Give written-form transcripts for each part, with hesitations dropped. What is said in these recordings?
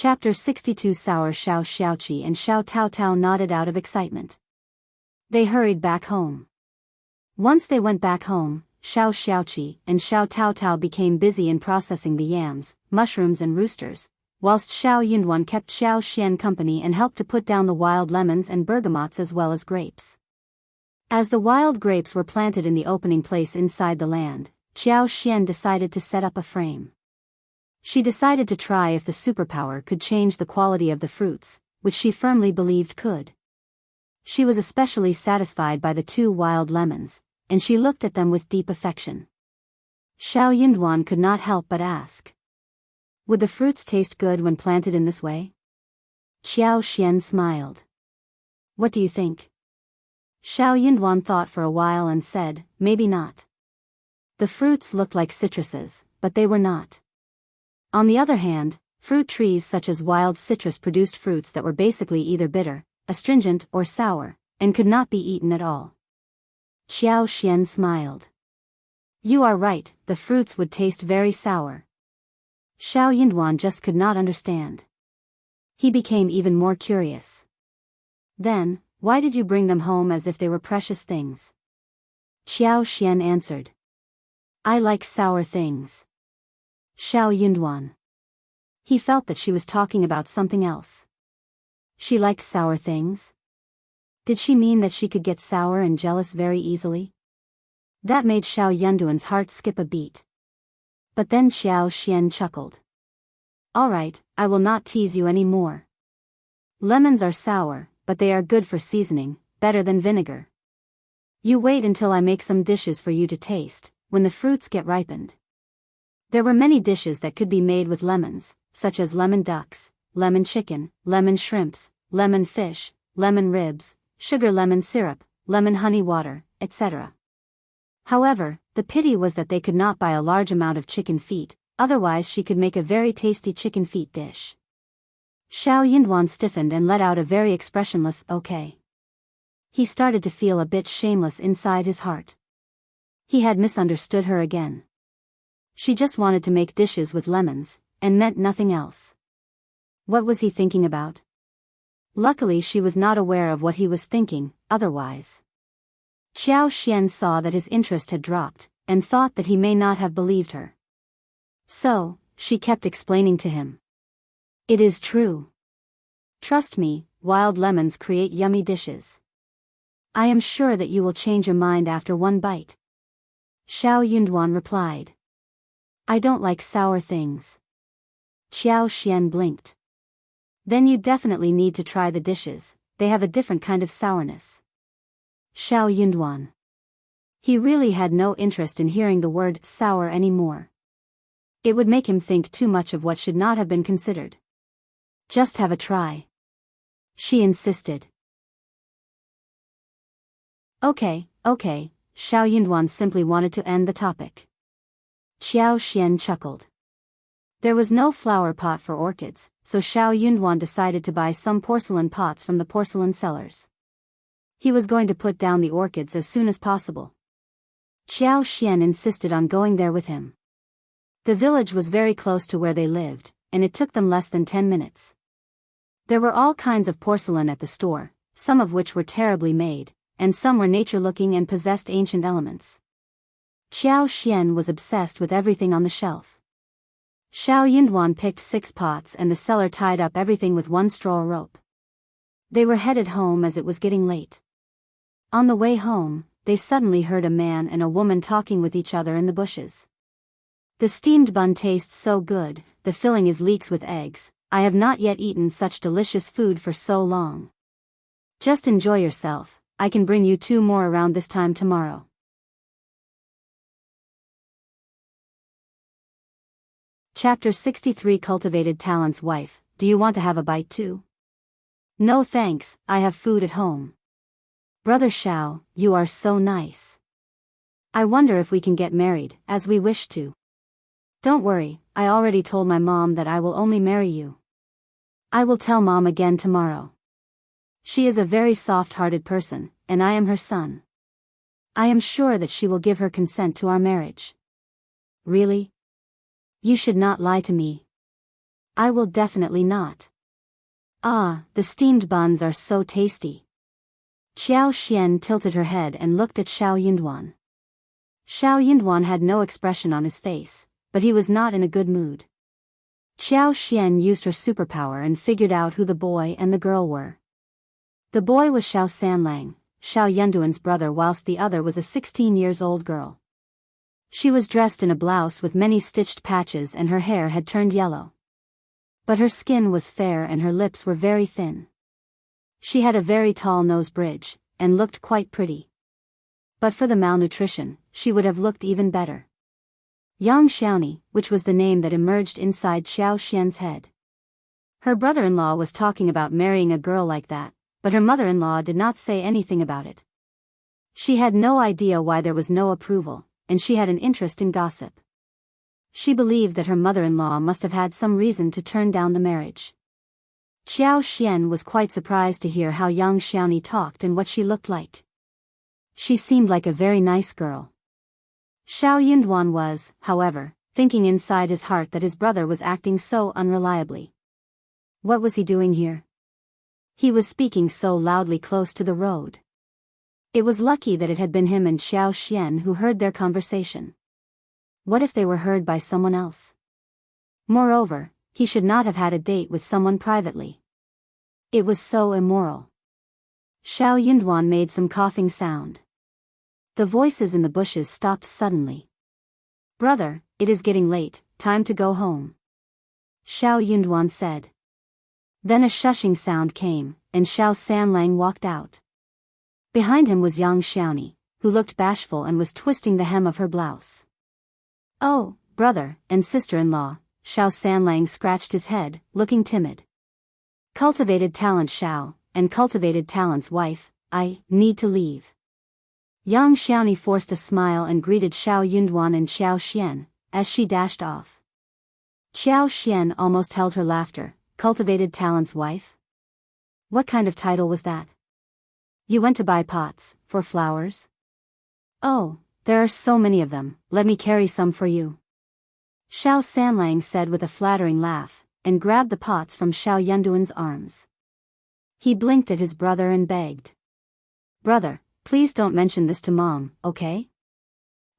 Chapter 62. Sour Xiao Xiaoqi and Xiao Taotao nodded out of excitement. They hurried back home. Once they went back home, Xiao Xiaoqi and Xiao Taotao became busy in processing the yams, mushrooms and roosters, whilst Xiao Yunduan kept Xiao Xian company and helped to put down the wild lemons and bergamots as well as grapes. As the wild grapes were planted in the opening place inside the land, Xiao Xian decided to set up a frame. She decided to try if the superpower could change the quality of the fruits, which she firmly believed could. She was especially satisfied by the 2 wild lemons, and she looked at them with deep affection. Xiao Yunduan could not help but ask, would the fruits taste good when planted in this way? Xiao Xian smiled. What do you think? Xiao Yunduan thought for a while and said, maybe not. The fruits looked like citruses, but they were not. On the other hand, fruit trees such as wild citrus produced fruits that were basically either bitter, astringent or sour, and could not be eaten at all. Xiao Xian smiled. You are right, the fruits would taste very sour. Xiao Yunduan just could not understand. He became even more curious. Then, why did you bring them home as if they were precious things? Xiao Xian answered. I like sour things. Xiao Yunduan. He felt that she was talking about something else. She likes sour things? Did she mean that she could get sour and jealous very easily? That made Xiao Yunduan's heart skip a beat. But then Xiao Xian chuckled. All right, I will not tease you any more. Lemons are sour, but they are good for seasoning, better than vinegar. You wait until I make some dishes for you to taste, when the fruits get ripened. There were many dishes that could be made with lemons, such as lemon ducks, lemon chicken, lemon shrimps, lemon fish, lemon ribs, sugar lemon syrup, lemon honey water, etc. However, the pity was that they could not buy a large amount of chicken feet, otherwise she could make a very tasty chicken feet dish. Xiao Yunduan stiffened and let out a very expressionless okay. He started to feel a bit shameless inside his heart. He had misunderstood her again. She just wanted to make dishes with lemons, and meant nothing else. What was he thinking about? Luckily she was not aware of what he was thinking, otherwise. Xiao Xian saw that his interest had dropped, and thought that he may not have believed her. So, she kept explaining to him. It is true. Trust me, wild lemons create yummy dishes. I am sure that you will change your mind after one bite. Xiao Yunduan replied. I don't like sour things. Xiao Xian blinked. Then you definitely need to try the dishes, they have a different kind of sourness. Xiao Yunduan. He really had no interest in hearing the word sour anymore. It would make him think too much of what should not have been considered. Just have a try. She insisted. Okay, Xiao Yunduan simply wanted to end the topic. Xiao Xian chuckled. There was no flower pot for orchids, so Xiao Yunduan decided to buy some porcelain pots from the porcelain sellers. He was going to put down the orchids as soon as possible. Xiao Xian insisted on going there with him. The village was very close to where they lived, and it took them less than 10 minutes. There were all kinds of porcelain at the store, some of which were terribly made, and some were nature-looking and possessed ancient elements. Xiao Xian was obsessed with everything on the shelf. Xiao Yunduan picked 6 pots and the seller tied up everything with one straw rope. They were headed home as it was getting late. On the way home, they suddenly heard a man and a woman talking with each other in the bushes. The steamed bun tastes so good, the filling is leeks with eggs, I have not yet eaten such delicious food for so long. Just enjoy yourself, I can bring you 2 more around this time tomorrow. Chapter 63. Cultivated Talent's wife, do you want to have a bite too? No thanks, I have food at home. Brother Xiao, you are so nice. I wonder if we can get married, as we wish to. Don't worry, I already told my mom that I will only marry you. I will tell mom again tomorrow. She is a very soft-hearted person, and I am her son. I am sure that she will give her consent to our marriage. Really? You should not lie to me. I will definitely not. Ah, the steamed buns are so tasty. Xiao tilted her head and looked at Xiao Yunduan. Xiao Yunduan had no expression on his face, but he was not in a good mood. Xiao used her superpower and figured out who the boy and the girl were. The boy was Xiao Sanlang, Xiao Yunduan's brother, whilst the other was a 16-years-old girl. She was dressed in a blouse with many stitched patches and her hair had turned yellow. But her skin was fair and her lips were very thin. She had a very tall nose bridge, and looked quite pretty. But for the malnutrition, she would have looked even better. Young Xiaoni, which was the name that emerged inside Xiao Xian's head. Her brother-in-law was talking about marrying a girl like that, but her mother-in-law did not say anything about it. She had no idea why there was no approval, and she had an interest in gossip. She believed that her mother-in-law must have had some reason to turn down the marriage. Xiao Xian was quite surprised to hear how young Xiaoni talked and what she looked like. She seemed like a very nice girl. Xiao Yunduan was, however, thinking inside his heart that his brother was acting so unreliably. What was he doing here? He was speaking so loudly close to the road. It was lucky that it had been him and Xiao Xian who heard their conversation. What if they were heard by someone else? Moreover, he should not have had a date with someone privately. It was so immoral. Xiao Yunduan made some coughing sound. The voices in the bushes stopped suddenly. Brother, it is getting late, time to go home. Xiao Yunduan said. Then a shushing sound came, and Xiao Sanlang walked out. Behind him was young Xiaoni, who looked bashful and was twisting the hem of her blouse. Oh, brother and sister-in-law, Xiao Sanlang scratched his head, looking timid. Cultivated talent Xiao, and cultivated talent's wife, I need to leave. Young Xiaoni forced a smile and greeted Xiao Yunduan and Xiao Xian, as she dashed off. Xiao Xian almost held her laughter. Cultivated talent's wife? What kind of title was that? You went to buy pots, for flowers? Oh, there are so many of them, let me carry some for you. Xiao Sanlang said with a flattering laugh, and grabbed the pots from Xiao Yunduan's arms. He blinked at his brother and begged. Brother, please don't mention this to Mom, okay?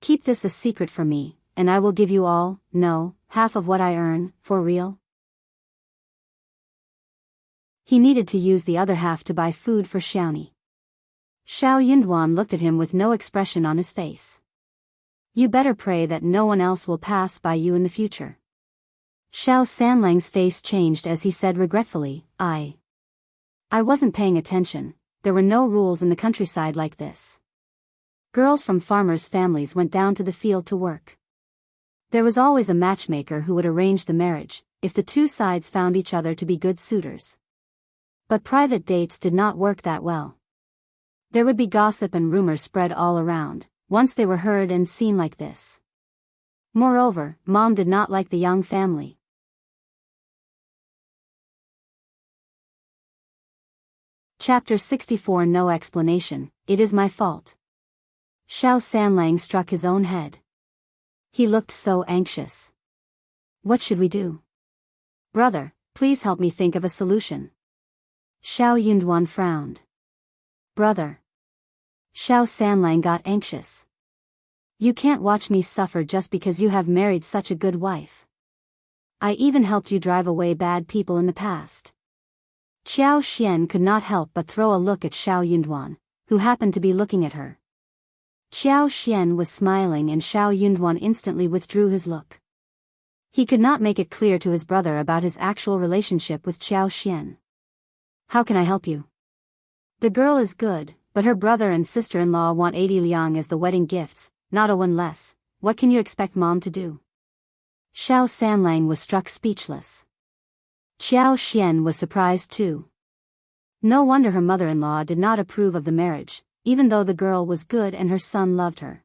Keep this a secret from me, and I will give you all, no, half of what I earn, for real? He needed to use the other half to buy food for Xiaoni. Xiao Yunduan looked at him with no expression on his face. You better pray that no one else will pass by you in the future. Xiao Sanlang's face changed as he said regretfully, I wasn't paying attention, there were no rules in the countryside like this. Girls from farmers' families went down to the field to work. There was always a matchmaker who would arrange the marriage, if the two sides found each other to be good suitors. But private dates did not work that well. There would be gossip and rumors spread all around, once they were heard and seen like this. Moreover, Mom did not like the young family. Chapter 64 No explanation, it is my fault. Xiao Sanlang struck his own head. He looked so anxious. What should we do? Brother, please help me think of a solution. Xiao Yunduan frowned. Brother. Xiao Sanlang got anxious. You can't watch me suffer just because you have married such a good wife. I even helped you drive away bad people in the past. Qiao Xian could not help but throw a look at Xiao Yunduan, who happened to be looking at her. Qiao Xian was smiling and Xiao Yunduan instantly withdrew his look. He could not make it clear to his brother about his actual relationship with Qiao Xian. How can I help you? The girl is good, but her brother and sister-in-law want 80 liang as the wedding gifts, not a one less. What can you expect Mom to do? Xiao Sanlang was struck speechless. Qiao Xian was surprised too. No wonder her mother-in-law did not approve of the marriage, even though the girl was good and her son loved her.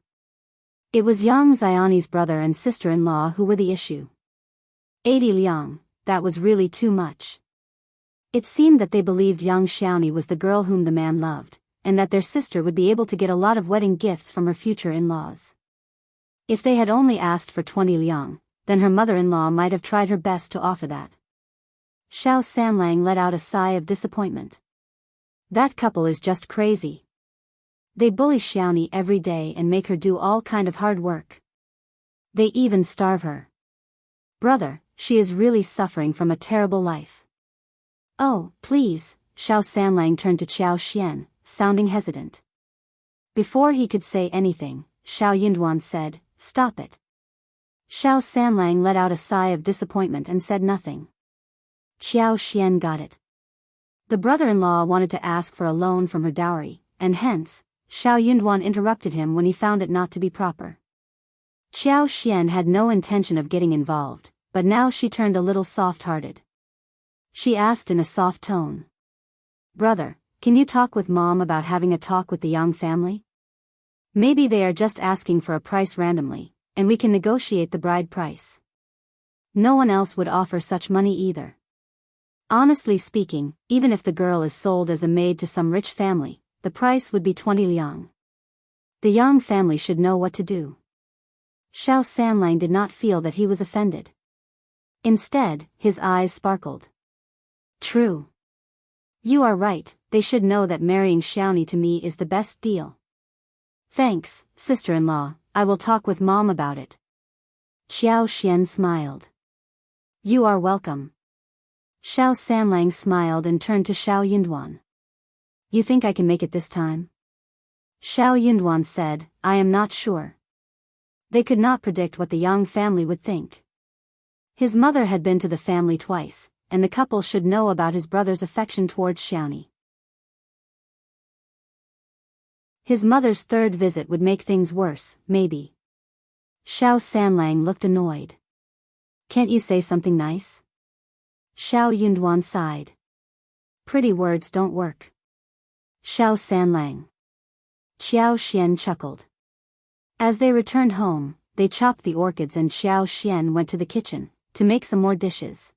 It was young Xiaoni's brother and sister-in-law who were the issue. 80 liang, that was really too much. It seemed that they believed young Xiaoni was the girl whom the man loved, and that their sister would be able to get a lot of wedding gifts from her future in-laws. If they had only asked for 20 liang, then her mother-in-law might have tried her best to offer that. Xiao Sanlang let out a sigh of disappointment. That couple is just crazy. They bully Xiaoni every day and make her do all kind of hard work. They even starve her. Brother, she is really suffering from a terrible life. Oh, please, Xiao Sanlang turned to Qiao Xian, sounding hesitant. Before he could say anything, Xiao Yinduan said, "Stop it." Xiao Sanlang let out a sigh of disappointment and said nothing. Qiao Xian got it. The brother-in-law wanted to ask for a loan from her dowry, and hence, Xiao Yinduan interrupted him when he found it not to be proper. Qiao Xian had no intention of getting involved, but now she turned a little soft-hearted. She asked in a soft tone. "Brother, can you talk with Mom about having a talk with the Yang family? Maybe they are just asking for a price randomly, and we can negotiate the bride price. No one else would offer such money either. Honestly speaking, even if the girl is sold as a maid to some rich family, the price would be 20 liang. The Yang family should know what to do." Xiao Sanlang did not feel that he was offended. Instead, his eyes sparkled. "True. You are right, they should know that marrying Xiaoni to me is the best deal. Thanks, sister-in-law, I will talk with Mom about it." Qiao Xian smiled. "You are welcome." Xiao Sanlang smiled and turned to Xiao Yinduan. "You think I can make it this time?" Xiao Yinduan said, "I am not sure." They could not predict what the Yang family would think. His mother had been to the family twice, and the couple should know about his brother's affection towards Xiaoni. His mother's third visit would make things worse, maybe. Xiao Sanlang looked annoyed. "Can't you say something nice?" Xiao Yinduan sighed. "Pretty words don't work." Xiao Sanlang. Qiao Xian chuckled. As they returned home, they chopped the orchids and Qiao Xian went to the kitchen to make some more dishes.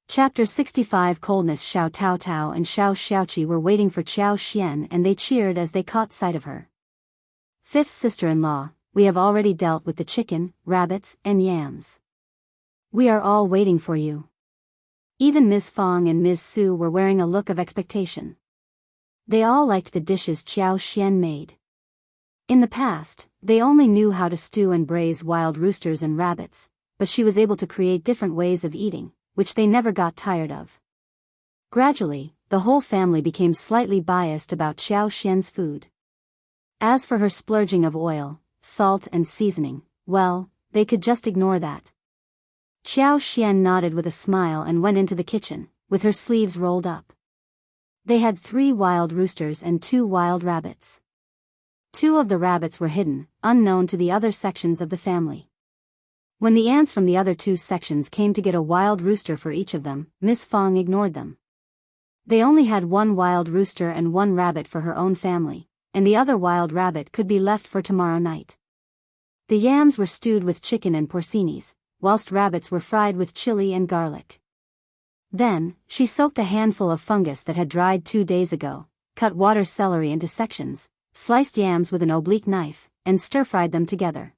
Chapter 65 Coldness. Xiao Taotao and Xiao Xiaoqi were waiting for Qiao Xian and they cheered as they caught sight of her. "Fifth sister-in-law, we have already dealt with the chicken, rabbits, and yams. We are all waiting for you." Even Ms. Fong and Ms. Su were wearing a look of expectation. They all liked the dishes Qiao Xian made. In the past, they only knew how to stew and braise wild roosters and rabbits, but she was able to create different ways of eating, which they never got tired of. Gradually, the whole family became slightly biased about Qiao Xian's food. As for her splurging of oil, salt and seasoning, well, they could just ignore that. Qiao Xian nodded with a smile and went into the kitchen, with her sleeves rolled up. They had 3 wild roosters and 2 wild rabbits. 2 of the rabbits were hidden, unknown to the other sections of the family. When the ants from the other 2 sections came to get a wild rooster for each of them, Miss Fong ignored them. They only had 1 wild rooster and 1 rabbit for her own family, and the other wild rabbit could be left for tomorrow night. The yams were stewed with chicken and porcinis, whilst rabbits were fried with chili and garlic. Then, she soaked a handful of fungus that had dried 2 days ago, cut water celery into sections, sliced yams with an oblique knife, and stir-fried them together.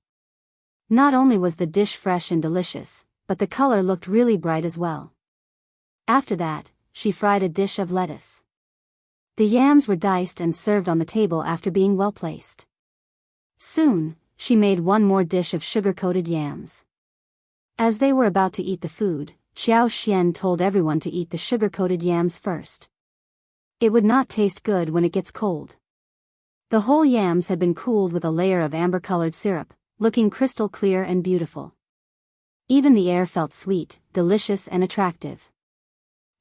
Not only was the dish fresh and delicious, but the color looked really bright as well. After that, she fried a dish of lettuce. The yams were diced and served on the table after being well placed. Soon, she made 1 more dish of sugar-coated yams. As they were about to eat the food, Qiao Xian told everyone to eat the sugar-coated yams first. It would not taste good when it gets cold. The whole yams had been cooled with a layer of amber-colored syrup, looking crystal clear and beautiful. Even the air felt sweet, delicious and attractive.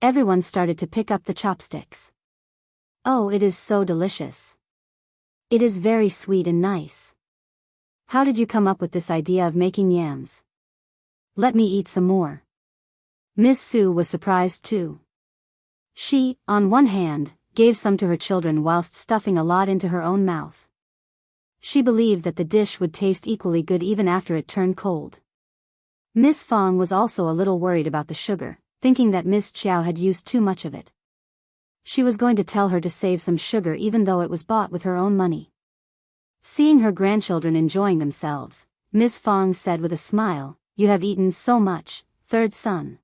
Everyone started to pick up the chopsticks. "Oh, it is so delicious. It is very sweet and nice. How did you come up with this idea of making yams? Let me eat some more." Miss Su was surprised too. She, on one hand, gave some to her children whilst stuffing a lot into her own mouth. She believed that the dish would taste equally good even after it turned cold. Miss Fong was also a little worried about the sugar, thinking that Miss Qiao had used too much of it. She was going to tell her to save some sugar even though it was bought with her own money. Seeing her grandchildren enjoying themselves, Ms. Fong said with a smile, "You have eaten so much, third son.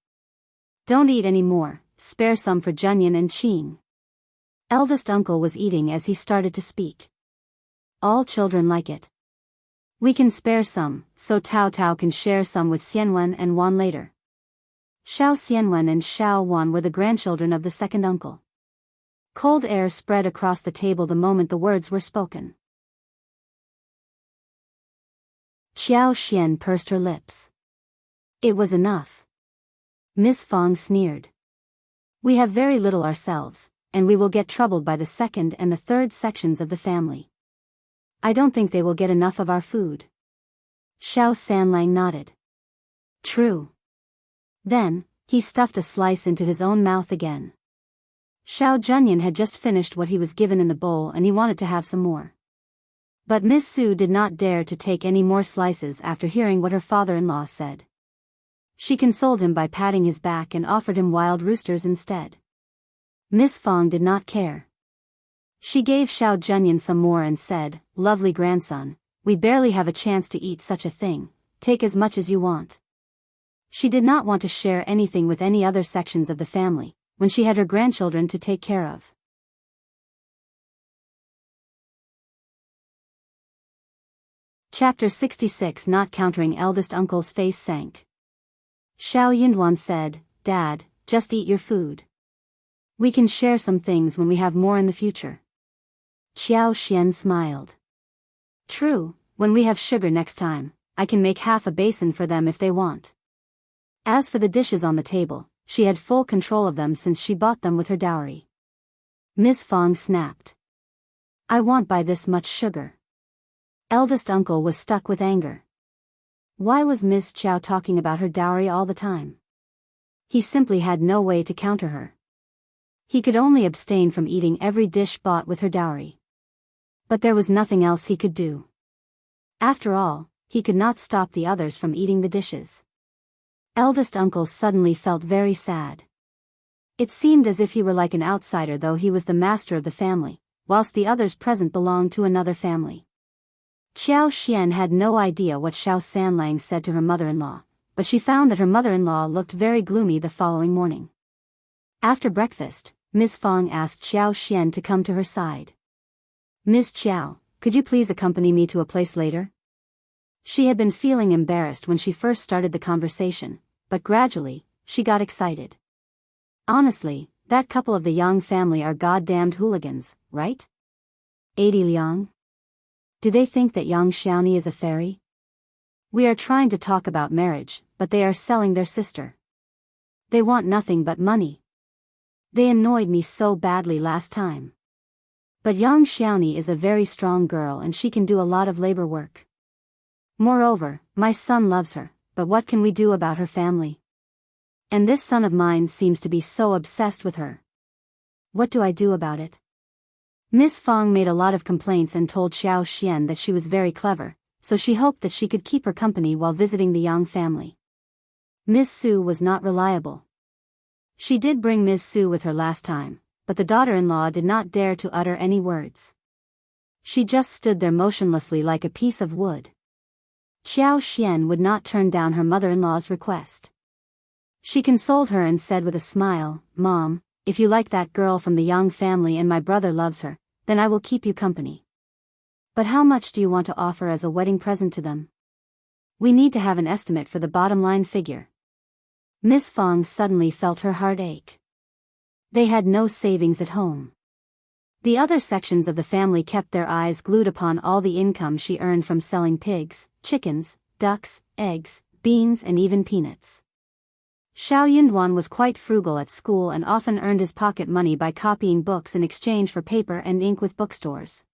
Don't eat any more, spare some for Junyan and Qing." Eldest uncle was eating as he started to speak. "All children like it. We can spare some, so Tao Tao can share some with Xianwen and Wan later." Xiao Xianwen and Xiao Wan were the grandchildren of the second uncle. Cold air spread across the table the moment the words were spoken. Xiao Xian pursed her lips. It was enough. Miss Fong sneered. "We have very little ourselves, and we will get troubled by the second and the third sections of the family. I don't think they will get enough of our food." Xiao Sanlang nodded. "True." Then, he stuffed a slice into his own mouth again. Xiao Junyan had just finished what he was given in the bowl and he wanted to have some more. But Miss Su did not dare to take any more slices after hearing what her father-in-law said. She consoled him by patting his back and offered him wild roosters instead. Miss Fong did not care. She gave Xiao Junyan some more and said, "Lovely grandson, we barely have a chance to eat such a thing, take as much as you want." She did not want to share anything with any other sections of the family, when she had her grandchildren to take care of. Chapter 66. Not countering eldest uncle's face sank. Xiao Yunduan said, "Dad, just eat your food. We can share some things when we have more in the future." Qiao Xian smiled. "True, when we have sugar next time, I can make half a basin for them if they want." As for the dishes on the table, she had full control of them since she bought them with her dowry. Miss Fong snapped. "I won't buy this much sugar." Eldest uncle was stuck with anger. Why was Miss Qiao talking about her dowry all the time? He simply had no way to counter her. He could only abstain from eating every dish bought with her dowry. But there was nothing else he could do. After all, he could not stop the others from eating the dishes. Eldest uncle suddenly felt very sad. It seemed as if he were like an outsider, though he was the master of the family, whilst the others present belonged to another family. Qiao Xian had no idea what Xiao Sanlang said to her mother-in-law, but she found that her mother-in-law looked very gloomy the following morning. After breakfast, Miss Fong asked Xiao Xian to come to her side. "Miss Qiao, could you please accompany me to a place later?" She had been feeling embarrassed when she first started the conversation, but gradually, she got excited. Honestly, that couple of the Yang family are goddamned hooligans, right? 80 Liang? Do they think that Yang Xiaoni is a fairy? We are trying to talk about marriage, but they are selling their sister. They want nothing but money. They annoyed me so badly last time. But Yang Xiaoni is a very strong girl and she can do a lot of labor work. Moreover, my son loves her, but what can we do about her family? And this son of mine seems to be so obsessed with her. What do I do about it? Miss Fong made a lot of complaints and told Xiao Xian that she was very clever, so she hoped that she could keep her company while visiting the Yang family. Miss Su was not reliable. She did bring Miss Su with her last time, but the daughter-in-law did not dare to utter any words. She just stood there motionlessly like a piece of wood. Xiao Xian would not turn down her mother-in-law's request. She consoled her and said with a smile, "Mom, if you like that girl from the Yang family and my brother loves her, then I will keep you company. But how much do you want to offer as a wedding present to them? We need to have an estimate for the bottom line figure." Miss Fong suddenly felt her heart ache. They had no savings at home. The other sections of the family kept their eyes glued upon all the income she earned from selling pigs, chickens, ducks, eggs, beans and even peanuts. Xiao Yunduan was quite frugal at school and often earned his pocket money by copying books in exchange for paper and ink with bookstores.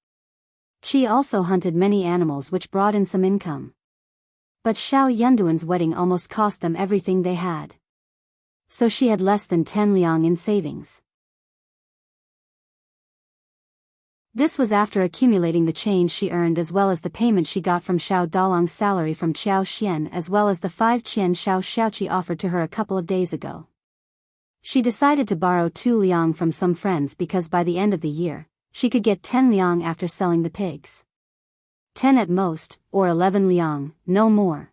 Qi also hunted many animals which brought in some income. But Xiao Yunduan's wedding almost cost them everything they had. So she had less than 10 liang in savings. This was after accumulating the change she earned as well as the payment she got from Xiao Dalong's salary from Qiao Xian as well as the 5 qian Xiao Xiaoqi offered to her a couple of days ago. She decided to borrow 2 liang from some friends because by the end of the year, she could get 10 liang after selling the pigs. 10 at most, or 11 liang, no more.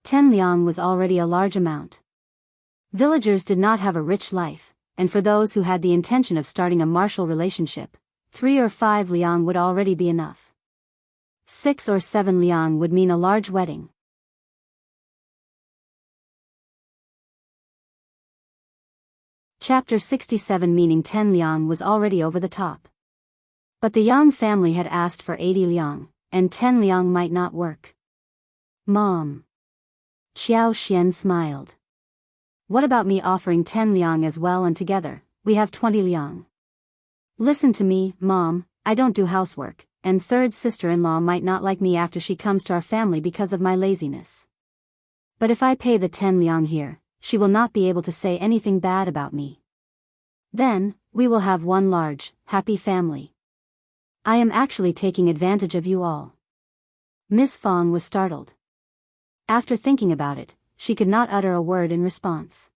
10 liang was already a large amount. Villagers did not have a rich life, and for those who had the intention of starting a martial relationship, 3 or 5 liang would already be enough. 6 or 7 liang would mean a large wedding. Chapter 67 meaning 10 liang was already over the top. But the Yang family had asked for 80 liang, and 10 liang might not work. Mom. Xiao smiled. What about me offering 10 liang as well, and together, we have 20 liang? Listen to me, Mom, I don't do housework, and third sister-in-law might not like me after she comes to our family because of my laziness. But if I pay the 10 liang here, she will not be able to say anything bad about me. Then, we will have one large, happy family. I am actually taking advantage of you all. Miss Fong was startled. After thinking about it, she could not utter a word in response.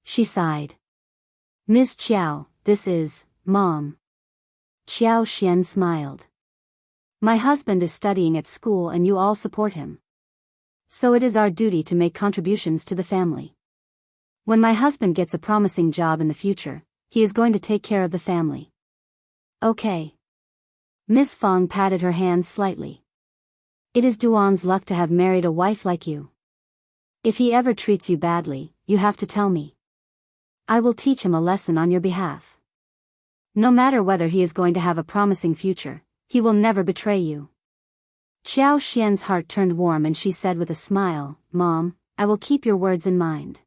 She sighed. Ms. Qiao, this is, Mom. Qiao smiled. My husband is studying at school and you all support him. So it is our duty to make contributions to the family. When my husband gets a promising job in the future, he is going to take care of the family. Okay. Miss Fong patted her hands slightly. It is Duan's luck to have married a wife like you. If he ever treats you badly, you have to tell me. I will teach him a lesson on your behalf. No matter whether he is going to have a promising future, he will never betray you. Xiao Xian's heart turned warm and she said with a smile, Mom, I will keep your words in mind.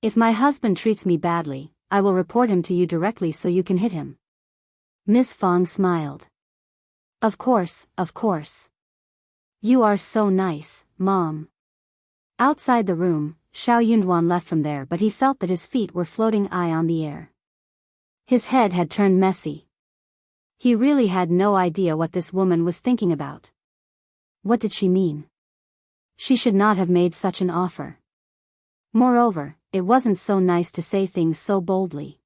If my husband treats me badly, I will report him to you directly so you can hit him. Miss Fong smiled. Of course, of course. You are so nice, Mom. Outside the room, Xiao Yunduan left from there, but he felt that his feet were floating high on the air. His head had turned messy. He really had no idea what this woman was thinking about. What did she mean? She should not have made such an offer. Moreover, it wasn't so nice to say things so boldly.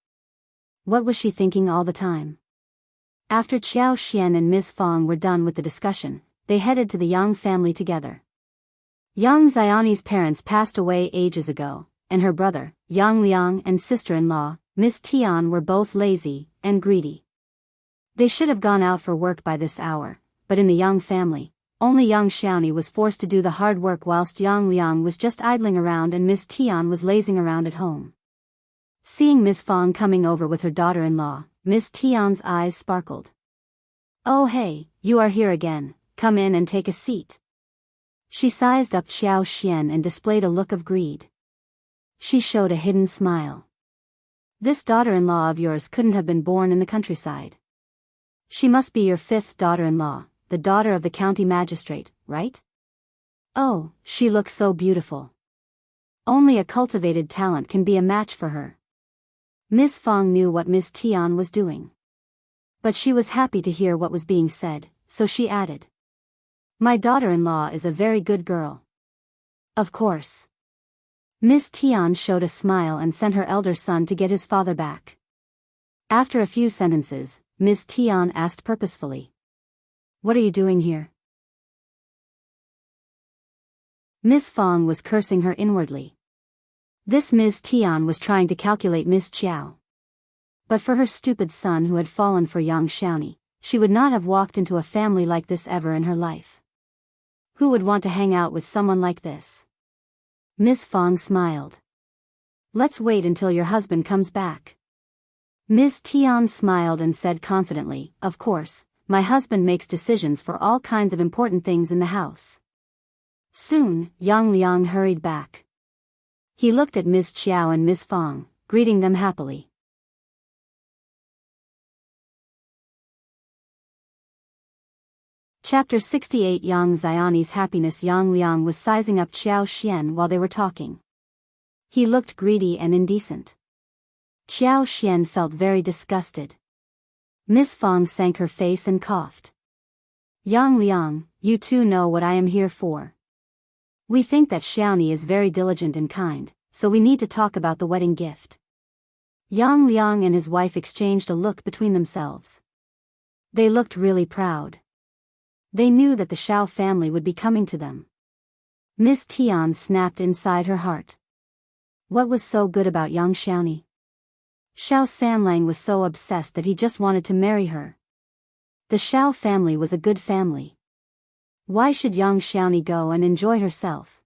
What was she thinking all the time? After Xiao Xian and Ms. Fong were done with the discussion, they headed to the Yang family together. Yang Xiaoni's parents passed away ages ago, and her brother, Yang Liang, and sister-in-law, Miss Tian, were both lazy and greedy. They should have gone out for work by this hour, but in the Yang family, only young Xiaoni was forced to do the hard work whilst Yang Liang was just idling around and Miss Tian was lazing around at home. Seeing Miss Fong coming over with her daughter-in-law, Miss Tian's eyes sparkled. Oh hey, you are here again, come in and take a seat. She sized up Xiao Xian and displayed a look of greed. She showed a hidden smile. This daughter-in-law of yours couldn't have been born in the countryside. She must be your 5th daughter-in-law, the daughter of the county magistrate, right? Oh, she looks so beautiful. Only a cultivated talent can be a match for her. Miss Fong knew what Miss Tian was doing. But she was happy to hear what was being said, so she added. My daughter-in-law is a very good girl. Of course. Miss Tian showed a smile and sent her elder son to get his father back. After a few sentences, Miss Tian asked purposefully. What are you doing here? Miss Fong was cursing her inwardly. This Miss Tian was trying to calculate Miss Qiao. But for her stupid son who had fallen for young Xiaoni, she would not have walked into a family like this ever in her life. Who would want to hang out with someone like this? Miss Fong smiled. Let's wait until your husband comes back. Miss Tian smiled and said confidently, of course, my husband makes decisions for all kinds of important things in the house. Soon, Yang Liang hurried back. He looked at Miss Qiao and Miss Fong, greeting them happily. Chapter 68 Yang Xiaoni's happiness. Yang Liang was sizing up Xiao Xian while they were talking. He looked greedy and indecent. Xiao Xian felt very disgusted. Miss Fong sank her face and coughed. Yang Liang, you two know what I am here for. We think that Xiaoni is very diligent and kind, so we need to talk about the wedding gift. Yang Liang and his wife exchanged a look between themselves. They looked really proud. They knew that the Xiao family would be coming to them. Miss Tian snapped inside her heart. What was so good about young Xiaoni? Xiao Sanlang was so obsessed that he just wanted to marry her. The Xiao family was a good family. Why should young Xiaoni go and enjoy herself?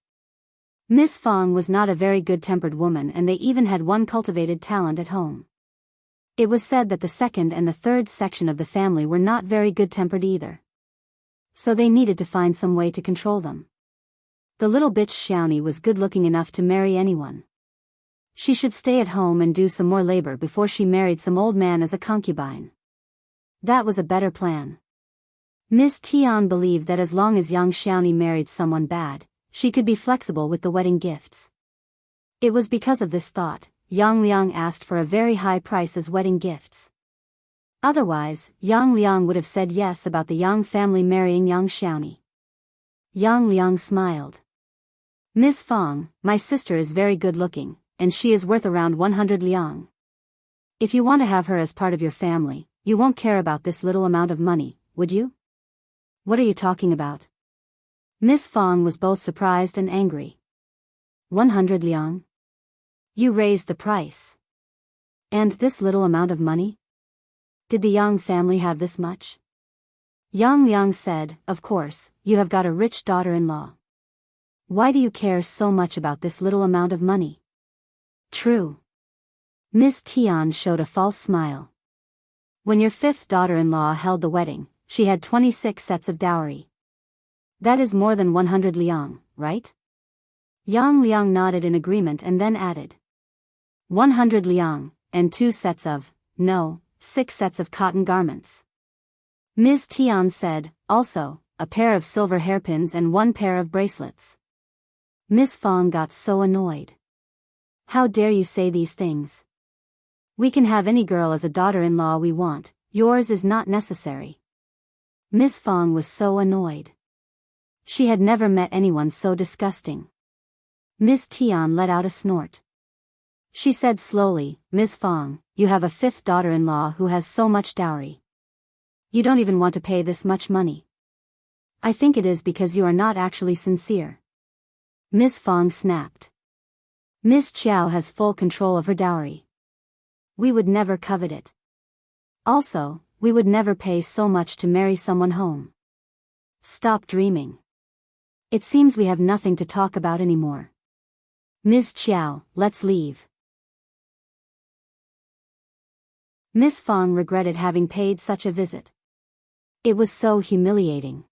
Miss Fong was not a very good-tempered woman, and they even had one cultivated talent at home. It was said that the second and the third section of the family were not very good-tempered either. So they needed to find some way to control them. The little bitch Xiaoni was good-looking enough to marry anyone. She should stay at home and do some more labor before she married some old man as a concubine. That was a better plan. Miss Tian believed that as long as young Xiaoni married someone bad, she could be flexible with the wedding gifts. It was because of this thought, Yang Liang asked for a very high price as wedding gifts. Otherwise, Yang Liang would have said yes about the Yang family marrying young Xiaoni. Yang Liang smiled. Miss Fong, my sister is very good-looking, and she is worth around 100 liang. If you want to have her as part of your family, you won't care about this little amount of money, would you? What are you talking about? Miss Fong was both surprised and angry. 100 liang? You raised the price. And this little amount of money? Did the Yang family have this much? Yang Liang said, of course, you have got a rich daughter-in-law. Why do you care so much about this little amount of money? True. Miss Tian showed a false smile. When your fifth daughter-in-law held the wedding, she had 26 sets of dowry. That is more than 100 liang, right? Yang Liang nodded in agreement and then added. 100 liang, and 6 sets of cotton garments. Ms. Tian said, also, a pair of silver hairpins and 1 pair of bracelets. Miss Fong got so annoyed. How dare you say these things? We can have any girl as a daughter-in-law we want, yours is not necessary. Miss Fong was so annoyed. She had never met anyone so disgusting. Miss Tian let out a snort. She said slowly, Miss Fong, you have a fifth daughter-in-law who has so much dowry. You don't even want to pay this much money. I think it is because you are not actually sincere. Miss Fong snapped. Miss Qiao has full control of her dowry. We would never covet it. Also, we would never pay so much to marry someone home. Stop dreaming. It seems we have nothing to talk about anymore. Ms. Qiao, let's leave. Miss Fong regretted having paid such a visit. It was so humiliating.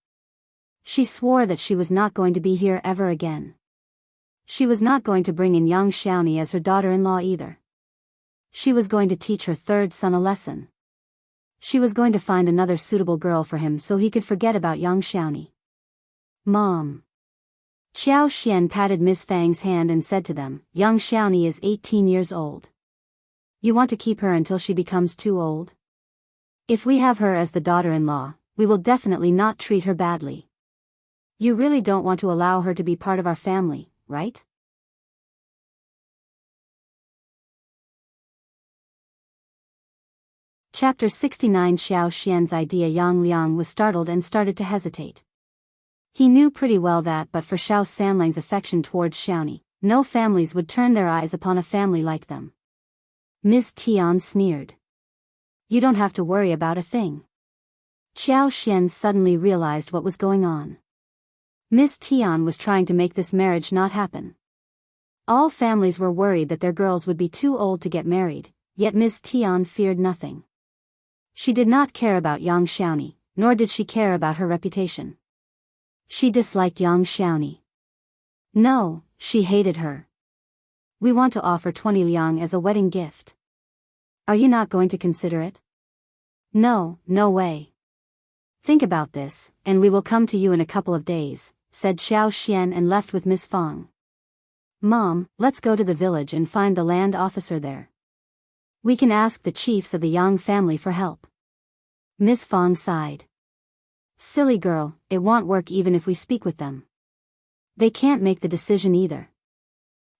She swore that she was not going to be here ever again. She was not going to bring in young Xiaoni as her daughter-in-law either. She was going to teach her third son a lesson. She was going to find another suitable girl for him so he could forget about young Xiaoni. Mom. Qiao Xian patted Miss Fang's hand and said to them, young Xiaoni is 18 years old. You want to keep her until she becomes too old? If we have her as the daughter-in-law, we will definitely not treat her badly. You really don't want to allow her to be part of our family, right? Chapter 69. Xiao Xian's idea. Yang Liang was startled and started to hesitate. He knew pretty well that but for Xiao Sanlang's affection towards Xiaoni, no families would turn their eyes upon a family like them. Miss Tian sneered. You don't have to worry about a thing. Xiao Xian suddenly realized what was going on. Miss Tian was trying to make this marriage not happen. All families were worried that their girls would be too old to get married, yet Miss Tian feared nothing. She did not care about young Xiaoni, nor did she care about her reputation. She disliked young Xiaoni. No, she hated her. We want to offer 20 liang as a wedding gift. Are you not going to consider it? No, no way. Think about this, and we will come to you in a couple of days, said Xiao Xian and left with Miss Fong. Mom, let's go to the village and find the land officer there. We can ask the chiefs of the Yang family for help. Miss Fong sighed. Silly girl, it won't work even if we speak with them. They can't make the decision either.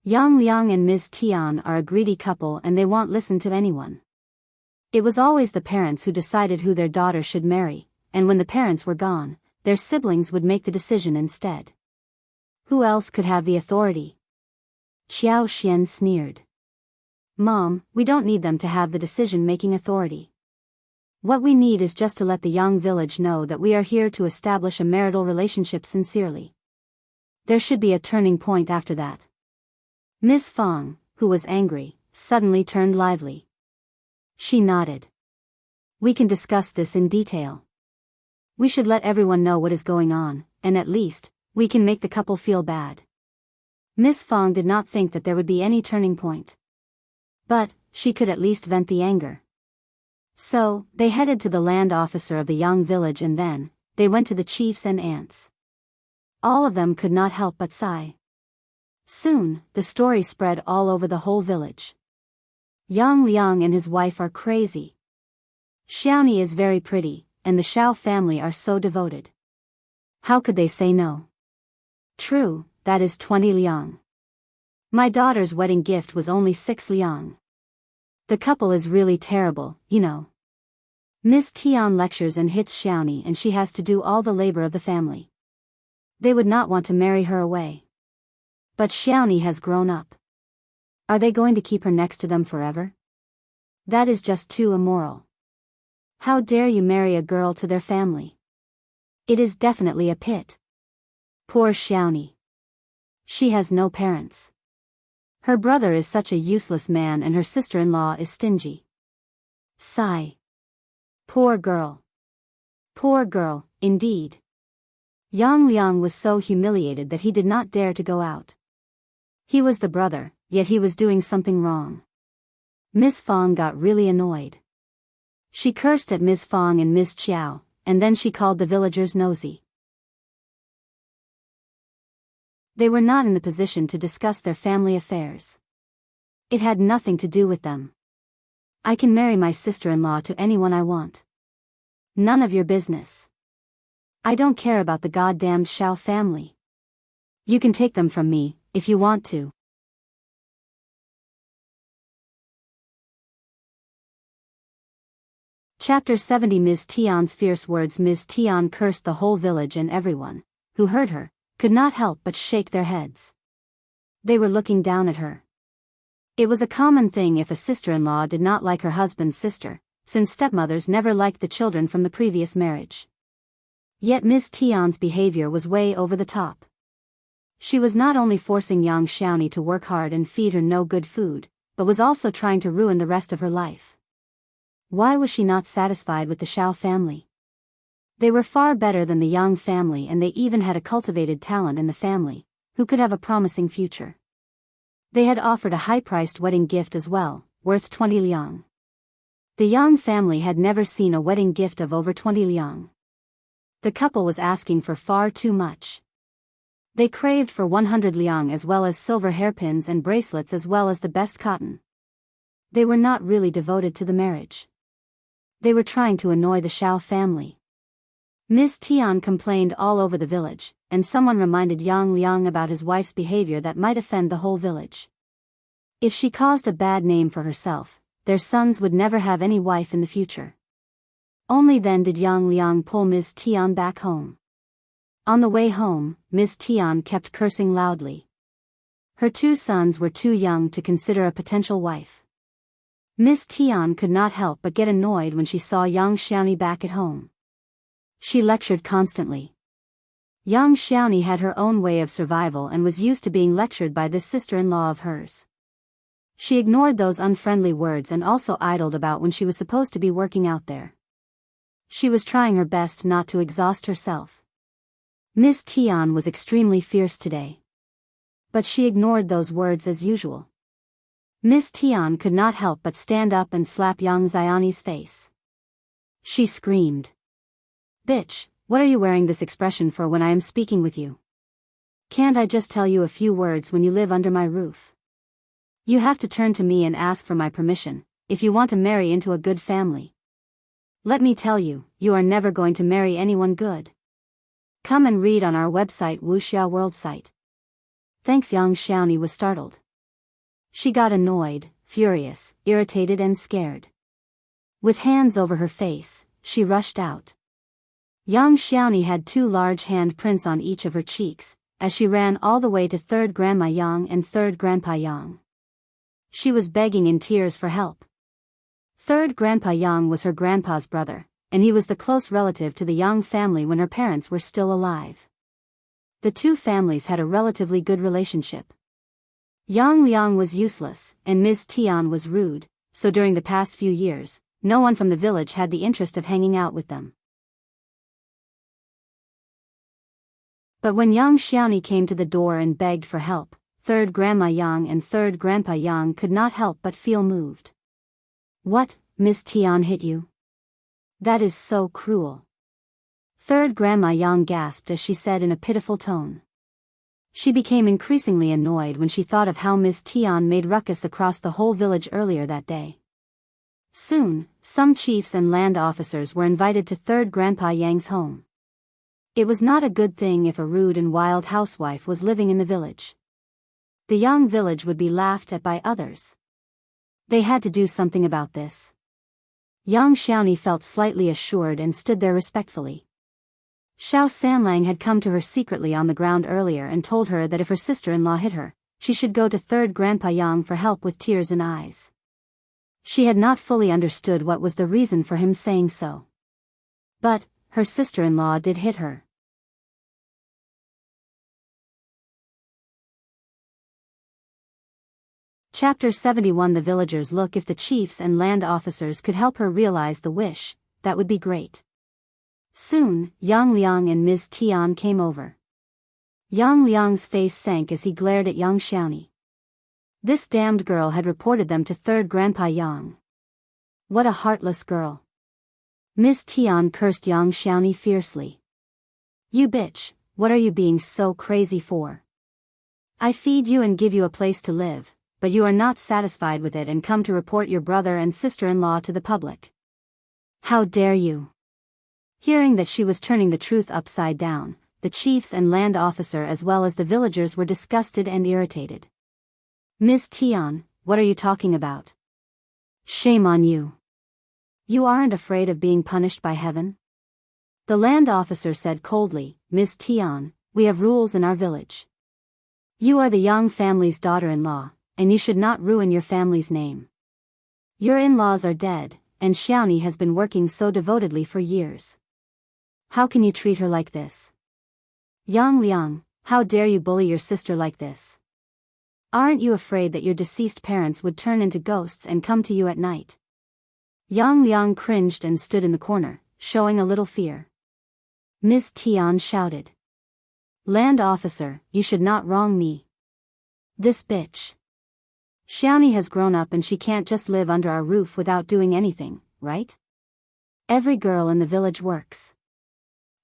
Yang Liang and Ms. Tian are a greedy couple and they won't listen to anyone. It was always the parents who decided who their daughter should marry, and when the parents were gone, their siblings would make the decision instead. Who else could have the authority? Qiao Xian sneered. Mom, we don't need them to have the decision-making authority. What we need is just to let the young village know that we are here to establish a marital relationship sincerely. There should be a turning point after that. Ms. Fong, who was angry, suddenly turned lively. She nodded. We can discuss this in detail. We should let everyone know what is going on, and at least, we can make the couple feel bad. Ms. Fong did not think that there would be any turning point. But, she could at least vent the anger. So, they headed to the land officer of the young village and then, they went to the chiefs and aunts. All of them could not help but sigh. Soon, the story spread all over the whole village. Yang Liang and his wife are crazy. Xiaoni is very pretty, and the Xiao family are so devoted. How could they say no? True, that is 20 liang. My daughter's wedding gift was only 6 liang. The couple is really terrible, you know. Miss Tian lectures and hits Xiaoni and she has to do all the labor of the family. They would not want to marry her away. But Xiaoni has grown up. Are they going to keep her next to them forever? That is just too immoral. How dare you marry a girl to their family? It is definitely a pit. Poor Xiaoni. She has no parents. Her brother is such a useless man and her sister-in-law is stingy. Sigh. Poor girl. Poor girl, indeed. Yang Liang was so humiliated that he did not dare to go out. He was the brother, yet he was doing something wrong. Miss Fong got really annoyed. She cursed at Miss Fong and Miss Qiao, and then she called the villagers nosy. They were not in the position to discuss their family affairs. It had nothing to do with them. I can marry my sister-in-law to anyone I want. None of your business. I don't care about the goddamned Xiao family. You can take them from me, if you want to. Chapter 70. Ms. Tian's fierce words. Ms. Tian cursed the whole village and everyone, who heard her, could not help but shake their heads. They were looking down at her. It was a common thing if a sister-in-law did not like her husband's sister, since stepmothers never liked the children from the previous marriage. Yet Ms. Tian's behavior was way over the top. She was not only forcing young Xiaoni to work hard and feed her no good food, but was also trying to ruin the rest of her life. Why was she not satisfied with the Xiao family? They were far better than the Yang family and they even had a cultivated talent in the family, who could have a promising future. They had offered a high-priced wedding gift as well, worth 20 liang. The Yang family had never seen a wedding gift of over 20 liang. The couple was asking for far too much. They craved for 100 liang as well as silver hairpins and bracelets as well as the best cotton. They were not really devoted to the marriage. They were trying to annoy the Xiao family. Miss Tian complained all over the village, and someone reminded Yang Liang about his wife's behavior that might offend the whole village. If she caused a bad name for herself, their sons would never have any wife in the future. Only then did Yang Liang pull Ms. Tian back home. On the way home, Ms. Tian kept cursing loudly. Her 2 sons were too young to consider a potential wife. Ms. Tian could not help but get annoyed when she saw young Xiaoni back at home. She lectured constantly. Young Xiaoni had her own way of survival and was used to being lectured by this sister-in-law of hers. She ignored those unfriendly words and also idled about when she was supposed to be working out there. She was trying her best not to exhaust herself. Miss Tian was extremely fierce today. But she ignored those words as usual. Miss Tian could not help but stand up and slap young Xiaoni's face. She screamed. Bitch, what are you wearing this expression for when I am speaking with you? Can't I just tell you a few words when you live under my roof? You have to turn to me and ask for my permission, if you want to marry into a good family. Let me tell you, you are never going to marry anyone good. Come and read on our website Wuxia World site. Thanks. Young Xiaoni was startled. She got annoyed, furious, irritated and scared. With hands over her face, she rushed out. Young Xiaoni had 2 large hand prints on each of her cheeks, as she ran all the way to third Grandma Yang and third Grandpa Yang. She was begging in tears for help. Third Grandpa Yang was her grandpa's brother, and he was the close relative to the Yang family when her parents were still alive. The 2 families had a relatively good relationship. Yang Liang was useless, and Ms. Tian was rude, so during the past few years, no one from the village had the interest of hanging out with them. But when young Xiaoni came to the door and begged for help, third Grandma Yang and third Grandpa Yang could not help but feel moved. "What, Miss Tian hit you? That is so cruel." Third Grandma Yang gasped as she said in a pitiful tone. She became increasingly annoyed when she thought of how Miss Tian made ruckus across the whole village earlier that day. Soon, some chiefs and land officers were invited to third Grandpa Yang's home. It was not a good thing if a rude and wild housewife was living in the village. The young village would be laughed at by others. They had to do something about this. Young Xiaoni felt slightly assured and stood there respectfully. Xiao Sanlang had come to her secretly on the ground earlier and told her that if her sister-in-law hit her, she should go to third Grandpa Yang for help with tears in eyes. She had not fully understood what was the reason for him saying so. But her sister-in-law did hit her. Chapter 71. The villagers look. If the chiefs and land officers could help her realize the wish, that would be great. Soon, Yang Liang and Ms. Tian came over. Yang Liang's face sank as he glared at young Xiaoni. This damned girl had reported them to third Grandpa Yang. What a heartless girl. Ms. Tian cursed young Xiaoni fiercely. "You bitch, what are you being so crazy for? I feed you and give you a place to live, but you are not satisfied with it and come to report your brother and sister-in-law to the public. How dare you?" Hearing that she was turning the truth upside down, the chiefs and land officer as well as the villagers were disgusted and irritated. "Miss Tian, what are you talking about? Shame on you. You aren't afraid of being punished by heaven?" The land officer said coldly, "Miss Tian, we have rules in our village. You are the Yang family's daughter-in-law, and you should not ruin your family's name. Your in-laws are dead, and Xiaoni has been working so devotedly for years. How can you treat her like this? Yang Liang, how dare you bully your sister like this? Aren't you afraid that your deceased parents would turn into ghosts and come to you at night?" Yang Liang cringed and stood in the corner, showing a little fear. Miss Tian shouted. "Land officer, you should not wrong me. This bitch. Xiaoni has grown up and she can't just live under our roof without doing anything, right? Every girl in the village works.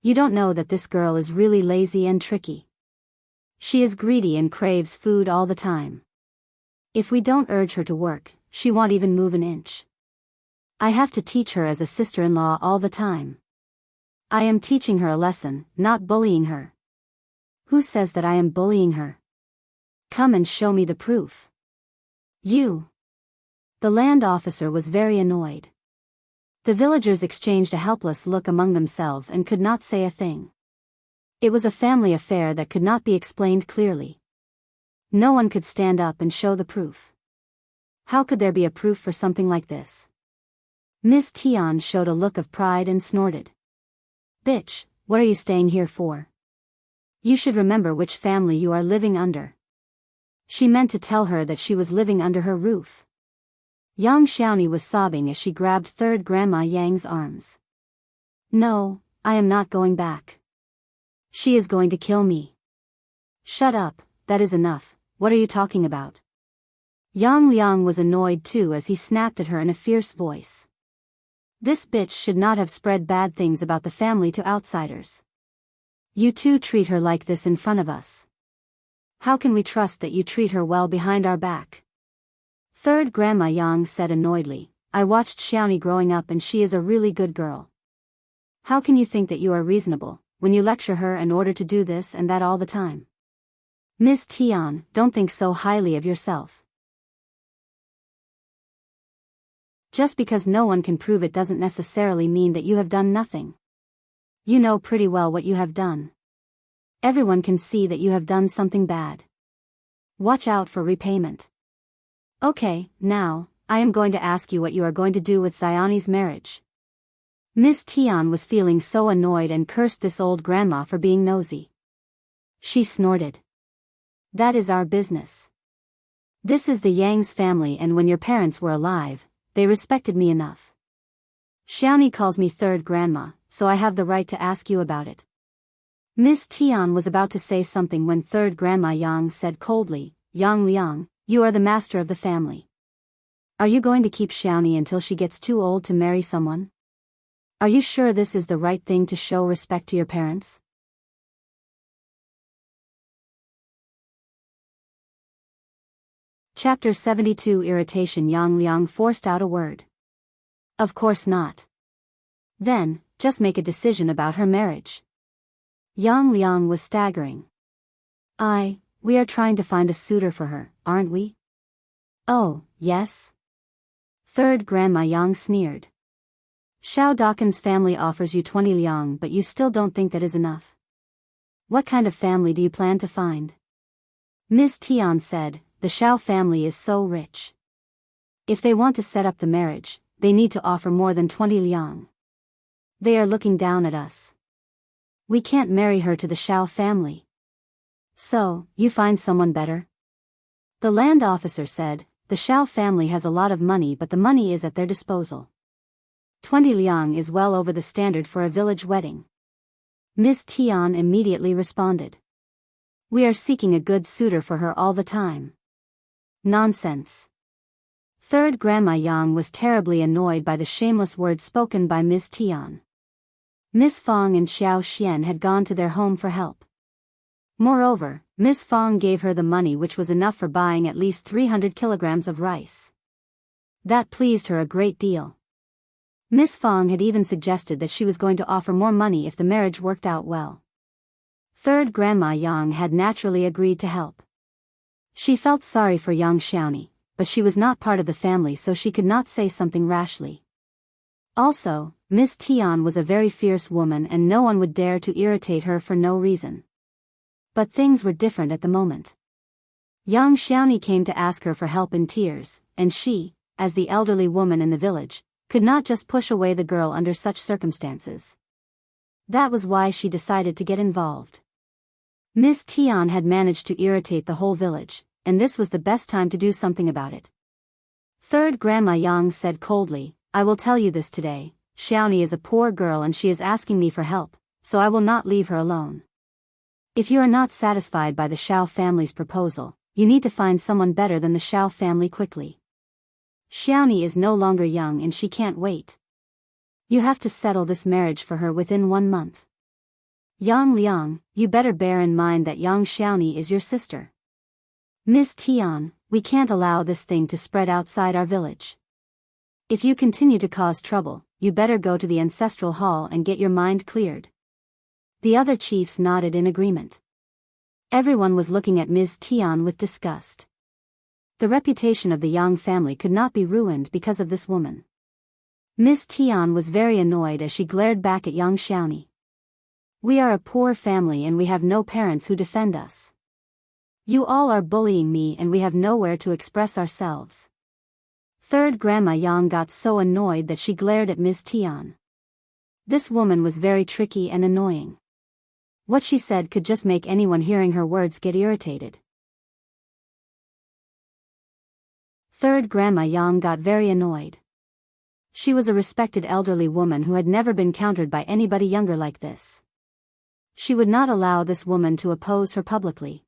You don't know that this girl is really lazy and tricky. She is greedy and craves food all the time. If we don't urge her to work, she won't even move an inch. I have to teach her as a sister-in-law all the time. I am teaching her a lesson, not bullying her. Who says that I am bullying her? Come and show me the proof." "You." The land officer was very annoyed. The villagers exchanged a helpless look among themselves and could not say a thing. It was a family affair that could not be explained clearly. No one could stand up and show the proof. How could there be a proof for something like this? Miss Tian showed a look of pride and snorted. "Bitch, what are you staying here for? You should remember which family you are living under." She meant to tell her that she was living under her roof. Young Xiaoni was sobbing as she grabbed third Grandma Yang's arms. "No, I am not going back. She is going to kill me." "Shut up, that is enough, what are you talking about?" Yang Liang was annoyed too as he snapped at her in a fierce voice. This bitch should not have spread bad things about the family to outsiders. You two treat her like this in front of us. How can we trust that you treat her well behind our back? Third Grandma Yang said annoyedly, "I watched Xiaoni growing up and she is a really good girl. How can you think that you are reasonable, when you lecture her and order to do this and that all the time? Miss Tian, don't think so highly of yourself. Just because no one can prove it doesn't necessarily mean that you have done nothing. You know pretty well what you have done. Everyone can see that you have done something bad. Watch out for repayment. Okay, now, I am going to ask you what you are going to do with Xiaoni's marriage. Miss Tian was feeling so annoyed and cursed this old grandma for being nosy. She snorted. That is our business. This is the Yang's family, and when your parents were alive, they respected me enough. Xiaoni calls me third grandma, so I have the right to ask you about it. Miss Tian was about to say something when third grandma Yang said coldly, Yang Liang, you are the master of the family. Are you going to keep Xiaoni until she gets too old to marry someone? Are you sure this is the right thing to show respect to your parents? Chapter 72 Irritation. Yang Liang forced out a word. Of course not. Then, just make a decision about her marriage. Yang Liang was staggering. We are trying to find a suitor for her, aren't we? Oh, yes? Third grandma Yang sneered. Xiao Dakan's family offers you 20 liang, but you still don't think that is enough. What kind of family do you plan to find? Miss Tian said, the Xiao family is so rich. If they want to set up the marriage, they need to offer more than 20 liang. They are looking down at us. We can't marry her to the Xiao family. So, you find someone better? The land officer said, the Xiao family has a lot of money, but the money is at their disposal. 20 liang is well over the standard for a village wedding. Miss Tian immediately responded. We are seeking a good suitor for her all the time. Nonsense. Third grandma Yang was terribly annoyed by the shameless words spoken by Miss Tian. Miss Fong and Xiao Xian had gone to their home for help. Moreover, Miss Fong gave her the money, which was enough for buying at least 300 kilograms of rice. That pleased her a great deal. Miss Fong had even suggested that she was going to offer more money if the marriage worked out well. Third grandma Yang had naturally agreed to help. She felt sorry for young Xiaoni, but she was not part of the family, so she could not say something rashly. Also, Miss Tian was a very fierce woman and no one would dare to irritate her for no reason. But things were different at the moment. Young Xiaoni came to ask her for help in tears, and she, as the elderly woman in the village, could not just push away the girl under such circumstances. That was why she decided to get involved. Miss Tian had managed to irritate the whole village, and this was the best time to do something about it. Third grandma Yang said coldly, I will tell you this today, Xiaoni is a poor girl and she is asking me for help, so I will not leave her alone. If you are not satisfied by the Xiao family's proposal, you need to find someone better than the Xiao family quickly. Xiaoni is no longer young and she can't wait. You have to settle this marriage for her within 1 month. Yang Liang, you better bear in mind that young Xiaoni is your sister. Miss Tian, we can't allow this thing to spread outside our village. If you continue to cause trouble, you better go to the ancestral hall and get your mind cleared. The other chiefs nodded in agreement. Everyone was looking at Miss Tian with disgust. The reputation of the Yang family could not be ruined because of this woman. Miss Tian was very annoyed as she glared back at young Xiaoni. We are a poor family and we have no parents who defend us. You all are bullying me and we have nowhere to express ourselves. Third grandma Yang got so annoyed that she glared at Miss Tian. This woman was very tricky and annoying. What she said could just make anyone hearing her words get irritated. Third grandma Yang got very annoyed. She was a respected elderly woman who had never been countered by anybody younger like this. She would not allow this woman to oppose her publicly.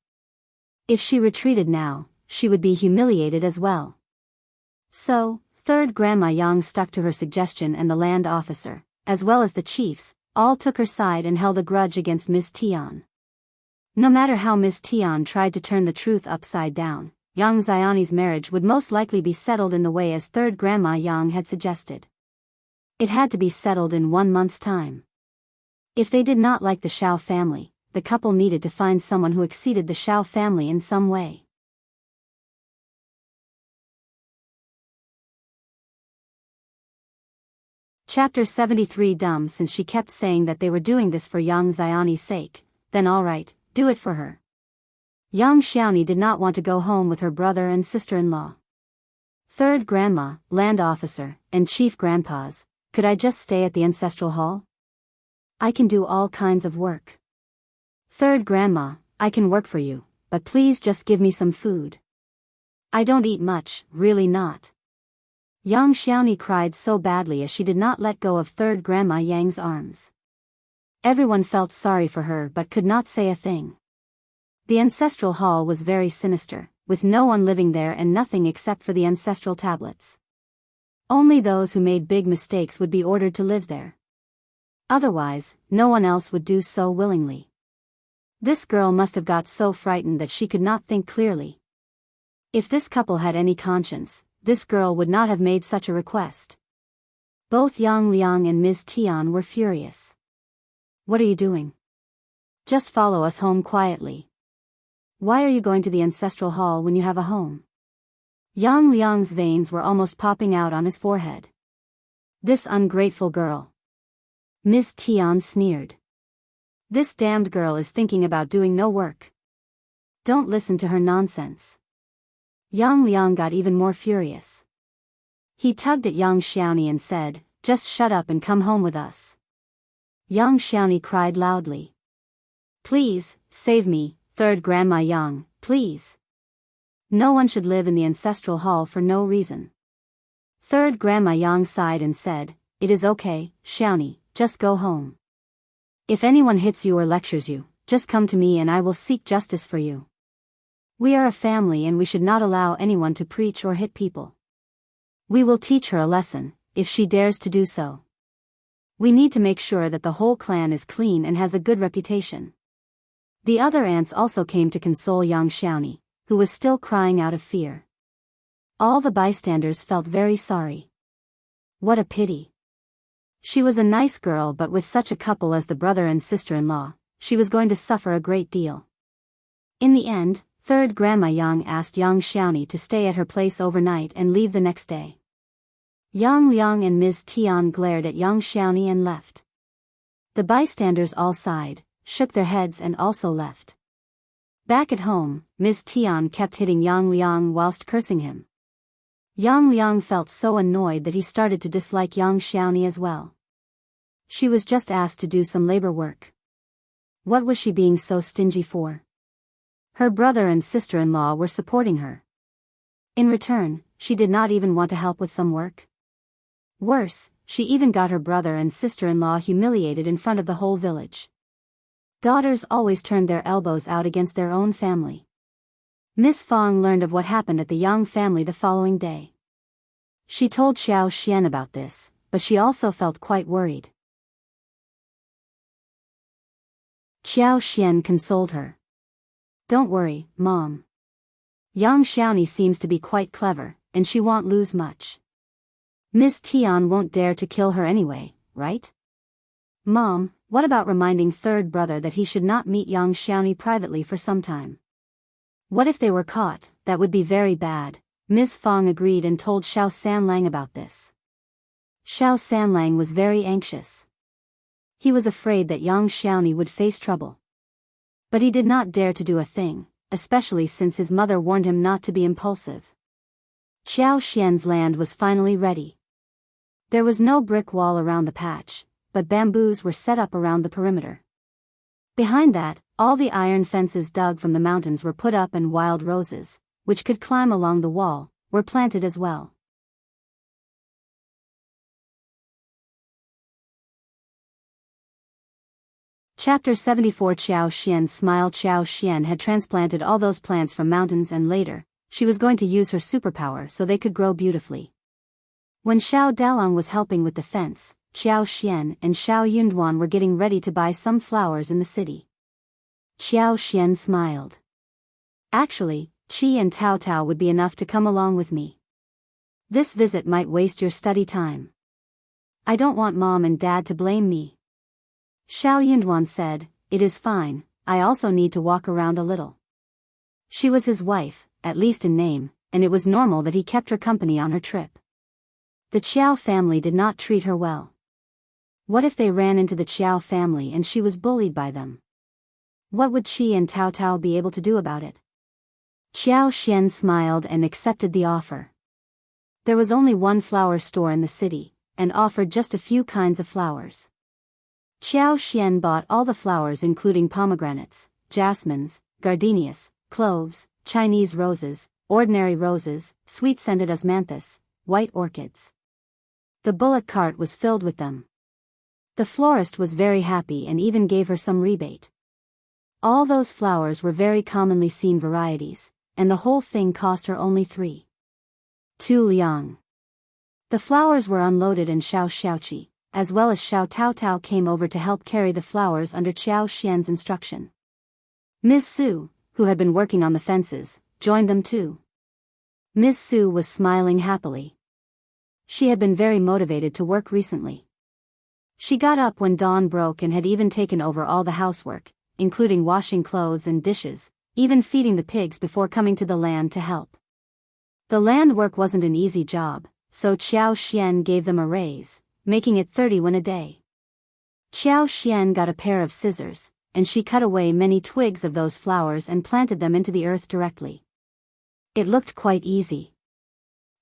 If she retreated now, she would be humiliated as well. So, third grandma Yang stuck to her suggestion, and the land officer, as well as the chiefs, all took her side and held a grudge against Miss Tian. No matter how Miss Tian tried to turn the truth upside down, young Xiaoni's marriage would most likely be settled in the way as third grandma Yang had suggested. It had to be settled in 1 month's time. If they did not like the Xiao family, the couple needed to find someone who exceeded the Xiao family in some way. Chapter 73. Dumb. Since she kept saying that they were doing this for young Xiaoni's sake, then alright, do it for her. Young Xiaoni did not want to go home with her brother and sister-in-law. Third Grandma, Land Officer, and Chief Grandpas, could I just stay at the Ancestral Hall? I can do all kinds of work. Third Grandma, I can work for you, but please just give me some food. I don't eat much, really not. Young Xiaoni cried so badly as she did not let go of Third Grandma Yang's arms. Everyone felt sorry for her but could not say a thing. The Ancestral Hall was very sinister, with no one living there and nothing except for the ancestral tablets. Only those who made big mistakes would be ordered to live there. Otherwise, no one else would do so willingly. This girl must have got so frightened that she could not think clearly. If this couple had any conscience, this girl would not have made such a request. Both Yang Liang and Ms. Tian were furious. What are you doing? Just follow us home quietly. Why are you going to the Ancestral Hall when you have a home? Yang Liang's veins were almost popping out on his forehead. This ungrateful girl. Ms. Tian sneered. This damned girl is thinking about doing no work. Don't listen to her nonsense. Yang Liang got even more furious. He tugged at young Xiaoni and said, just shut up and come home with us. Young Xiaoni cried loudly. Please, save me, Third Grandma Yang, please. No one should live in the Ancestral Hall for no reason. Third Grandma Yang sighed and said, it is okay, Xiaoni, just go home. If anyone hits you or lectures you, just come to me and I will seek justice for you. We are a family and we should not allow anyone to preach or hit people. We will teach her a lesson, if she dares to do so. We need to make sure that the whole clan is clean and has a good reputation. The other aunts also came to console young Xiaoni, who was still crying out of fear. All the bystanders felt very sorry. What a pity. She was a nice girl, but with such a couple as the brother and sister-in-law, she was going to suffer a great deal. In the end, Third Grandma Yang asked young Xiaoni to stay at her place overnight and leave the next day. Yang Liang and Ms. Tian glared at young Xiaoni and left. The bystanders all sighed, shook their heads and also left. Back at home, Ms. Tian kept hitting Yang Liang whilst cursing him. Yang Liang felt so annoyed that he started to dislike young Xiaoni as well. She was just asked to do some labor work. What was she being so stingy for? Her brother and sister-in-law were supporting her. In return, she did not even want to help with some work. Worse, she even got her brother and sister-in-law humiliated in front of the whole village. Daughters always turned their elbows out against their own family. Miss Fong learned of what happened at the Yang family the following day. She told Xiao Xian about this, but she also felt quite worried. Xiao Xian consoled her. Don't worry, Mom. Young Xiaoni seems to be quite clever, and she won't lose much. Miss Tian won't dare to kill her anyway, right? Mom, what about reminding third brother that he should not meet young Xiaoni privately for some time? What if they were caught? That would be very bad. Miss Fong agreed and told Xiao Sanlang about this. Xiao Sanlang was very anxious. He was afraid that young Xiaoni would face trouble. But he did not dare to do a thing, especially since his mother warned him not to be impulsive. Xiao Xian's land was finally ready. There was no brick wall around the patch, but bamboos were set up around the perimeter. Behind that, all the iron fences dug from the mountains were put up and wild roses, which could climb along the wall, were planted as well. Chapter 74. Xiao Xian smiled. Xiao Xian had transplanted all those plants from mountains and later, she was going to use her superpower so they could grow beautifully. When Xiao Dalong was helping with the fence, Xiao Xian and Xiao Yunduan were getting ready to buy some flowers in the city. Xiao Xian smiled. Actually, Qi and Tao Tao would be enough to come along with me. This visit might waste your study time. I don't want Mom and Dad to blame me. Xiao Yunduan said, it is fine, I also need to walk around a little. She was his wife, at least in name, and it was normal that he kept her company on her trip. The Qiao family did not treat her well. What if they ran into the Qiao family and she was bullied by them? What would Qi and Tao Tao be able to do about it? Xiao Xian smiled and accepted the offer. There was only one flower store in the city, and offered just a few kinds of flowers. Xiao Xian bought all the flowers including pomegranates, jasmines, gardenias, cloves, Chinese roses, ordinary roses, sweet-scented osmanthus, white orchids. The bullock cart was filled with them. The florist was very happy and even gave her some rebate. All those flowers were very commonly seen varieties, and the whole thing cost her only 3.2 liang. The flowers were unloaded and Xiao Xiaoqi, as well as Xiao Tao Tao came over to help carry the flowers under Xiao Xian's instruction. Ms. Su, who had been working on the fences, joined them too. Ms. Su was smiling happily. She had been very motivated to work recently. She got up when dawn broke and had even taken over all the housework, including washing clothes and dishes, even feeding the pigs before coming to the land to help. The land work wasn't an easy job, so Xiao Xian gave them a raise, making it 30 won a day. Xiao Xian got a pair of scissors, and she cut away many twigs of those flowers and planted them into the earth directly. It looked quite easy.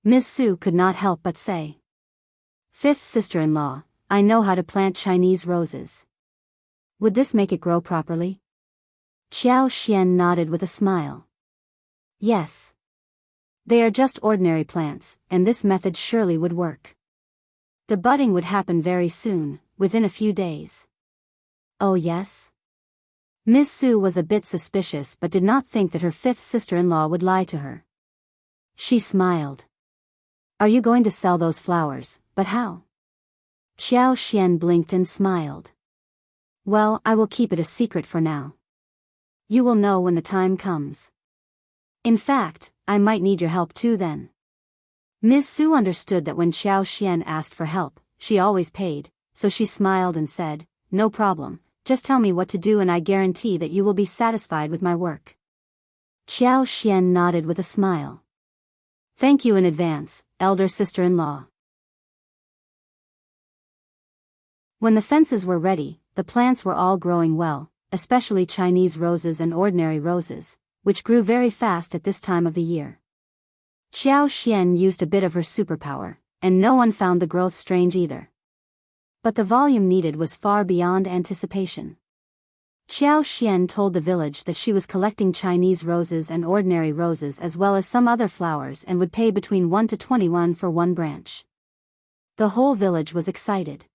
Miss Su could not help but say, "Fifth sister-in-law, I know how to plant Chinese roses. Would this make it grow properly?" Xiao Xian nodded with a smile. Yes. They are just ordinary plants, and this method surely would work. The budding would happen very soon, within a few days. Oh yes? Miss Su was a bit suspicious but did not think that her fifth sister-in-law would lie to her. She smiled. Are you going to sell those flowers, but how? Xiao Xian blinked and smiled. Well, I will keep it a secret for now. You will know when the time comes. In fact, I might need your help too then. Miss Su understood that when Xiao Xian asked for help, she always paid, so she smiled and said, "No problem, just tell me what to do and I guarantee that you will be satisfied with my work." Xiao Xian nodded with a smile. Thank you in advance, elder sister-in-law. When the fences were ready, the plants were all growing well, especially Chinese roses and ordinary roses, which grew very fast at this time of the year. Xiao Xian used a bit of her superpower, and no one found the growth strange either. But the volume needed was far beyond anticipation. Xiao Xian told the village that she was collecting Chinese roses and ordinary roses as well as some other flowers and would pay between 1 to 21 for one branch. The whole village was excited.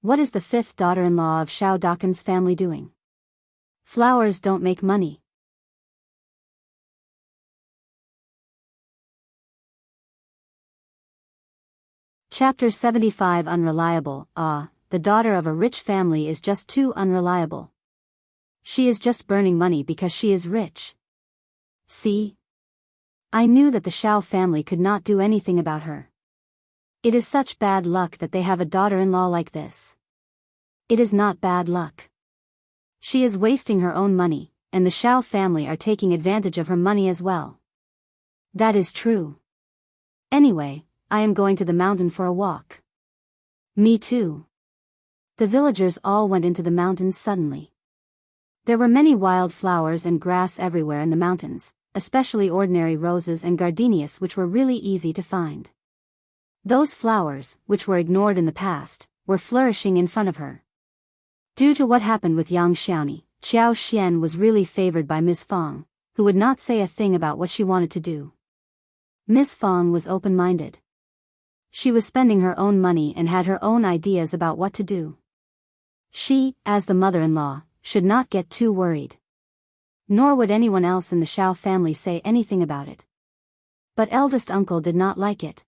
What is the fifth daughter-in-law of Xiao Dakan's family doing? Flowers don't make money. Chapter 75 Unreliable. The daughter of a rich family is just too unreliable. She is just burning money because she is rich. See? I knew that the Xiao family could not do anything about her. It is such bad luck that they have a daughter-in-law like this. It is not bad luck. She is wasting her own money, and the Xiao family are taking advantage of her money as well. That is true. Anyway, I am going to the mountain for a walk. Me too. The villagers all went into the mountains suddenly. There were many wild flowers and grass everywhere in the mountains, especially ordinary roses and gardenias which were really easy to find. Those flowers, which were ignored in the past, were flourishing in front of her. Due to what happened with young Xiaoni, Xiao Xian was really favored by Miss Fang, who would not say a thing about what she wanted to do. Miss Fang was open-minded. She was spending her own money and had her own ideas about what to do. She, as the mother-in-law, should not get too worried. Nor would anyone else in the Xiao family say anything about it. But eldest uncle did not like it.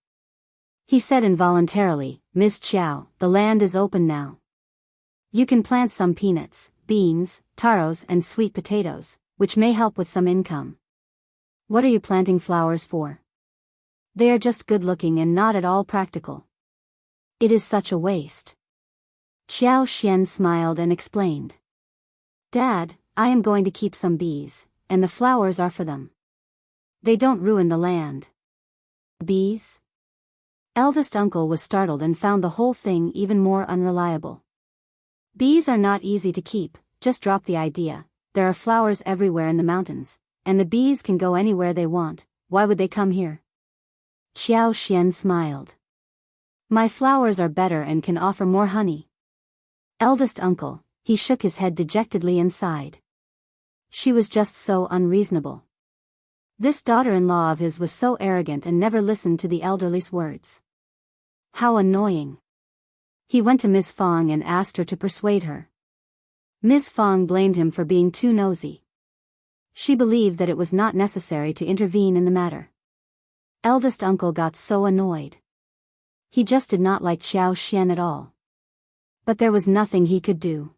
He said involuntarily, "Miss Qiao, the land is open now. You can plant some peanuts, beans, taros and sweet potatoes, which may help with some income. What are you planting flowers for? They are just good-looking and not at all practical. It is such a waste." Xiao Xian smiled and explained. "Dad, I am going to keep some bees, and the flowers are for them. They don't ruin the land." Bees? Eldest uncle was startled and found the whole thing even more unreliable. Bees are not easy to keep, just drop the idea. There are flowers everywhere in the mountains, and the bees can go anywhere they want. Why would they come here? Xiao smiled. My flowers are better and can offer more honey. Eldest uncle, he shook his head dejectedly and sighed. She was just so unreasonable. This daughter-in-law of his was so arrogant and never listened to the elderly's words. How annoying. He went to Ms. Fong and asked her to persuade her. Ms. Fong blamed him for being too nosy. She believed that it was not necessary to intervene in the matter. Eldest uncle got so annoyed. He just did not like Xiao at all. But there was nothing he could do.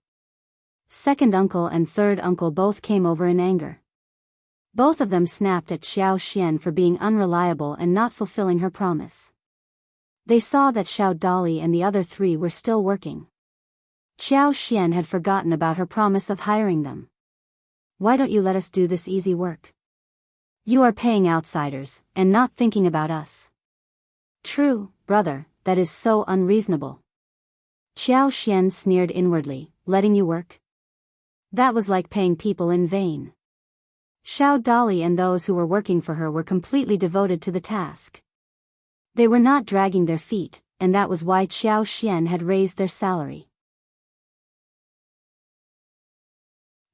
Second uncle and third uncle both came over in anger. Both of them snapped at Xiao for being unreliable and not fulfilling her promise. They saw that Xiao Dolly and the other three were still working. Xiao had forgotten about her promise of hiring them. Why don't you let us do this easy work? You are paying outsiders, and not thinking about us. True, brother, that is so unreasonable. Xiao sneered inwardly, letting you work? That was like paying people in vain. Xiao Dolly and those who were working for her were completely devoted to the task. They were not dragging their feet, and that was why Xiao had raised their salary.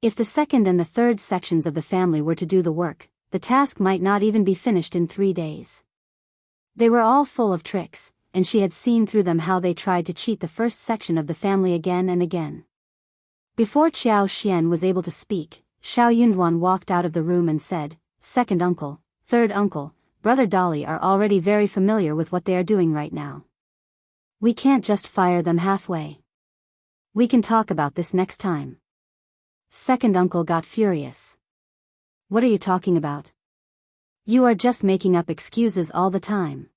If the second and the third sections of the family were to do the work, the task might not even be finished in 3 days. They were all full of tricks, and she had seen through them how they tried to cheat the first section of the family again and again. Before Xiao was able to speak, Xiao Yunduan walked out of the room and said, Second uncle, third uncle, brother Dolly are already very familiar with what they are doing right now. We can't just fire them halfway. We can talk about this next time. Second uncle got furious. What are you talking about? You are just making up excuses all the time.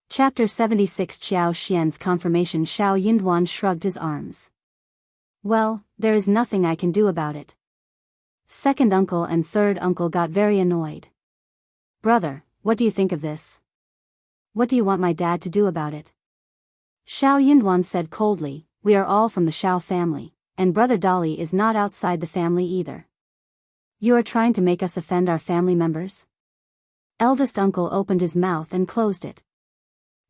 Chapter 76 Xiao's confirmation. Xiao Yunduan shrugged his arms. Well, there is nothing I can do about it. Second uncle and third uncle got very annoyed. Brother, what do you think of this? What do you want my dad to do about it? Xiao Yunduan said coldly, we are all from the Xiao family, and brother Dolly is not outside the family either. You are trying to make us offend our family members? Eldest uncle opened his mouth and closed it.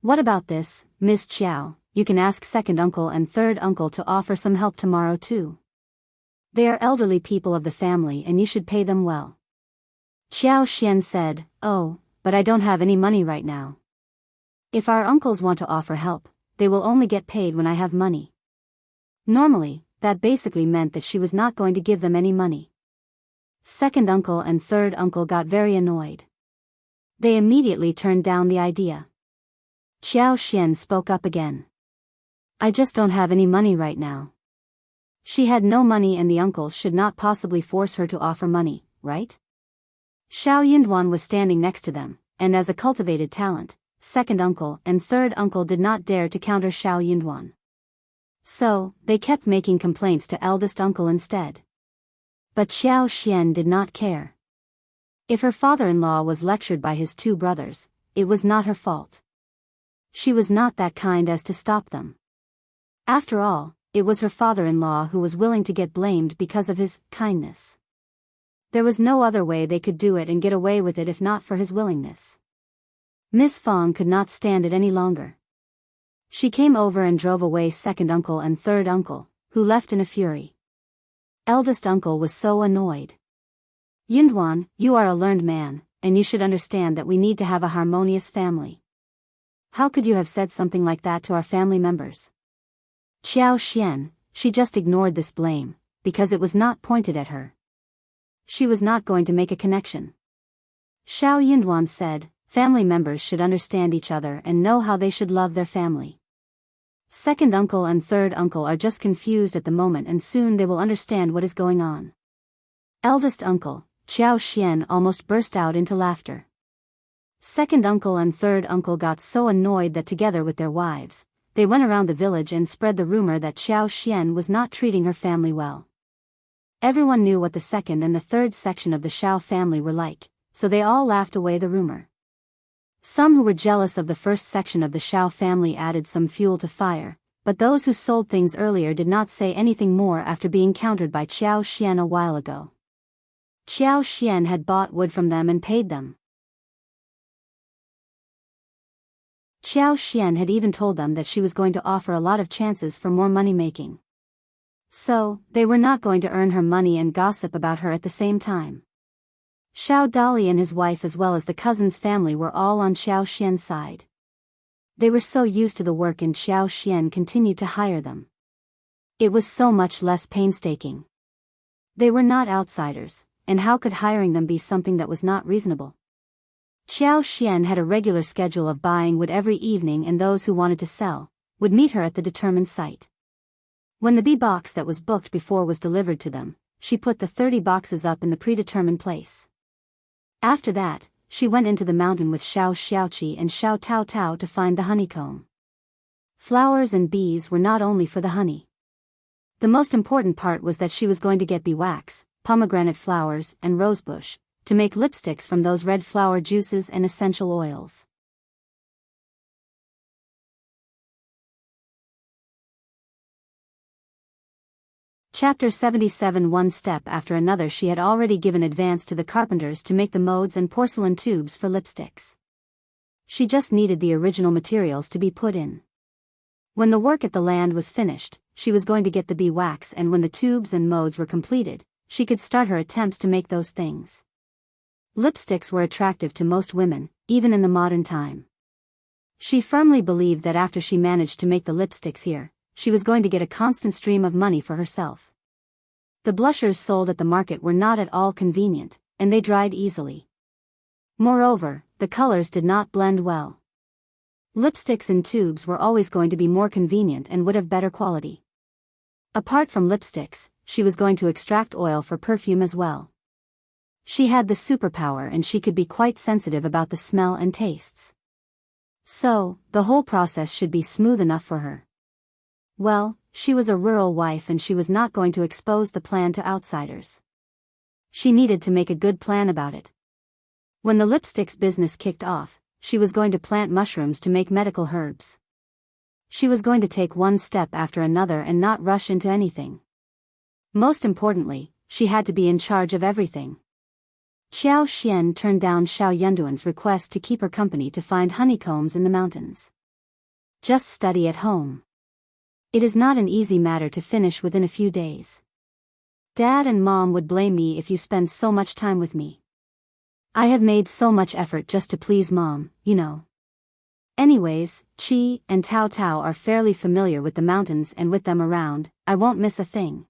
What about this, Ms. Qiao? You can ask second uncle and third uncle to offer some help tomorrow too. They are elderly people of the family and you should pay them well. Xiao said, oh, but I don't have any money right now. If our uncles want to offer help, they will only get paid when I have money. Normally, that basically meant that she was not going to give them any money. Second uncle and third uncle got very annoyed. They immediately turned down the idea. Xiao spoke up again. I just don't have any money right now. She had no money and the uncles should not possibly force her to offer money, right? Xiao Yunduan was standing next to them, and as a cultivated talent, second uncle and third uncle did not dare to counter Xiao Yunduan. So, they kept making complaints to eldest uncle instead. But Xiao did not care. If her father-in-law was lectured by his 2 brothers, it was not her fault. She was not that kind as to stop them. After all, it was her father-in-law who was willing to get blamed because of his kindness. There was no other way they could do it and get away with it if not for his willingness. Miss Fong could not stand it any longer. She came over and drove away second uncle and third uncle, who left in a fury. Eldest uncle was so annoyed. Yunduan, you are a learned man, and you should understand that we need to have a harmonious family. How could you have said something like that to our family members? Xiao she just ignored this blame, because it was not pointed at her. She was not going to make a connection. Xiao Yunduan said, family members should understand each other and know how they should love their family. Second uncle and third uncle are just confused at the moment and soon they will understand what is going on. Eldest uncle, Xiao almost burst out into laughter. Second uncle and third uncle got so annoyed that together with their wives, they went around the village and spread the rumor that Xiao was not treating her family well. Everyone knew what the second and the third section of the Xiao family were like, so they all laughed away the rumor. Some who were jealous of the first section of the Xiao family added some fuel to fire, but those who sold things earlier did not say anything more after being countered by Qiao Xian a while ago. Qiao Xian had bought wood from them and paid them. Qiao Xian had even told them that she was going to offer a lot of chances for more money-making. So, they were not going to earn her money and gossip about her at the same time. Xiao Dali and his wife as well as the cousin's family were all on Xiao Xian's side. They were so used to the work and Xiao Xian continued to hire them. It was so much less painstaking. They were not outsiders, and how could hiring them be something that was not reasonable? Xiao Xian had a regular schedule of buying wood every evening, and those who wanted to sell would meet her at the determined site. When the box that was booked before was delivered to them, she put the 30 boxes up in the predetermined place. After that, she went into the mountain with Xiao Xiaoqi and Xiao Tao Tao to find the honeycomb. Flowers and bees were not only for the honey. The most important part was that she was going to get bee wax, pomegranate flowers, and rosebush, to make lipsticks from those red flower juices and essential oils. Chapter 77. One step after another, she had already given advance to the carpenters to make the molds and porcelain tubes for lipsticks. She just needed the original materials to be put in. When the work at the land was finished, she was going to get the bee wax, and when the tubes and molds were completed, she could start her attempts to make those things. Lipsticks were attractive to most women, even in the modern time. She firmly believed that after she managed to make the lipsticks here, she was going to get a constant stream of money for herself. The blushers sold at the market were not at all convenient, and they dried easily. Moreover, the colors did not blend well. Lipsticks in tubes were always going to be more convenient and would have better quality. Apart from lipsticks, she was going to extract oil for perfume as well. She had the superpower and she could be quite sensitive about the smell and tastes. So, the whole process should be smooth enough for her. Well, she was a rural wife and she was not going to expose the plan to outsiders. She needed to make a good plan about it. When the lipsticks business kicked off, she was going to plant mushrooms to make medical herbs. She was going to take one step after another and not rush into anything. Most importantly, she had to be in charge of everything. Qiao Xian turned down Xiao Yunduan's request to keep her company to find honeycombs in the mountains. Just study at home. It is not an easy matter to finish within a few days. Dad and Mom would blame me if you spend so much time with me. I have made so much effort just to please Mom, you know. Anyways, Qi and Tao Tao are fairly familiar with the mountains, and with them around, I won't miss a thing.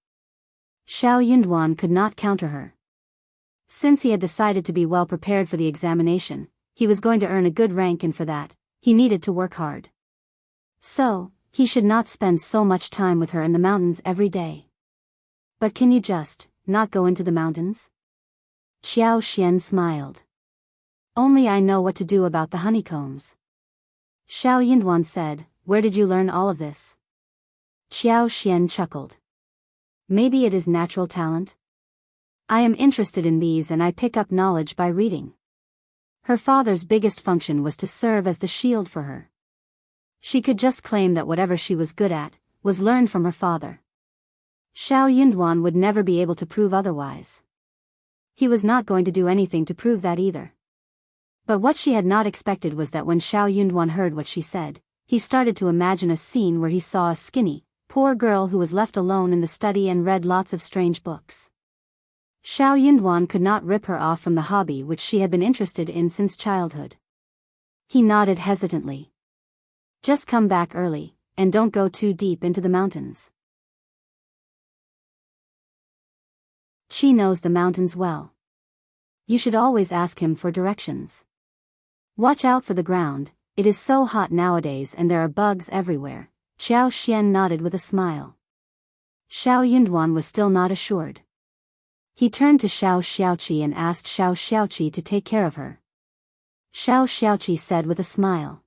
Xiao Yunduan could not counter her. Since he had decided to be well prepared for the examination, he was going to earn a good rank, and for that, he needed to work hard. So, he should not spend so much time with her in the mountains every day. But can you just not go into the mountains? Qiao Xian smiled. Only I know what to do about the honeycombs. Xiao Yunduan said, where did you learn all of this? Qiao Xian chuckled. Maybe it is natural talent? I am interested in these and I pick up knowledge by reading. Her father's biggest function was to serve as the shield for her. She could just claim that whatever she was good at was learned from her father. Xiao Yunduan would never be able to prove otherwise. He was not going to do anything to prove that either. But what she had not expected was that when Xiao Yunduan heard what she said, he started to imagine a scene where he saw a skinny, poor girl who was left alone in the study and read lots of strange books. Xiao Yunduan could not rip her off from the hobby which she had been interested in since childhood. He nodded hesitantly. Just come back early, and don't go too deep into the mountains. Qi knows the mountains well. You should always ask him for directions. Watch out for the ground, it is so hot nowadays and there are bugs everywhere. Qiao Xian nodded with a smile. Xiao Yunduan was still not assured. He turned to Xiao Xiaoqi and asked Xiao Xiaoqi to take care of her. Xiao Xiaoqi said with a smile.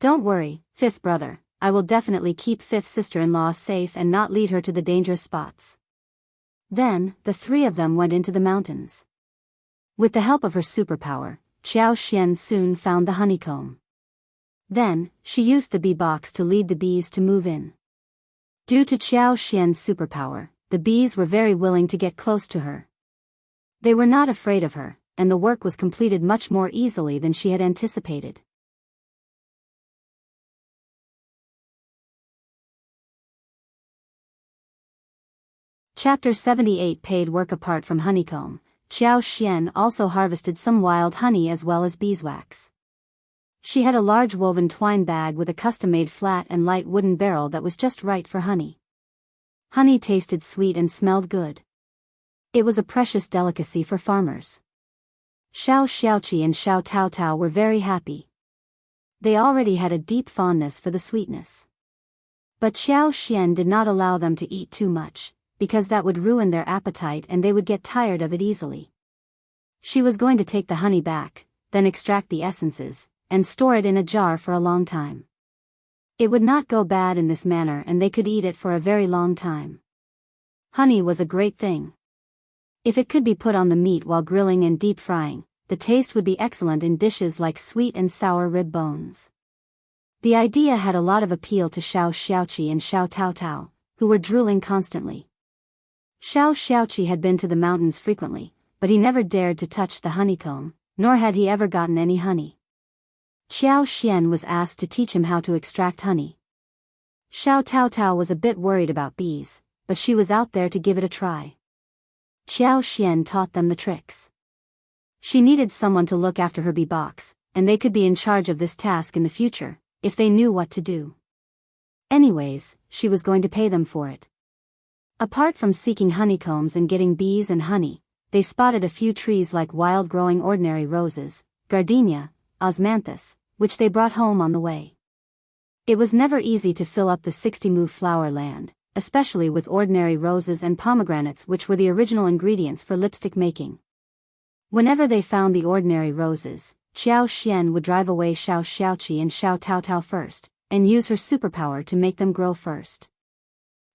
Don't worry, fifth brother, I will definitely keep fifth sister-in-law safe and not lead her to the dangerous spots. Then, the three of them went into the mountains. With the help of her superpower, Qiao Xian soon found the honeycomb. Then, she used the bee box to lead the bees to move in. Due to Qiao Xian's superpower, the bees were very willing to get close to her. They were not afraid of her, and the work was completed much more easily than she had anticipated. Chapter 78 Paid work. Apart from honeycomb, Qiao Xian also harvested some wild honey as well as beeswax. She had a large woven twine bag with a custom-made flat and light wooden barrel that was just right for honey. Honey tasted sweet and smelled good. It was a precious delicacy for farmers. Xiao Xiaoqi and Xiao Taotao were very happy. They already had a deep fondness for the sweetness. But Qiao Xian did not allow them to eat too much, because that would ruin their appetite and they would get tired of it easily. She was going to take the honey back, then extract the essences, and store it in a jar for a long time. It would not go bad in this manner and they could eat it for a very long time. Honey was a great thing. If it could be put on the meat while grilling and deep frying, the taste would be excellent in dishes like sweet and sour rib bones. The idea had a lot of appeal to Xiao Xiaoqi and Xiao Taotao, who were drooling constantly. Xiao Xiaoqi had been to the mountains frequently, but he never dared to touch the honeycomb, nor had he ever gotten any honey. Qiao Xian was asked to teach him how to extract honey. Xiao Taotao was a bit worried about bees, but she was out there to give it a try. Qiao Xian taught them the tricks. She needed someone to look after her bee box, and they could be in charge of this task in the future, if they knew what to do. Anyways, she was going to pay them for it. Apart from seeking honeycombs and getting bees and honey, they spotted a few trees like wild-growing ordinary roses, gardenia, osmanthus, which they brought home on the way. It was never easy to fill up the 60-mu flower land, especially with ordinary roses and pomegranates, which were the original ingredients for lipstick making. Whenever they found the ordinary roses, Qiao Xian would drive away Xiao Xiaoqi and Xiao Taotao first, and use her superpower to make them grow first.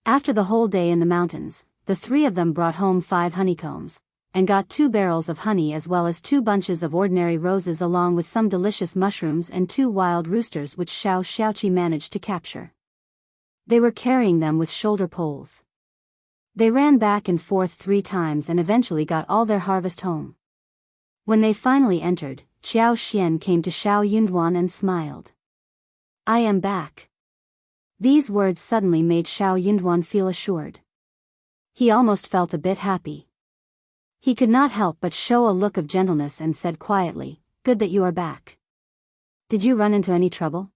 After the whole day in the mountains, the three of them brought home 5 honeycombs, and got 2 barrels of honey as well as 2 bunches of ordinary roses along with some delicious mushrooms and 2 wild roosters which Xiao Xiaoqi managed to capture. They were carrying them with shoulder poles. They ran back and forth 3 times and eventually got all their harvest home. When they finally entered, Qiao Xian came to Xiao Yunduan and smiled. "I am back." These words suddenly made Xiao Yunduan feel assured. He almost felt a bit happy. He could not help but show a look of gentleness and said quietly, "Good that you are back. Did you run into any trouble?"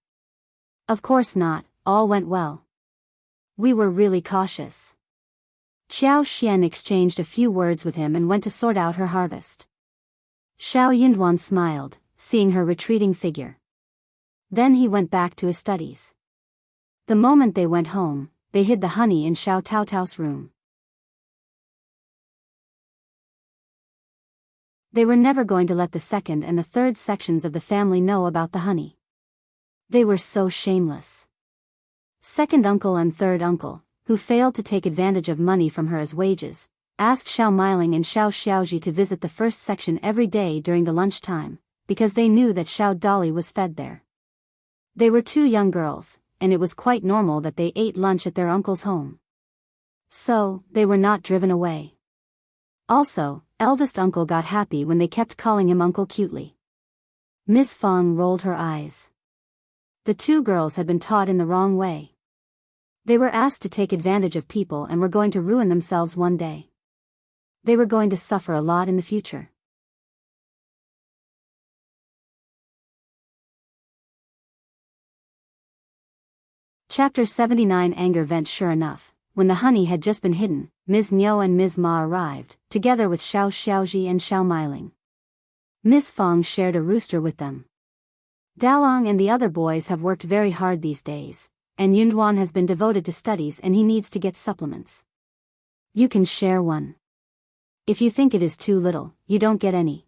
"Of course not, all went well. We were really cautious." Qiao Xian exchanged a few words with him and went to sort out her harvest. Xiao Yunduan smiled, seeing her retreating figure. Then he went back to his studies. The moment they went home, they hid the honey in Xiao Taotao's room. They were never going to let the second and the third sections of the family know about the honey. They were so shameless. Second uncle and third uncle, who failed to take advantage of money from her as wages, asked Xiao Miling and Xiao Xiaoji to visit the first section every day during the lunch time, because they knew that Xiao Dolly was fed there. They were 2 young girls, and it was quite normal that they ate lunch at their uncle's home. So, they were not driven away. Also, eldest uncle got happy when they kept calling him uncle cutely. Miss Fong rolled her eyes. The 2 girls had been taught in the wrong way. They were asked to take advantage of people and were going to ruin themselves one day. They were going to suffer a lot in the future. Chapter 79 Anger Vent. Sure enough, when the honey had just been hidden, Ms. Niu and Ms. Ma arrived, together with Xiao Xiaoji and Xiao Miling. Miss Fong shared a rooster with them. Dalong and the other boys have worked very hard these days, and Yunduan has been devoted to studies and he needs to get supplements. You can share one. If you think it is too little, you don't get any.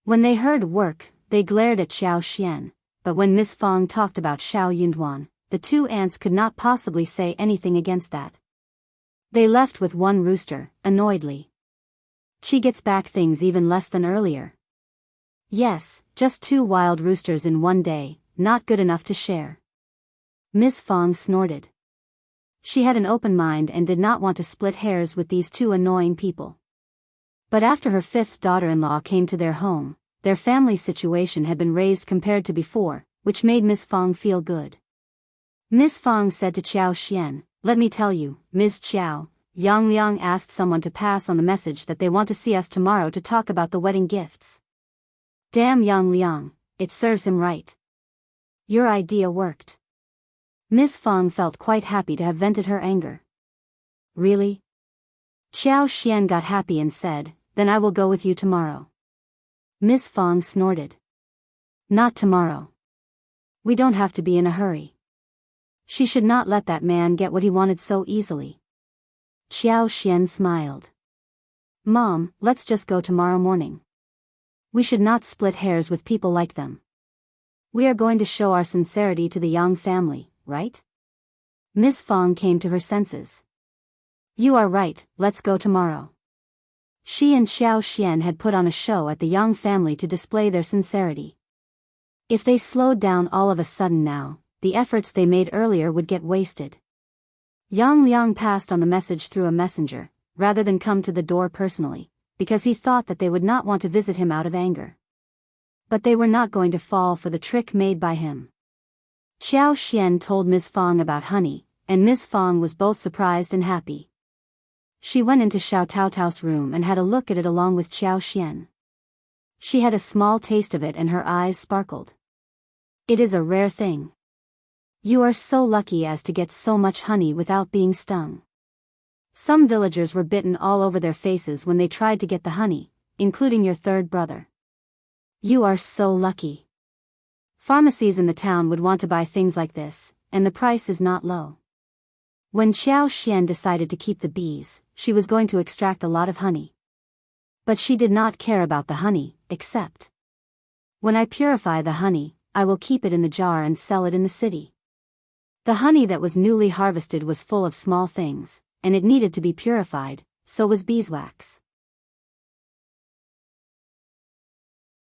When they heard work, they glared at Xiao Xian, but when Miss Fong talked about Xiao Yunduan, the 2 aunts could not possibly say anything against that. They left with one rooster, annoyedly. She gets back things even less than earlier. Yes, just 2 wild roosters in one day, not good enough to share. Miss Fong snorted. She had an open mind and did not want to split hairs with these 2 annoying people. But after her 5th daughter-in-law came to their home, their family situation had been raised compared to before, which made Miss Fong feel good. Miss Fong said to Qiao Xian, "Let me tell you, Ms. Qiao, Yang Liang asked someone to pass on the message that they want to see us tomorrow to talk about the wedding gifts." Damn Yang Liang, it serves him right. Your idea worked. Miss Fong felt quite happy to have vented her anger. Really? Qiao Xian got happy and said, "Then I will go with you tomorrow." Miss Fong snorted. Not tomorrow. We don't have to be in a hurry. She should not let that man get what he wanted so easily. Qiao Xian smiled. Mom, let's just go tomorrow morning. We should not split hairs with people like them. We are going to show our sincerity to the Yang family, right? Miss Fong came to her senses. You are right, let's go tomorrow. She and Xiao Xian had put on a show at the Yang family to display their sincerity. If they slowed down all of a sudden now, the efforts they made earlier would get wasted. Yang Liang passed on the message through a messenger, rather than come to the door personally, because he thought that they would not want to visit him out of anger. But they were not going to fall for the trick made by him. Qiao Xian told Miss Fong about honey, and Miss Fong was both surprised and happy. She went into Xiao Taotao's room and had a look at it along with Qiao Xian. She had a small taste of it and her eyes sparkled. It is a rare thing. You are so lucky as to get so much honey without being stung. Some villagers were bitten all over their faces when they tried to get the honey, including your 3rd brother. You are so lucky. Pharmacies in the town would want to buy things like this, and the price is not low. When Qiao Xian decided to keep the bees, she was going to extract a lot of honey. But she did not care about the honey, except, when I purify the honey, I will keep it in the jar and sell it in the city. The honey that was newly harvested was full of small things, and it needed to be purified, so was beeswax.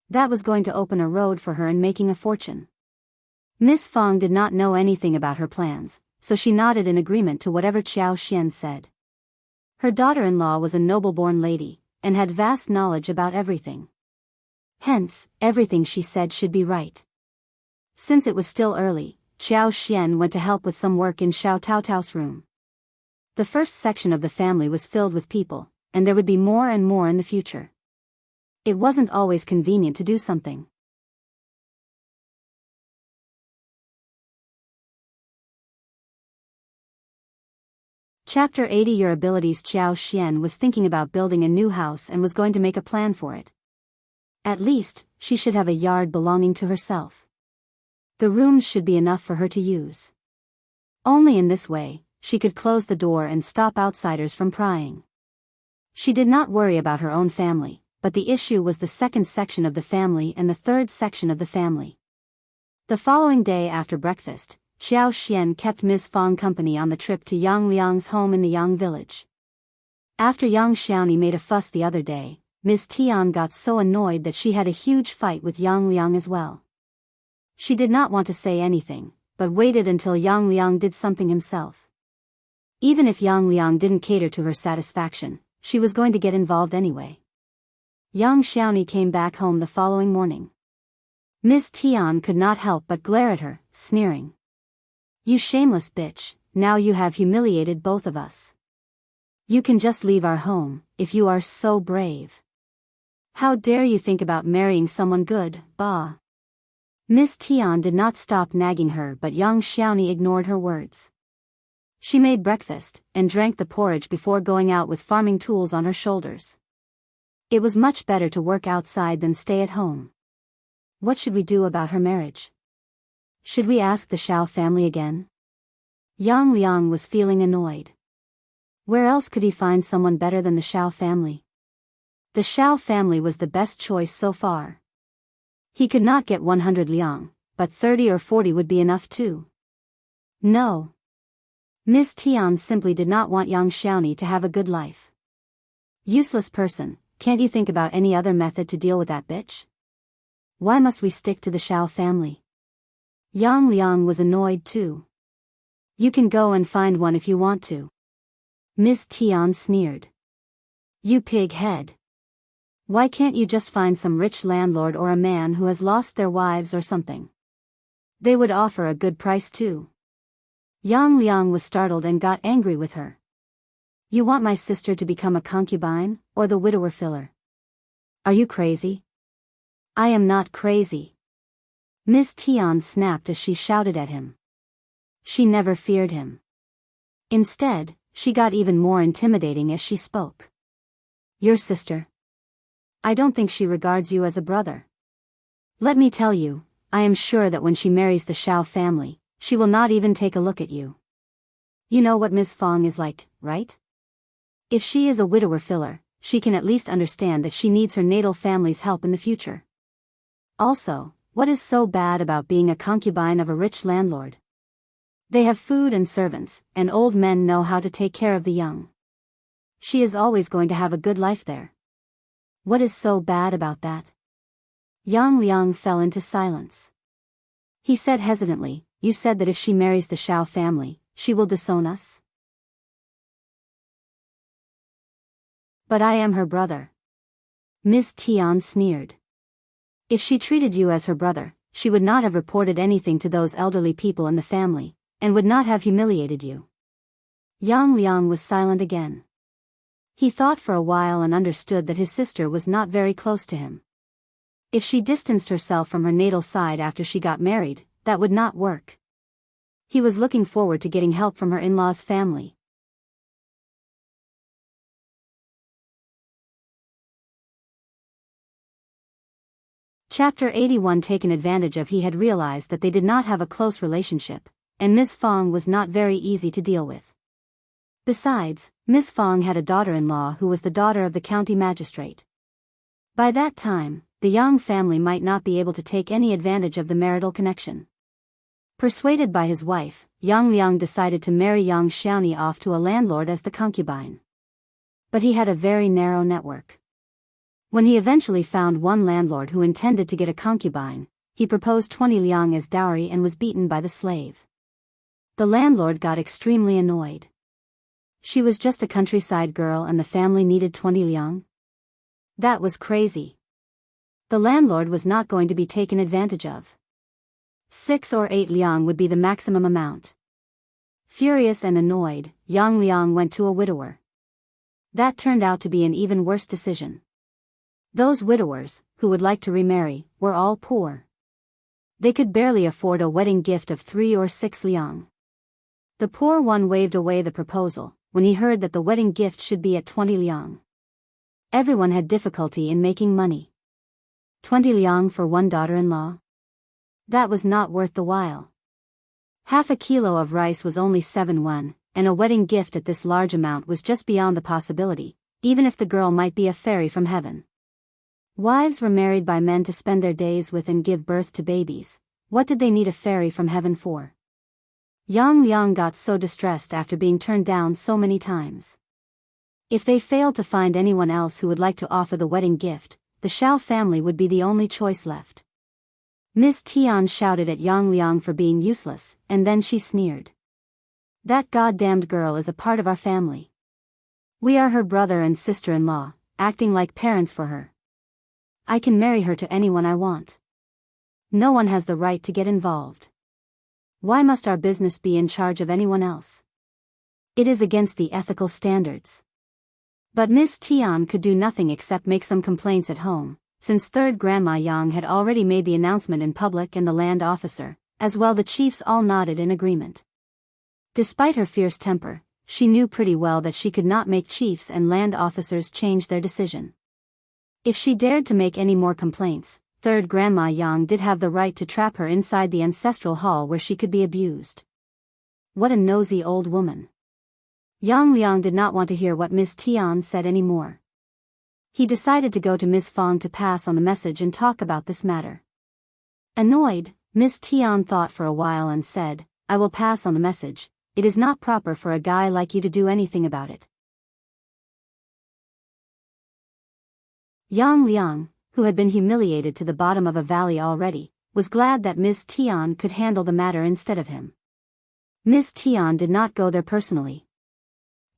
That was going to open a road for her in making a fortune. Miss Fong did not know anything about her plans, so she nodded in agreement to whatever Qiao Xian said. Her daughter-in-law was a noble-born lady, and had vast knowledge about everything. Hence, everything she said should be right. Since it was still early, Qiao Xian went to help with some work in Xiao Taotao's room. The first section of the family was filled with people, and there would be more and more in the future. It wasn't always convenient to do something. Chapter 80 Your Abilities. Qiao Xian was thinking about building a new house and was going to make a plan for it. At least, she should have a yard belonging to herself. The rooms should be enough for her to use. Only in this way, she could close the door and stop outsiders from prying. She did not worry about her own family, but the issue was the 2nd section of the family and the 3rd section of the family. The following day after breakfast, Qiao Xian kept Miss Fong company on the trip to Yang Liang's home in the Yang village. After Yang Xiaoni made a fuss the other day, Ms. Tian got so annoyed that she had a huge fight with Yang Liang as well. She did not want to say anything, but waited until Yang Liang did something himself. Even if Yang Liang didn't cater to her satisfaction, she was going to get involved anyway. Yang Xiaoni came back home the following morning. Miss Tian could not help but glare at her, sneering. You shameless bitch, now you have humiliated both of us. You can just leave our home, if you are so brave. How dare you think about marrying someone good, bah. Miss Tian did not stop nagging her, but Yang Xiaoni ignored her words. She made breakfast, and drank the porridge before going out with farming tools on her shoulders. It was much better to work outside than stay at home. What should we do about her marriage? Should we ask the Xiao family again? Yang Liang was feeling annoyed. Where else could he find someone better than the Xiao family? The Xiao family was the best choice so far. He could not get 100 liang, but 30 or 40 would be enough too. No. Miss Tian simply did not want young Xiaoni to have a good life. Useless person, can't you think about any other method to deal with that bitch? Why must we stick to the Xiao family? Yang Liang was annoyed too. You can go and find one if you want to. Miss Tian sneered. You pig head. Why can't you just find some rich landlord or a man who has lost their wives or something? They would offer a good price too. Yang Liang was startled and got angry with her. You want my sister to become a concubine, or the widower filler? Are you crazy? I am not crazy. Miss Tian snapped as she shouted at him. She never feared him. Instead, she got even more intimidating as she spoke. Your sister? I don't think she regards you as a brother. Let me tell you, I am sure that when she marries the Xiao family, she will not even take a look at you. You know what Ms. Fong is like, right? If she is a widower filler, she can at least understand that she needs her natal family's help in the future. Also, what is so bad about being a concubine of a rich landlord? They have food and servants, and old men know how to take care of the young. She is always going to have a good life there. What is so bad about that? Yang Liang fell into silence. He said hesitantly, you said that if she marries the Xiao family, she will disown us? But I am her brother. Miss Tian sneered. If she treated you as her brother, she would not have reported anything to those elderly people in the family, and would not have humiliated you. Yang Liang was silent again. He thought for a while and understood that his sister was not very close to him. If she distanced herself from her natal side after she got married, that would not work. He was looking forward to getting help from her in-laws' family. Chapter 81. Taken advantage of. He had realized that they did not have a close relationship, and Ms. Fong was not very easy to deal with. Besides, Ms. Fong had a daughter-in-law who was the daughter of the county magistrate. By that time, the Yang family might not be able to take any advantage of the marital connection. Persuaded by his wife, Yang Liang decided to marry young Xiaoni off to a landlord as the concubine. But he had a very narrow network. When he eventually found one landlord who intended to get a concubine, he proposed 20 liang as dowry and was beaten by the slave. The landlord got extremely annoyed. She was just a countryside girl and the family needed 20 liang? That was crazy. The landlord was not going to be taken advantage of. 6 or 8 liang would be the maximum amount. Furious and annoyed, Yang Liang went to a widower. That turned out to be an even worse decision. Those widowers, who would like to remarry, were all poor. They could barely afford a wedding gift of 3 or 6 liang. The poor one waved away the proposal when he heard that the wedding gift should be at 20 liang. Everyone had difficulty in making money. 20 liang for one daughter-in-law? That was not worth the while. Half a kilo of rice was only 7 yuan, and a wedding gift at this large amount was just beyond the possibility, even if the girl might be a fairy from heaven. Wives were married by men to spend their days with and give birth to babies. What did they need a fairy from heaven for? Yang Liang got so distressed after being turned down so many times. If they failed to find anyone else who would like to offer the wedding gift, the Xiao family would be the only choice left. Miss Tian shouted at Yang Liang for being useless, and then she sneered. That goddamned girl is a part of our family. We are her brother and sister-in-law, acting like parents for her. I can marry her to anyone I want. No one has the right to get involved. Why must our business be in charge of anyone else? It is against the ethical standards. But Miss Tian could do nothing except make some complaints at home, since third Grandma Yang had already made the announcement in public and the land officer, as well the chiefs all nodded in agreement. Despite her fierce temper, she knew pretty well that she could not make chiefs and land officers change their decision. If she dared to make any more complaints, third Grandma Yang did have the right to trap her inside the ancestral hall where she could be abused. What a nosy old woman. Yang Liang did not want to hear what Miss Tian said anymore. He decided to go to Miss Fong to pass on the message and talk about this matter. Annoyed, Miss Tian thought for a while and said, I will pass on the message, it is not proper for a guy like you to do anything about it. Yang Liang, who had been humiliated to the bottom of a valley already, was glad that Ms. Tian could handle the matter instead of him. Ms. Tian did not go there personally.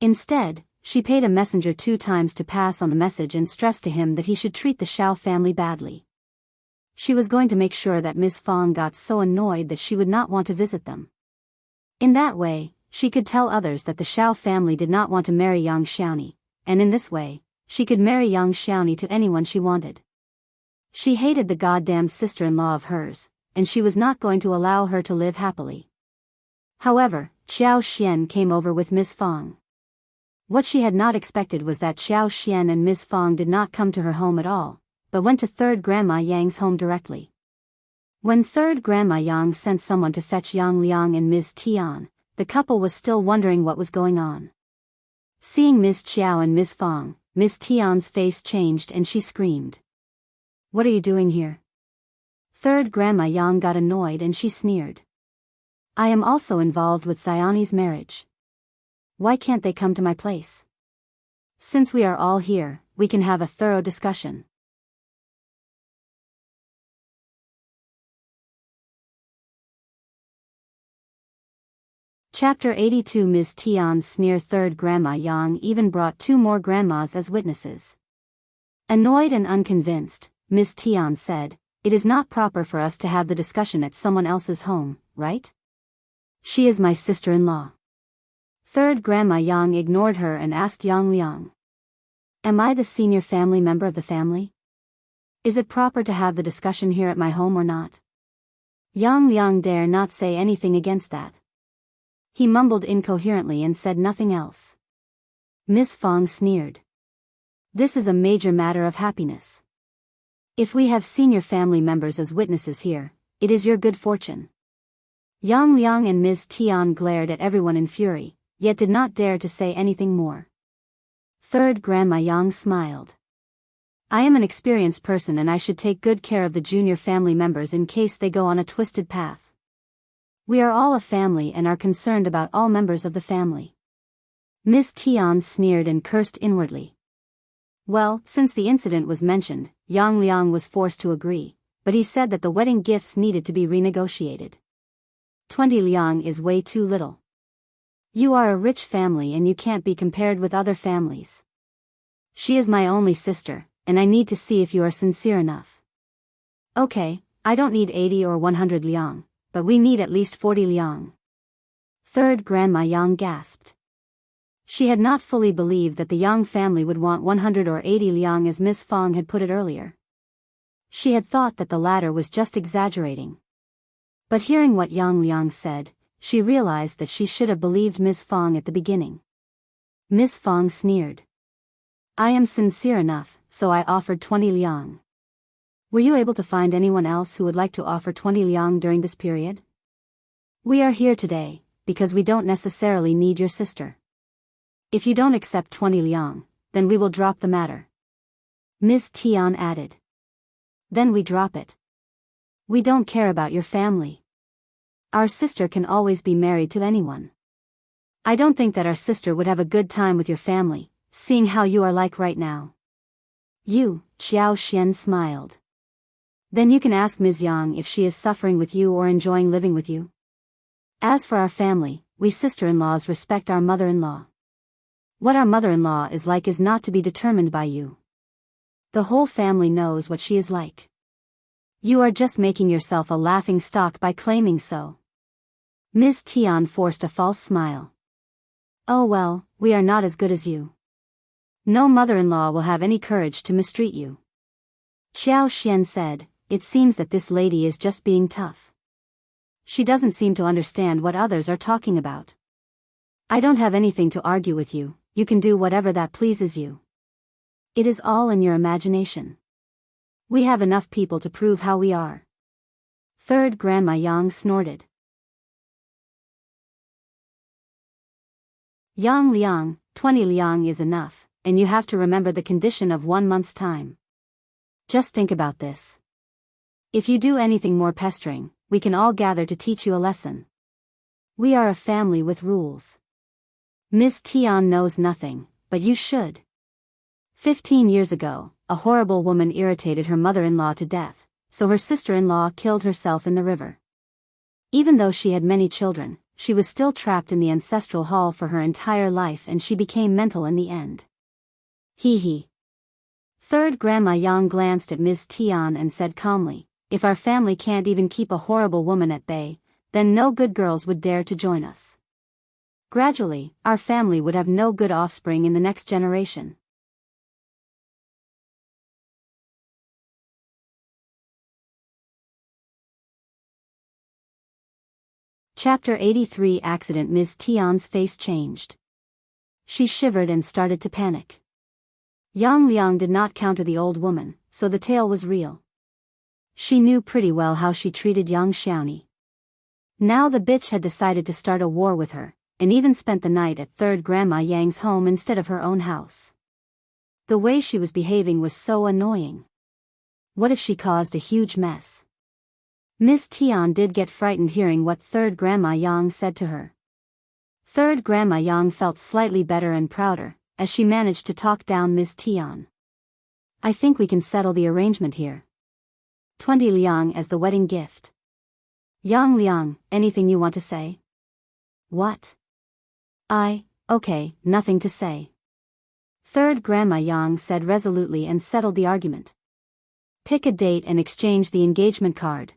Instead, she paid a messenger 2 times to pass on the message and stressed to him that he should treat the Xiao family badly. She was going to make sure that Ms. Fong got so annoyed that she would not want to visit them. In that way, she could tell others that the Xiao family did not want to marry young Xiaoni, and in this way, she could marry young Xiaoni to anyone she wanted. She hated the goddamned sister-in-law of hers, and she was not going to allow her to live happily. However, Xiao Xian came over with Ms. Fong. What she had not expected was that Xiao Xian and Ms. Fong did not come to her home at all, but went to third Grandma Yang's home directly. When third Grandma Yang sent someone to fetch Yang Liang and Ms. Tian, the couple was still wondering what was going on. Seeing Ms. Qiao and Ms. Fong, Ms. Tian's face changed and she screamed. "What are you doing here?" Third Grandma Yang got annoyed and she sneered. "I am also involved with Xiaoni's marriage. Why can't they come to my place? Since we are all here, we can have a thorough discussion." Chapter 82. Ms. Tian's sneer. Third Grandma Yang even brought 2 more grandmas as witnesses. Annoyed and unconvinced, Ms. Tian said, "It is not proper for us to have the discussion at someone else's home, right? She is my sister-in-law." Third Grandma Yang ignored her and asked Yang Liang, "Am I the senior family member of the family? Is it proper to have the discussion here at my home or not?" Yang Liang dare not say anything against that. He mumbled incoherently and said nothing else. Ms. Fong sneered. "This is a major matter of happiness. If we have senior family members as witnesses here, it is your good fortune." Yang Liang and Ms. Tian glared at everyone in fury, yet did not dare to say anything more. Third Grandma Yang smiled. "I am an experienced person and I should take good care of the junior family members in case they go on a twisted path. We are all a family and are concerned about all members of the family." Ms. Tian sneered and cursed inwardly. Well, since the incident was mentioned, Yang Liang was forced to agree, but he said that the wedding gifts needed to be renegotiated. 20 liang is way too little. You are a rich family and you can't be compared with other families. She is my only sister, and I need to see if you are sincere enough. Okay, I don't need 80 or 100 liang, but we need at least 40 liang. Third Grandma Yang gasped. She had not fully believed that the Yang family would want 100 or 80 liang as Ms. Fong had put it earlier. She had thought that the latter was just exaggerating. But hearing what Yang Liang said, she realized that she should have believed Ms. Fong at the beginning. Ms. Fong sneered. "I am sincere enough, so I offered 20 liang. Were you able to find anyone else who would like to offer 20 liang during this period? We are here today, because we don't necessarily need your sister. If you don't accept 20 liang, then we will drop the matter." Ms. Tian added. "Then we drop it. We don't care about your family. Our sister can always be married to anyone. I don't think that our sister would have a good time with your family, seeing how you are like right now." You, Xiao Xian smiled. "Then you can ask Ms. Yang if she is suffering with you or enjoying living with you. As for our family, we sister-in-laws respect our mother-in-law. What our mother-in-law is like is not to be determined by you. The whole family knows what she is like. You are just making yourself a laughing stock by claiming so." Ms. Tian forced a false smile. "Oh well, we are not as good as you. No mother-in-law will have any courage to mistreat you." Xiao Xian said, "It seems that this lady is just being tough. She doesn't seem to understand what others are talking about. I don't have anything to argue with you, you can do whatever that pleases you. It is all in your imagination. We have enough people to prove how we are." Third Grandma Yang snorted. "Yang Liang, 20 liang is enough, and you have to remember the condition of 1 month's time. Just think about this. If you do anything more pestering, we can all gather to teach you a lesson. We are a family with rules. Miss Tian knows nothing, but you should. 15 years ago, a horrible woman irritated her mother-in-law to death, so her sister-in-law killed herself in the river. Even though she had many children, she was still trapped in the ancestral hall for her entire life and she became mental in the end. Hee hee. Third Grandma Yang glanced at Miss Tian and said calmly, if our family can't even keep a horrible woman at bay, then no good girls would dare to join us. Gradually, our family would have no good offspring in the next generation. Chapter 83 Accident. Miss Tian's face changed. She shivered and started to panic. Yang Liang did not counter the old woman, so the tale was real. She knew pretty well how she treated young Xiaoni. Now the bitch had decided to start a war with her, and even spent the night at Third Grandma Yang's home instead of her own house. The way she was behaving was so annoying. What if she caused a huge mess? Miss Tian did get frightened hearing what Third Grandma Yang said to her. Third Grandma Yang felt slightly better and prouder, as she managed to talk down Miss Tian. I think we can settle the arrangement here. 20 liang as the wedding gift. Yang Liang, anything you want to say? What? Okay, nothing to say. Third Grandma Yang said resolutely and settled the argument. Pick a date and exchange the engagement card.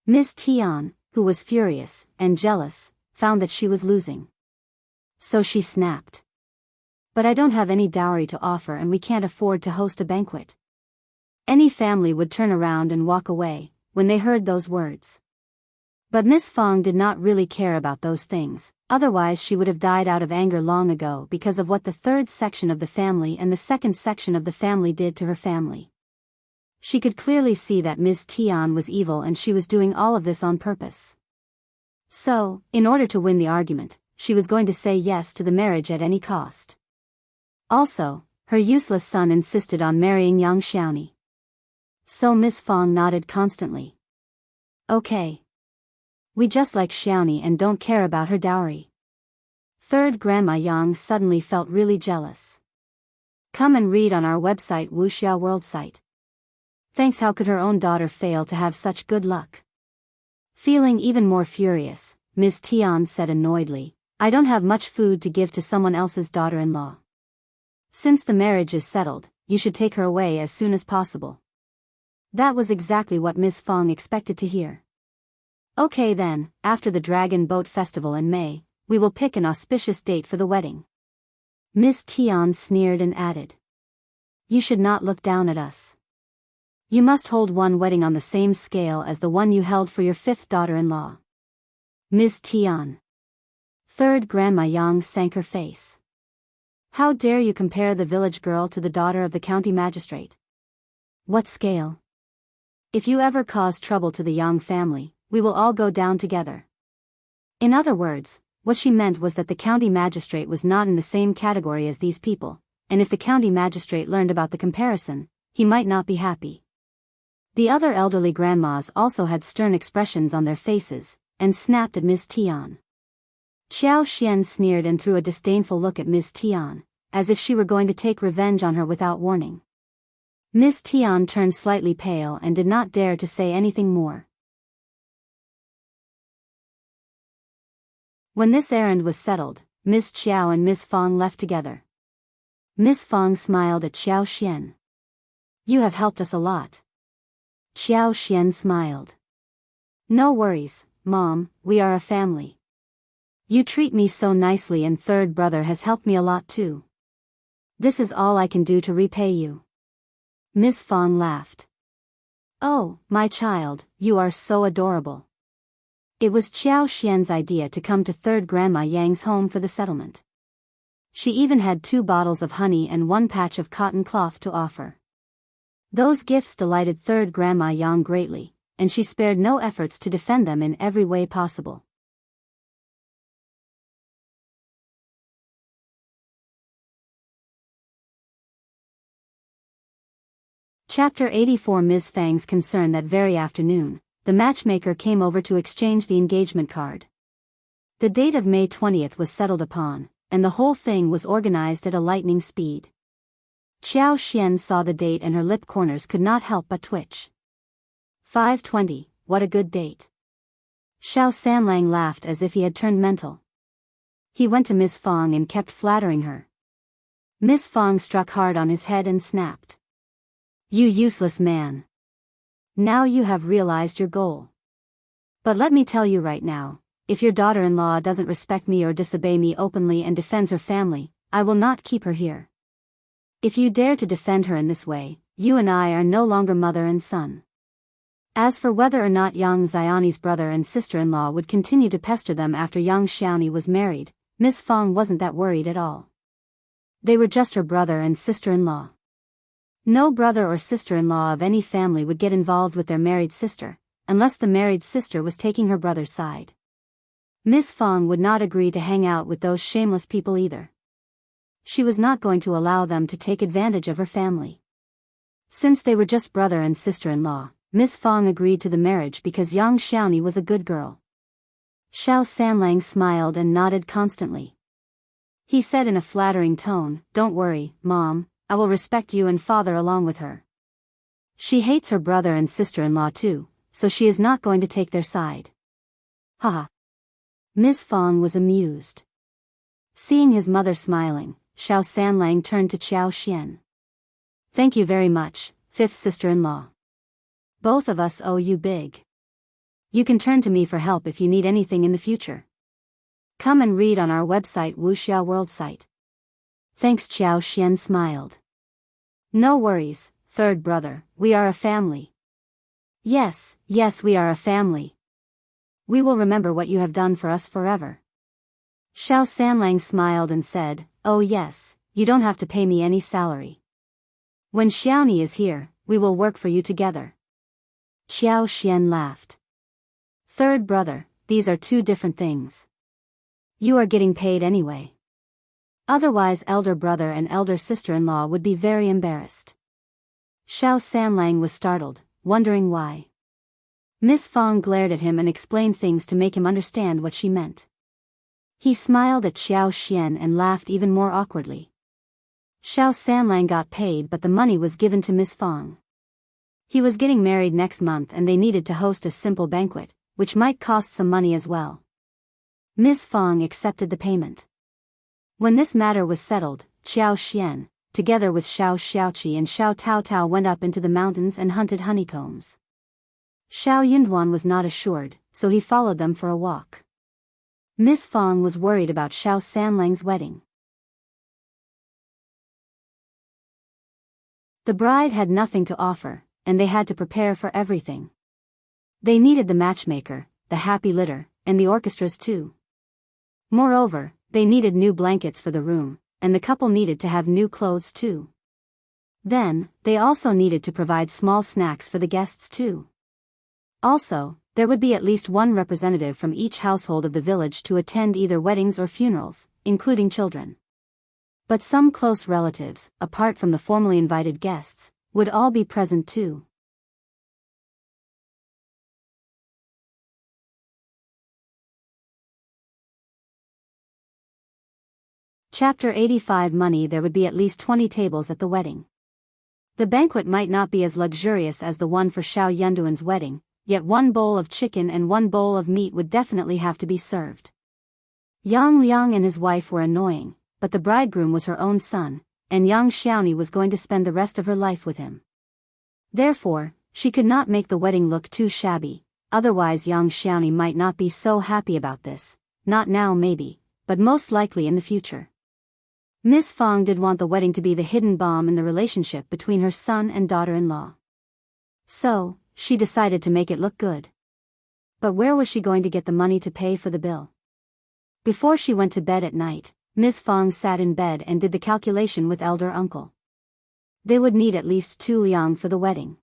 Miss Tian, who was furious and jealous, found that she was losing. So she snapped. But I don't have any dowry to offer and we can't afford to host a banquet. Any family would turn around and walk away when they heard those words. But Miss Fong did not really care about those things, otherwise she would have died out of anger long ago because of what the third section of the family and the second section of the family did to her family. She could clearly see that Miss Tian was evil and she was doing all of this on purpose. So, in order to win the argument, she was going to say yes to the marriage at any cost. Also, her useless son insisted on marrying young Xiaoni. So Miss Fong nodded constantly. Okay. We just like Xiaoni and don't care about her dowry. Third Grandma Yang suddenly felt really jealous. Come and read on our website Wuxia World site. Thanks. How could her own daughter fail to have such good luck? Feeling even more furious, Miss Tian said annoyedly, I don't have much food to give to someone else's daughter-in-law. Since the marriage is settled, you should take her away as soon as possible. That was exactly what Miss Fong expected to hear. Okay then, after the Dragon Boat Festival in May, we will pick an auspicious date for the wedding. Miss Tian sneered and added. You should not look down at us. You must hold one wedding on the same scale as the one you held for your fifth daughter-in-law. Miss Tian. Third Grandma Yang sank her face. How dare you compare the village girl to the daughter of the county magistrate? What scale? If you ever cause trouble to the Yang family, we will all go down together. In other words, what she meant was that the county magistrate was not in the same category as these people, and if the county magistrate learned about the comparison, he might not be happy. The other elderly grandmas also had stern expressions on their faces, and snapped at Miss Tian. Qiao Xian sneered and threw a disdainful look at Miss Tian, as if she were going to take revenge on her without warning. Miss Tian turned slightly pale and did not dare to say anything more. When this errand was settled, Miss Qiao and Miss Fong left together. Miss Fong smiled at Qiao Xian. You have helped us a lot. Qiao Xian smiled. No worries, Mom, we are a family. You treat me so nicely and third brother has helped me a lot too. This is all I can do to repay you. Miss Fong laughed. Oh, my child, you are so adorable. It was Qiao Xian's idea to come to Third Grandma Yang's home for the settlement. She even had 2 bottles of honey and 1 patch of cotton cloth to offer. Those gifts delighted Third Grandma Yang greatly, and she spared no efforts to defend them in every way possible. Chapter 84. Ms. Fang's concern. That very afternoon, the matchmaker came over to exchange the engagement card. The date of May 20th was settled upon, and the whole thing was organized at a lightning speed. Qiao Xian saw the date and her lip corners could not help but twitch. 5:20, what a good date. Xiao Sanlang laughed as if he had turned mental. He went to Miss Fong and kept flattering her. Miss Fong struck hard on his head and snapped. You useless man. Now you have realized your goal. But let me tell you right now, if your daughter-in-law doesn't respect me or disobey me openly and defends her family, I will not keep her here. If you dare to defend her in this way, you and I are no longer mother and son. As for whether or not young Xiaoni's brother and sister-in-law would continue to pester them after young Xiaoni was married, Miss Fong wasn't that worried at all. They were just her brother and sister-in-law. No brother or sister-in-law of any family would get involved with their married sister, unless the married sister was taking her brother's side. Miss Fong would not agree to hang out with those shameless people either. She was not going to allow them to take advantage of her family. Since they were just brother and sister-in-law, Miss Fong agreed to the marriage because young Xiaoni was a good girl. Xiao Sanlang smiled and nodded constantly. He said in a flattering tone, "Don't worry, Mom, I will respect you and Father along with her. She hates her brother and sister-in-law too, so she is not going to take their side." Haha. Miss Fong was amused. Seeing his mother smiling, Xiao Sanlang turned to Qiao Xian. "Thank you very much, fifth sister-in-law. Both of us owe you big. You can turn to me for help if you need anything in the future. Come and read on our website Wuxia World site." Thanks. Qiao Xian smiled. "No worries, third brother, we are a family." Yes, we are a family. We will remember what you have done for us forever." Xiao Sanlang smiled and said, "Oh yes, you don't have to pay me any salary. When Xiaoni is here, we will work for you together." Qiao Xian laughed. "Third brother, these are two different things. You are getting paid anyway. Otherwise elder brother and elder sister-in-law would be very embarrassed." Xiao Sanlang was startled, wondering why. Miss Fong glared at him and explained things to make him understand what she meant. He smiled at Xiao Xian and laughed even more awkwardly. Xiao Sanlang got paid, but the money was given to Miss Fong. He was getting married next month and they needed to host a simple banquet, which might cost some money as well. Miss Fong accepted the payment. When this matter was settled, Qiao Xian, together with Xiao Xiaoqi and Xiao Taotao, went up into the mountains and hunted honeycombs. Xiao Yunduan was not assured, so he followed them for a walk. Miss Fong was worried about Xiao Sanlang's wedding. The bride had nothing to offer, and they had to prepare for everything. They needed the matchmaker, the happy litter, and the orchestras too. Moreover, they needed new blankets for the room, and the couple needed to have new clothes too. Then, they also needed to provide small snacks for the guests too. Also, there would be at least one representative from each household of the village to attend either weddings or funerals, including children. But some close relatives, apart from the formally invited guests, would all be present too. Chapter 85 Money. There would be at least 20 tables at the wedding. The banquet might not be as luxurious as the one for Xiao Yunduan's wedding, yet one bowl of chicken and one bowl of meat would definitely have to be served. Yang Liang and his wife were annoying, but the bridegroom was her own son, and young Xiaoni was going to spend the rest of her life with him. Therefore, she could not make the wedding look too shabby, otherwise young Xiaoni might not be so happy about this, not now maybe, but most likely in the future. Miss Fong did want the wedding to be the hidden bomb in the relationship between her son and daughter-in-law. So, she decided to make it look good. But where was she going to get the money to pay for the bill? Before she went to bed at night, Miss Fong sat in bed and did the calculation with elder uncle. They would need at least 2 liang for the wedding.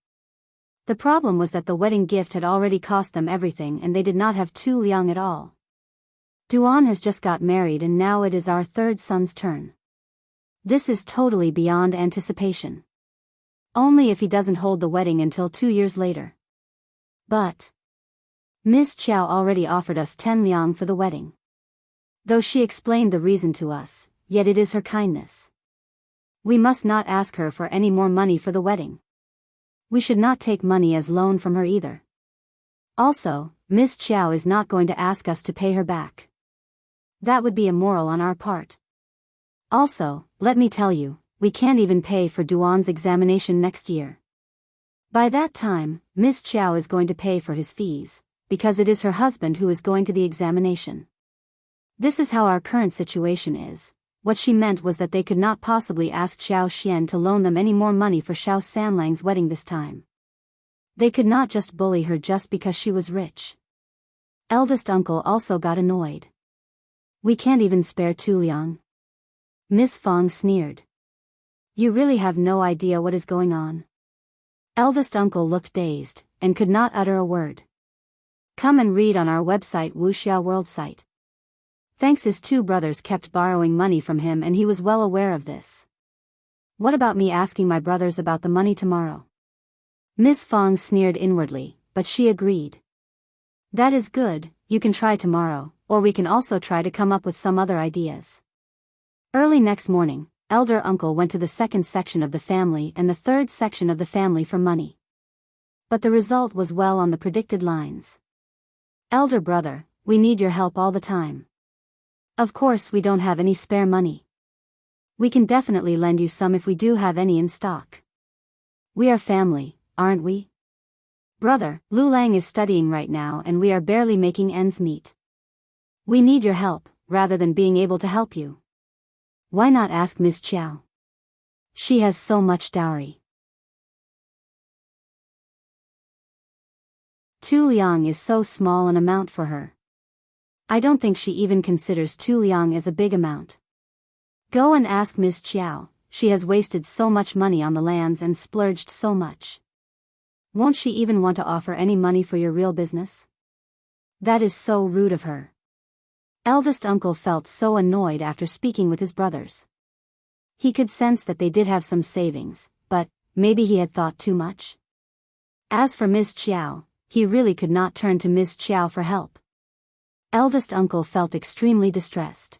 The problem was that the wedding gift had already cost them everything and they did not have 2 liang at all. Duan has just got married and now it is our third son's turn. This is totally beyond anticipation. Only if he doesn't hold the wedding until 2 years later. But Miss Qiao already offered us 10 liang for the wedding. Though she explained the reason to us, yet it is her kindness. We must not ask her for any more money for the wedding. We should not take money as loan from her either. Also, Miss Qiao is not going to ask us to pay her back. That would be immoral on our part. Also, let me tell you, we can't even pay for Duan's examination next year. By that time, Miss Qiao is going to pay for his fees, because it is her husband who is going to the examination. This is how our current situation is. What she meant was that they could not possibly ask Xiao Xian to loan them any more money for Xiao Sanlang's wedding this time. They could not just bully her just because she was rich. Eldest uncle also got annoyed. We can't even spare Tu Liang. Miss Fong sneered. You really have no idea what is going on. Eldest uncle looked dazed, and could not utter a word. Come and read on our website Wuxia World site. Thanks, his two brothers kept borrowing money from him and he was well aware of this. What about me asking my brothers about the money tomorrow? Miss Fong sneered inwardly, but she agreed. That is good, you can try tomorrow, or we can also try to come up with some other ideas. Early next morning, elder uncle went to the second section of the family and the third section of the family for money. But the result was well on the predicted lines. Elder brother, we need your help all the time. Of course we don't have any spare money. We can definitely lend you some if we do have any in stock. We are family, aren't we? Brother, Lu Lang is studying right now and we are barely making ends meet. We need your help, rather than being able to help you. Why not ask Miss Qiao? She has so much dowry. Tu Liang is so small an amount for her. I don't think she even considers Tu Liang as a big amount. Go and ask Miss Qiao, she has wasted so much money on the lands and splurged so much. Won't she even want to offer any money for your real business? That is so rude of her. Eldest uncle felt so annoyed after speaking with his brothers. He could sense that they did have some savings, but maybe he had thought too much. As for Miss Qiao, he really could not turn to Miss Qiao for help. Eldest uncle felt extremely distressed.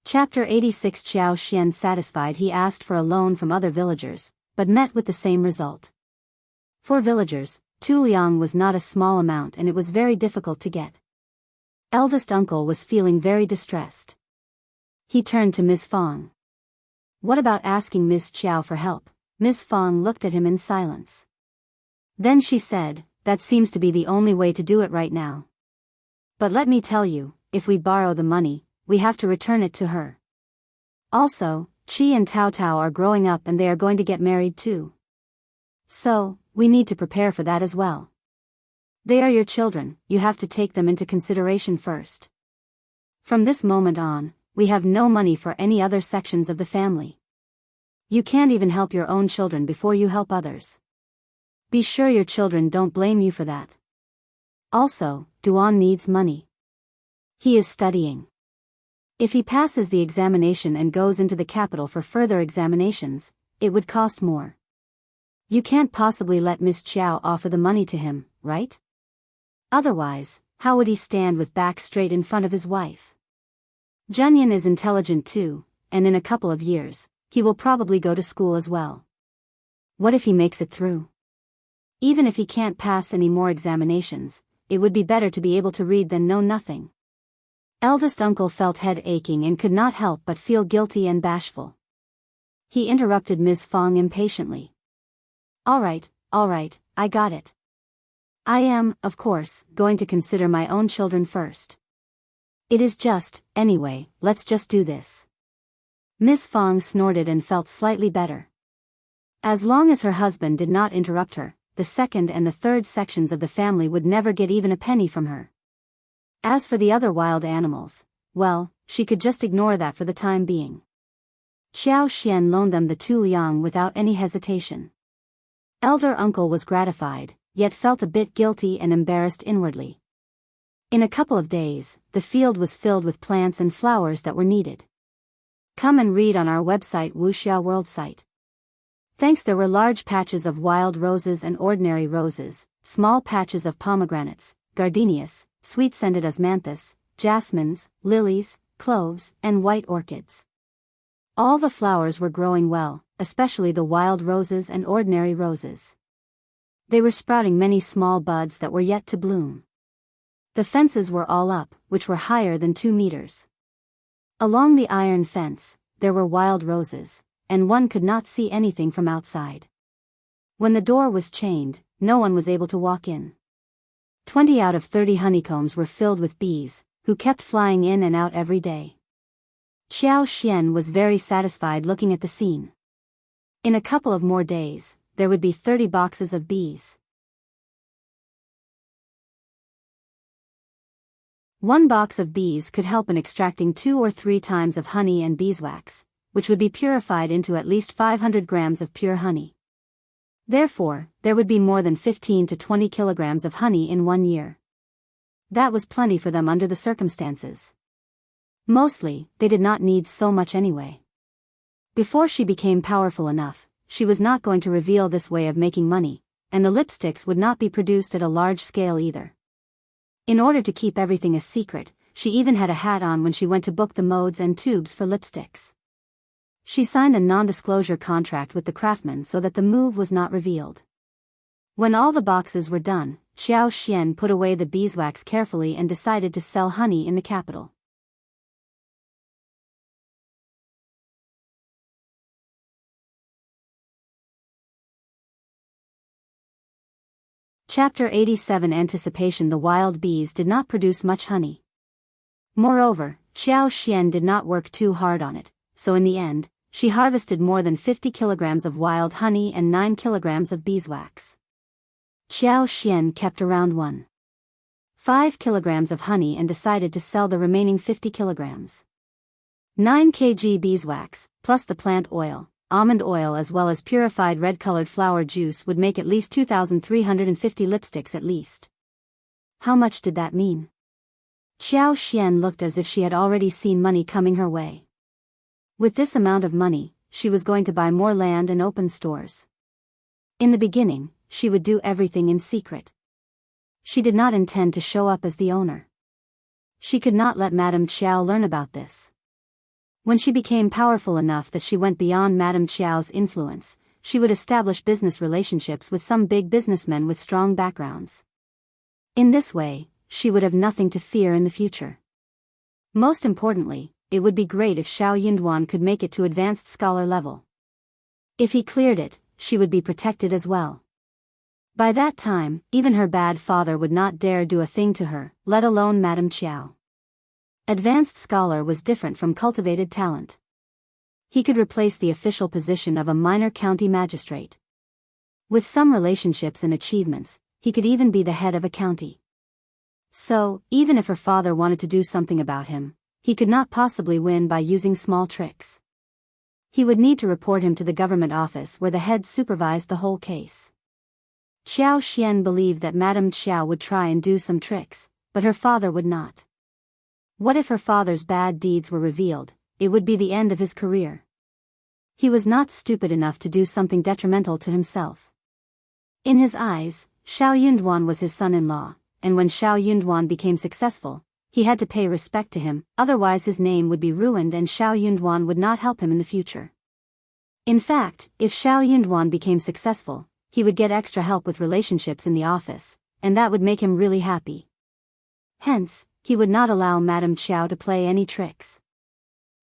Chapter 86. Xiao Xian satisfied, he asked for a loan from other villagers, but met with the same result. For villagers, Tu Liang was not a small amount and it was very difficult to get. Eldest uncle was feeling very distressed. He turned to Miss Fong. What about asking Miss Qiao for help? Miss Fong looked at him in silence. Then she said, that seems to be the only way to do it right now. But let me tell you, if we borrow the money, we have to return it to her. Also, Qi and Tao Tao are growing up and they are going to get married too. So, we need to prepare for that as well. They are your children, you have to take them into consideration first. From this moment on, we have no money for any other sections of the family. You can't even help your own children before you help others. Be sure your children don't blame you for that. Also, Duan needs money. He is studying. If he passes the examination and goes into the capital for further examinations, it would cost more. You can't possibly let Miss Qiao offer the money to him, right? Otherwise, how would he stand with back straight in front of his wife? Junyan is intelligent too, and in a couple of years, he will probably go to school as well. What if he makes it through? Even if he can't pass any more examinations, it would be better to be able to read than know nothing. Eldest uncle felt head aching and could not help but feel guilty and bashful. He interrupted Miss Fong impatiently. All right, I got it. I am, of course, going to consider my own children first. It is just, anyway, let's just do this. Miss Fong snorted and felt slightly better. As long as her husband did not interrupt her, the second and the third sections of the family would never get even a penny from her. As for the other wild animals, well, she could just ignore that for the time being. Xiao Xian loaned them the Tu Liang without any hesitation. Elder uncle was gratified, yet felt a bit guilty and embarrassed inwardly. In a couple of days, the field was filled with plants and flowers that were needed. Come and read on our website Wuxia World site. Thanks, there were large patches of wild roses and ordinary roses, small patches of pomegranates, gardenias, sweet-scented osmanthus, jasmines, lilies, cloves, and white orchids. All the flowers were growing well, especially the wild roses and ordinary roses. They were sprouting many small buds that were yet to bloom. The fences were all up, which were higher than 2 meters. Along the iron fence, there were wild roses, and one could not see anything from outside. When the door was chained, no one was able to walk in. 20 out of 30 honeycombs were filled with bees, who kept flying in and out every day. Xiao was very satisfied looking at the scene. In a couple of more days, there would be 30 boxes of bees. One box of bees could help in extracting 2 or 3 times of honey and beeswax, which would be purified into at least 500 grams of pure honey. Therefore, there would be more than 15 to 20 kilograms of honey in 1 year. That was plenty for them under the circumstances. Mostly, they did not need so much anyway. Before she became powerful enough, she was not going to reveal this way of making money, and the lipsticks would not be produced at a large scale either. In order to keep everything a secret, she even had a hat on when she went to book the molds and tubes for lipsticks. She signed a non-disclosure contract with the craftsman so that the move was not revealed. When all the boxes were done, Xiao put away the beeswax carefully and decided to sell honey in the capital. Chapter 87 Anticipation. The wild bees did not produce much honey. Moreover, Xiao did not work too hard on it, so in the end, she harvested more than 50 kilograms of wild honey and 9 kilograms of beeswax. Xiao kept around 1.5 kilograms of honey and decided to sell the remaining 50 kilograms. 9 kg beeswax, plus the plant oil, almond oil as well as purified red-colored flower juice would make at least 2,350 lipsticks at least. How much did that mean? Xiao looked as if she had already seen money coming her way. With this amount of money, she was going to buy more land and open stores. In the beginning, she would do everything in secret. She did not intend to show up as the owner. She could not let Madame Qiao learn about this. When she became powerful enough that she went beyond Madame Qiao's influence, she would establish business relationships with some big businessmen with strong backgrounds. In this way, she would have nothing to fear in the future. Most importantly, it would be great if Xiao could make it to advanced scholar level. If he cleared it, she would be protected as well. By that time, even her bad father would not dare do a thing to her, let alone Madame Qiao. Advanced scholar was different from cultivated talent. He could replace the official position of a minor county magistrate. With some relationships and achievements, he could even be the head of a county. So, even if her father wanted to do something about him, he could not possibly win by using small tricks. He would need to report him to the government office where the head supervised the whole case. Xiao believed that Madame Qiao would try and do some tricks, but her father would not. What if her father's bad deeds were revealed? It would be the end of his career. He was not stupid enough to do something detrimental to himself. In his eyes, Xiao was his son-in-law, and when Xiao became successful, he had to pay respect to him, otherwise his name would be ruined and Xiao would not help him in the future. In fact, if Xiao became successful, he would get extra help with relationships in the office, and that would make him really happy. Hence, he would not allow Madame Qiao to play any tricks.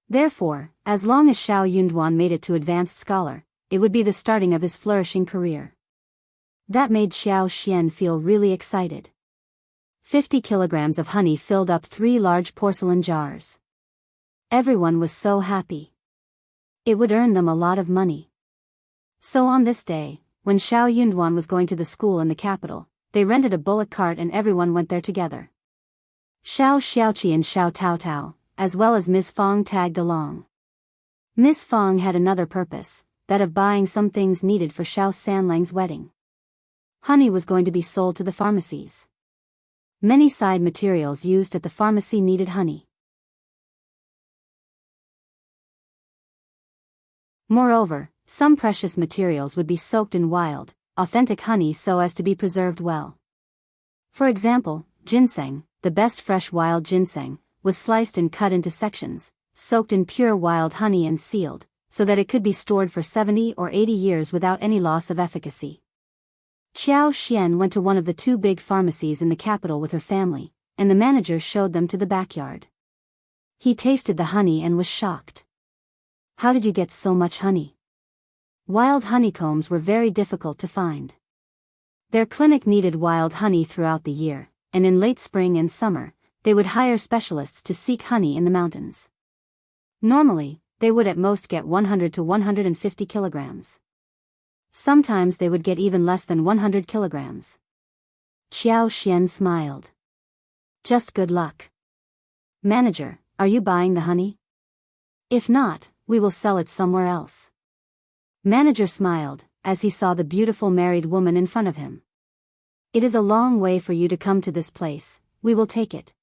Therefore, as long as Xiao made it to advanced scholar, it would be the starting of his flourishing career. That made Xiao feel really excited. 50 kilograms of honey filled up 3 large porcelain jars. Everyone was so happy. It would earn them a lot of money. So on this day, when Xiao was going to the school in the capital, they rented a bullock cart and everyone went there together. Xiaoqi and Xiao Taotao, as well as Ms. Fong tagged along. Ms. Fong had another purpose, that of buying some things needed for Xiao Sanlang's wedding. Honey was going to be sold to the pharmacies. Many side materials used at the pharmacy needed honey. Moreover, Some precious materials would be soaked in wild, authentic honey so as to be preserved well. For example, ginseng, the best fresh wild ginseng, was sliced and cut into sections, soaked in pure wild honey and sealed, so that it could be stored for 70 or 80 years without any loss of efficacy. Qiao Xian went to one of the two big pharmacies in the capital with her family, and the manager showed them to the backyard. He tasted the honey and was shocked. How did you get so much honey? Wild honeycombs were very difficult to find. Their clinic needed wild honey throughout the year, and in late spring and summer, they would hire specialists to seek honey in the mountains. Normally, they would at most get 100 to 150 kilograms. Sometimes they would get even less than 100 kilograms. Qiao Xian smiled. Just good luck. Manager, are you buying the honey? If not, we will sell it somewhere else. Manager smiled, as he saw the beautiful married woman in front of him. It is a long way for you to come to this place, we will take it.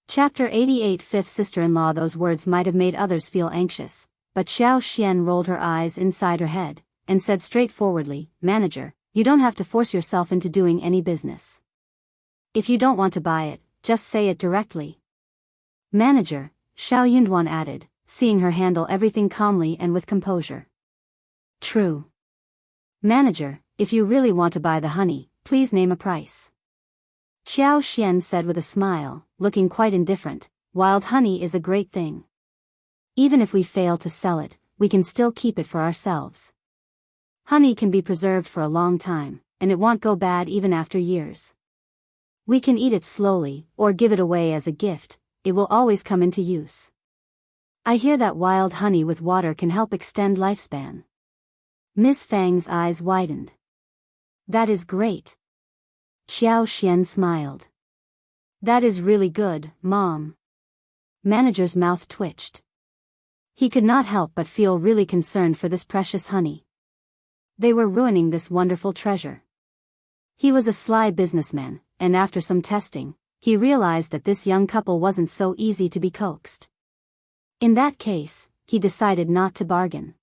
Chapter 88 Fifth sister-in-law. Those words might have made others feel anxious, but Xiao Xian rolled her eyes inside her head, and said straightforwardly, Manager, you don't have to force yourself into doing any business. If you don't want to buy it, just say it directly. Manager, Xiao Yunduan added, seeing her handle everything calmly and with composure. True. Manager, if you really want to buy the honey, please name a price. Qiao Xian said with a smile, looking quite indifferent, wild honey is a great thing. Even if we fail to sell it, we can still keep it for ourselves. Honey can be preserved for a long time, and it won't go bad even after years. We can eat it slowly, or give it away as a gift, it will always come into use. I hear that wild honey with water can help extend lifespan. Ms. Fang's eyes widened. That is great. Qiao Xian smiled. That is really good, Mom. Manager's mouth twitched. He could not help but feel really concerned for this precious honey. They were ruining this wonderful treasure. He was a sly businessman, and after some testing, he realized that this young couple wasn't so easy to be coaxed. In that case, he decided not to bargain.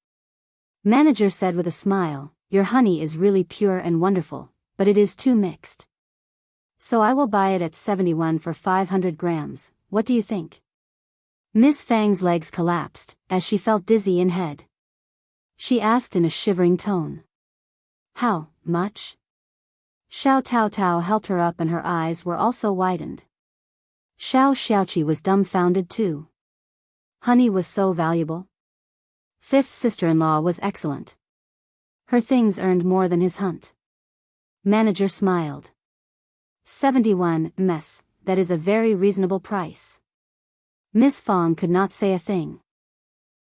Manager said with a smile, Your honey is really pure and wonderful, but it is too mixed. So I will buy it at 71 for 500 grams, what do you think? Ms. Fang's legs collapsed, as she felt dizzy in head. She asked in a shivering tone. How much? Xiao Taotao helped her up and her eyes were also widened. Xiao Xiaoqi was dumbfounded too. Honey was so valuable. Fifth sister-in-law was excellent. Her things earned more than his hunt. Manager smiled. 71 Ms, that is a very reasonable price. Miss Fang could not say a thing.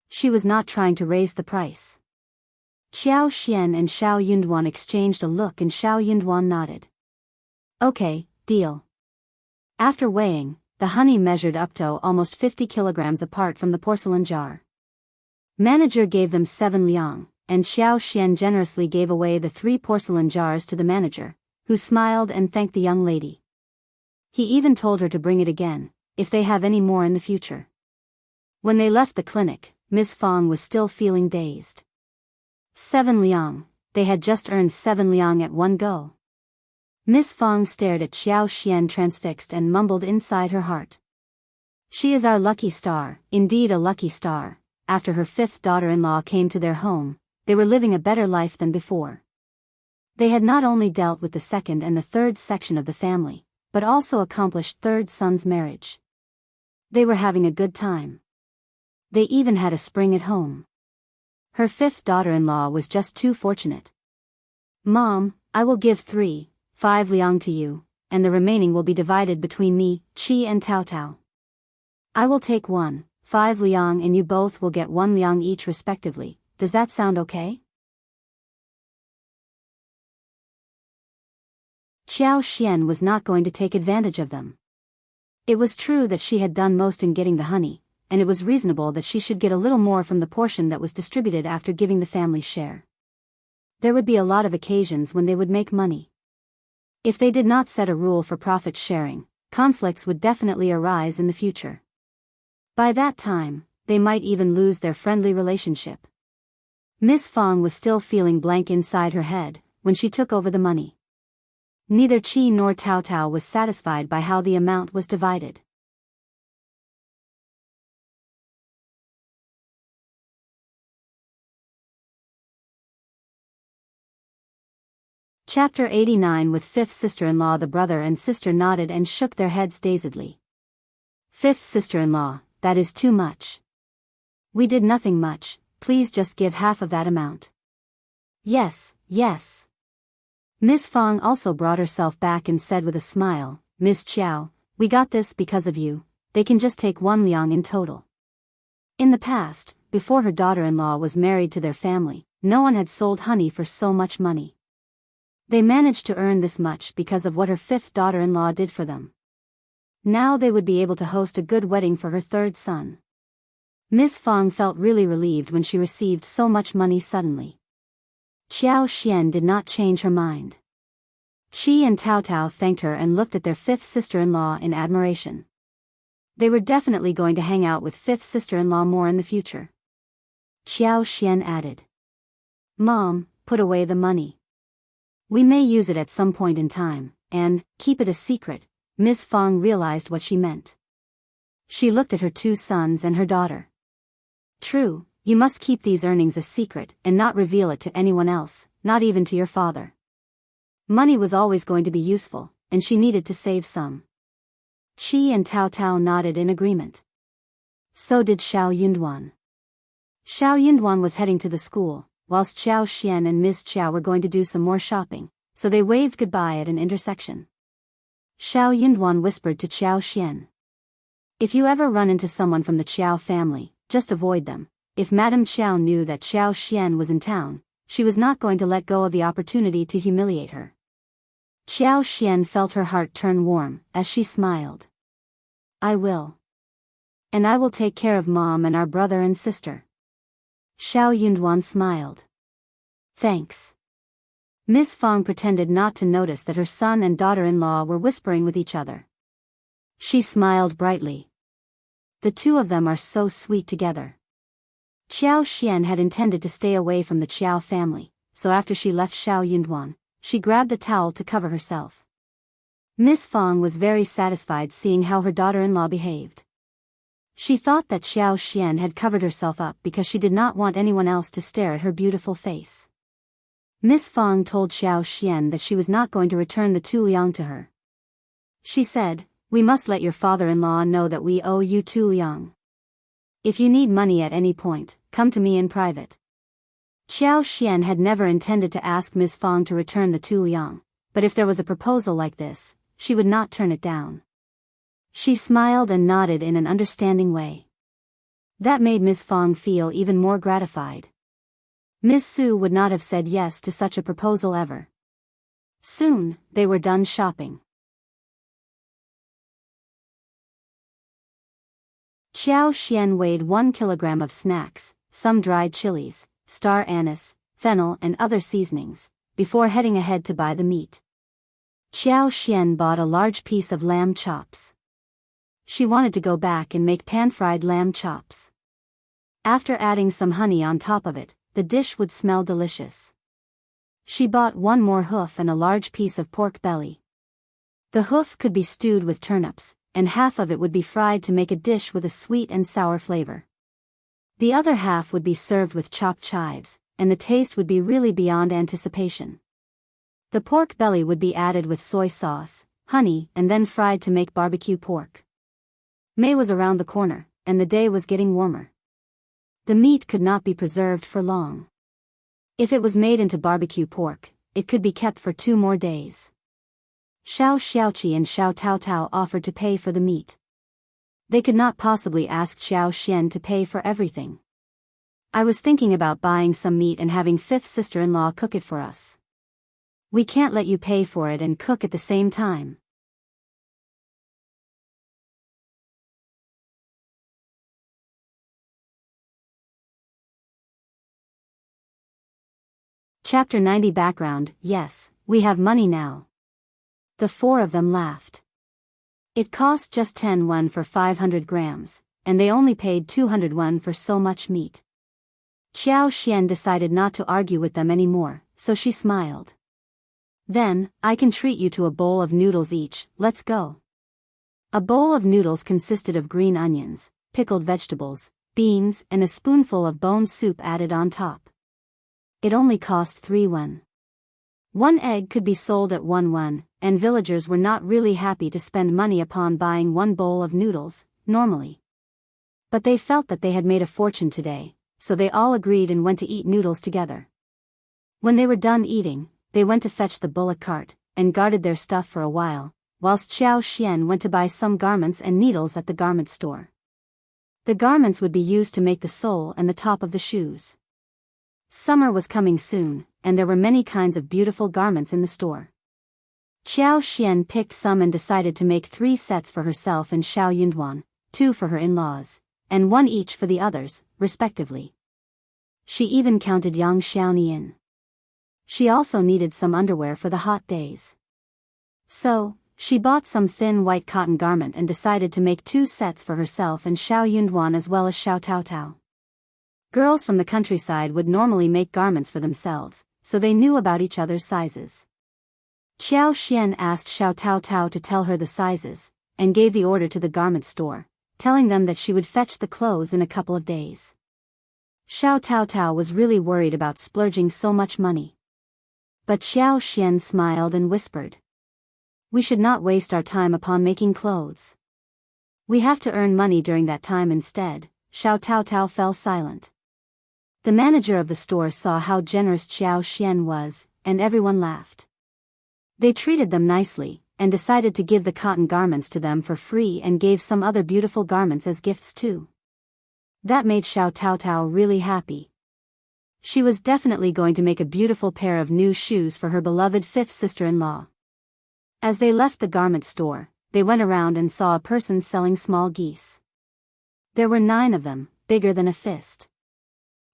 She was not trying to raise the price. Qiao Xian and Xiao Yunduan exchanged a look and Xiao Yunduan nodded. Okay, deal. After weighing, the honey measured up to almost 50 kilograms apart from the porcelain jar. Manager gave them 7 liang, and Xiao Xian generously gave away the 3 porcelain jars to the manager, who smiled and thanked the young lady. He even told her to bring it again, if they have any more in the future. When they left the clinic, Miss Fang was still feeling dazed. 7 liang, they had just earned 7 liang at one go. Miss Fang stared at Xiao Xian transfixed and mumbled inside her heart. She is our lucky star, indeed a lucky star. After her 5th daughter-in-law came to their home, they were living a better life than before. They had not only dealt with the 2nd and the 3rd section of the family, but also accomplished 3rd son's marriage. They were having a good time. They even had a spring at home. Her 5th daughter-in-law was just too fortunate. Mom, I will give 5 liang to you, and the remaining will be divided between me, Qi and Tao Tao. I will take 5 liang and you both will get 1 liang each respectively, does that sound okay? Qiao Xian was not going to take advantage of them. It was true that she had done most in getting the honey, and it was reasonable that she should get a little more from the portion that was distributed after giving the family's share. There would be a lot of occasions when they would make money. If they did not set a rule for profit sharing, conflicts would definitely arise in the future. By that time, they might even lose their friendly relationship. Miss Fong was still feeling blank inside her head when she took over the money. Neither Qi nor Tao Tao was satisfied by how the amount was divided. Chapter 89. With fifth sister-in-law. The brother and sister nodded and shook their heads dazedly. Fifth sister-in-law, that is too much. We did nothing much, please just give half of that amount. Yes, yes. Miss Fong also brought herself back and said with a smile, Miss Qiao, we got this because of you, they can just take 1 liang in total. In the past, before her daughter-in-law was married to their family, no one had sold honey for so much money. They managed to earn this much because of what her fifth daughter-in-law did for them. Now they would be able to host a good wedding for her third son. Miss Fong felt really relieved when she received so much money suddenly. Qiao Xian did not change her mind. Qi and Tao Tao thanked her and looked at their fifth sister-in-law in admiration. They were definitely going to hang out with fifth sister-in-law more in the future. Qiao Xian added, Mom, put away the money. We may use it at some point in time, and keep it a secret. Miss Fong realized what she meant. She looked at her 2 sons and her daughter. True, you must keep these earnings a secret and not reveal it to anyone else, not even to your father. Money was always going to be useful, and she needed to save some. Qi and Tao Tao nodded in agreement. So did Xiao Yunduan. Xiao Yunduan was heading to the school, whilst Qiao Xian and Miss Qiao were going to do some more shopping, so they waved goodbye at an intersection. Xiao Yunduan whispered to Qiao Xian. If you ever run into someone from the Qiao family, just avoid them. If Madame Qiao knew that Qiao Xian was in town, she was not going to let go of the opportunity to humiliate her. Qiao Xian felt her heart turn warm as she smiled. I will. And I will take care of Mom and our brother and sister. Xiao Yunduan smiled. Thanks. Miss Fong pretended not to notice that her son and daughter-in-law were whispering with each other. She smiled brightly. The 2 of them are so sweet together. Qiao Xian had intended to stay away from the Qiao family, so after she left Xiao Yunduan, she grabbed a towel to cover herself. Miss Fong was very satisfied seeing how her daughter-in-law behaved. She thought that Xiao Xian had covered herself up because she did not want anyone else to stare at her beautiful face. Miss Fong told Xiao Xian that she was not going to return the 2 liang to her. She said, we must let your father-in-law know that we owe you 2 liang. If you need money at any point, come to me in private. Xiao Xian had never intended to ask Miss Fong to return the 2 liang, but if there was a proposal like this, she would not turn it down. She smiled and nodded in an understanding way. That made Miss Fong feel even more gratified. Miss Su would not have said yes to such a proposal ever. Soon, they were done shopping. Qiao Xian weighed 1 kilogram of snacks, some dried chilies, star anise, fennel and other seasonings, before heading ahead to buy the meat. Qiao Xian bought a large piece of lamb chops. She wanted to go back and make pan-fried lamb chops. After adding some honey on top of it, the dish would smell delicious. She bought 1 more hoof and a large piece of pork belly. The hoof could be stewed with turnips, and half of it would be fried to make a dish with a sweet and sour flavor. The other half would be served with chopped chives, and the taste would be really beyond anticipation. The pork belly would be added with soy sauce, honey, and then fried to make barbecue pork. May was around the corner, and the day was getting warmer. The meat could not be preserved for long. If it was made into barbecue pork, it could be kept for 2 more days. Xiao Xiaoqi and Xiao Tao Tao offered to pay for the meat. They could not possibly ask Xiao Xian to pay for everything. I was thinking about buying some meat and having fifth sister-in-law cook it for us. We can't let you pay for it and cook at the same time. Chapter 90 Background. Yes, we have money now. The four of them laughed. It cost just 10 won for 500 grams, and they only paid 200 won for so much meat. Xiao decided not to argue with them anymore, so she smiled. Then, I can treat you to a bowl of noodles each, let's go. A bowl of noodles consisted of green onions, pickled vegetables, beans, and a spoonful of bone soup added on top. It only cost 3 won. One egg could be sold at 1 won, and villagers were not really happy to spend money upon buying one bowl of noodles, normally. But they felt that they had made a fortune today, so they all agreed and went to eat noodles together. When they were done eating, they went to fetch the bullock cart, and guarded their stuff for a while, whilst Xiao went to buy some garments and needles at the garment store. The garments would be used to make the sole and the top of the shoes. Summer was coming soon, and there were many kinds of beautiful garments in the store. Xiao picked some and decided to make 3 sets for herself and Xiao Yunduan, 2 for her in-laws, and 1 each for the others, respectively. She even counted Yang Xiaoni in. She also needed some underwear for the hot days. So, she bought some thin white cotton garment and decided to make 2 sets for herself and Xiao Yunduan as well as Xiao Taotao. Girls from the countryside would normally make garments for themselves, so they knew about each other's sizes. Xiao asked Xiao Taotao to tell her the sizes, and gave the order to the garment store, telling them that she would fetch the clothes in a couple of days. Xiao Taotao was really worried about splurging so much money. But Xiao smiled and whispered, "We should not waste our time upon making clothes. We have to earn money during that time instead." Xiao Taotao fell silent. The manager of the store saw how generous Xiao was, and everyone laughed. They treated them nicely, and decided to give the cotton garments to them for free and gave some other beautiful garments as gifts too. That made Xiao Taotao really happy. She was definitely going to make a beautiful pair of new shoes for her beloved 5th sister-in-law. As they left the garment store, they went around and saw a person selling small geese. There were 9 of them, bigger than a fist.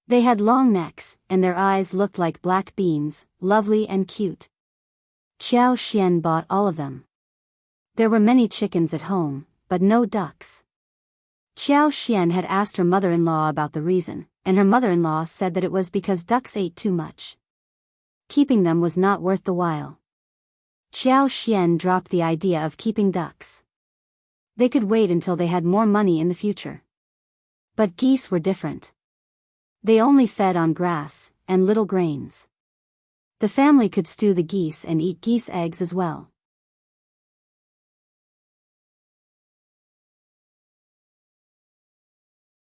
They had long necks, and their eyes looked like black beans, lovely and cute. Xiao bought all of them. There were many chickens at home, but no ducks. Xiao had asked her mother-in-law about the reason, and her mother-in-law said that it was because ducks ate too much. Keeping them was not worth the while. Xiao dropped the idea of keeping ducks. They could wait until they had more money in the future. But geese were different. They only fed on grass and little grains. The family could stew the geese and eat geese eggs as well.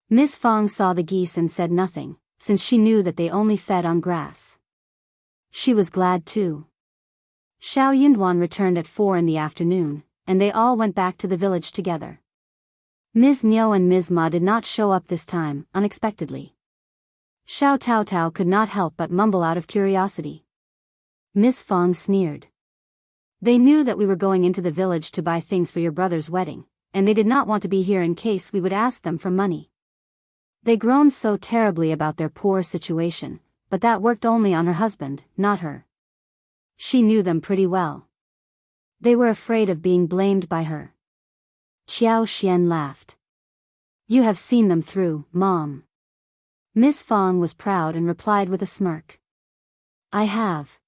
Ms. Fong saw the geese and said nothing, since she knew that they only fed on grass. She was glad too. Xiao Yunduan returned at 4 in the afternoon, and they all went back to the village together. Ms. Niu and Ms. Ma did not show up this time, unexpectedly. Xiao Taotao could not help but mumble out of curiosity. Ms. Fong sneered. "They knew that we were going into the village to buy things for your brother's wedding, and they did not want to be here in case we would ask them for money. They groaned so terribly about their poor situation, but that worked only on her husband, not her. She knew them pretty well. They were afraid of being blamed by her." Xiao laughed. "You have seen them through, Mom." Ms. Fong was proud and replied with a smirk. "I have."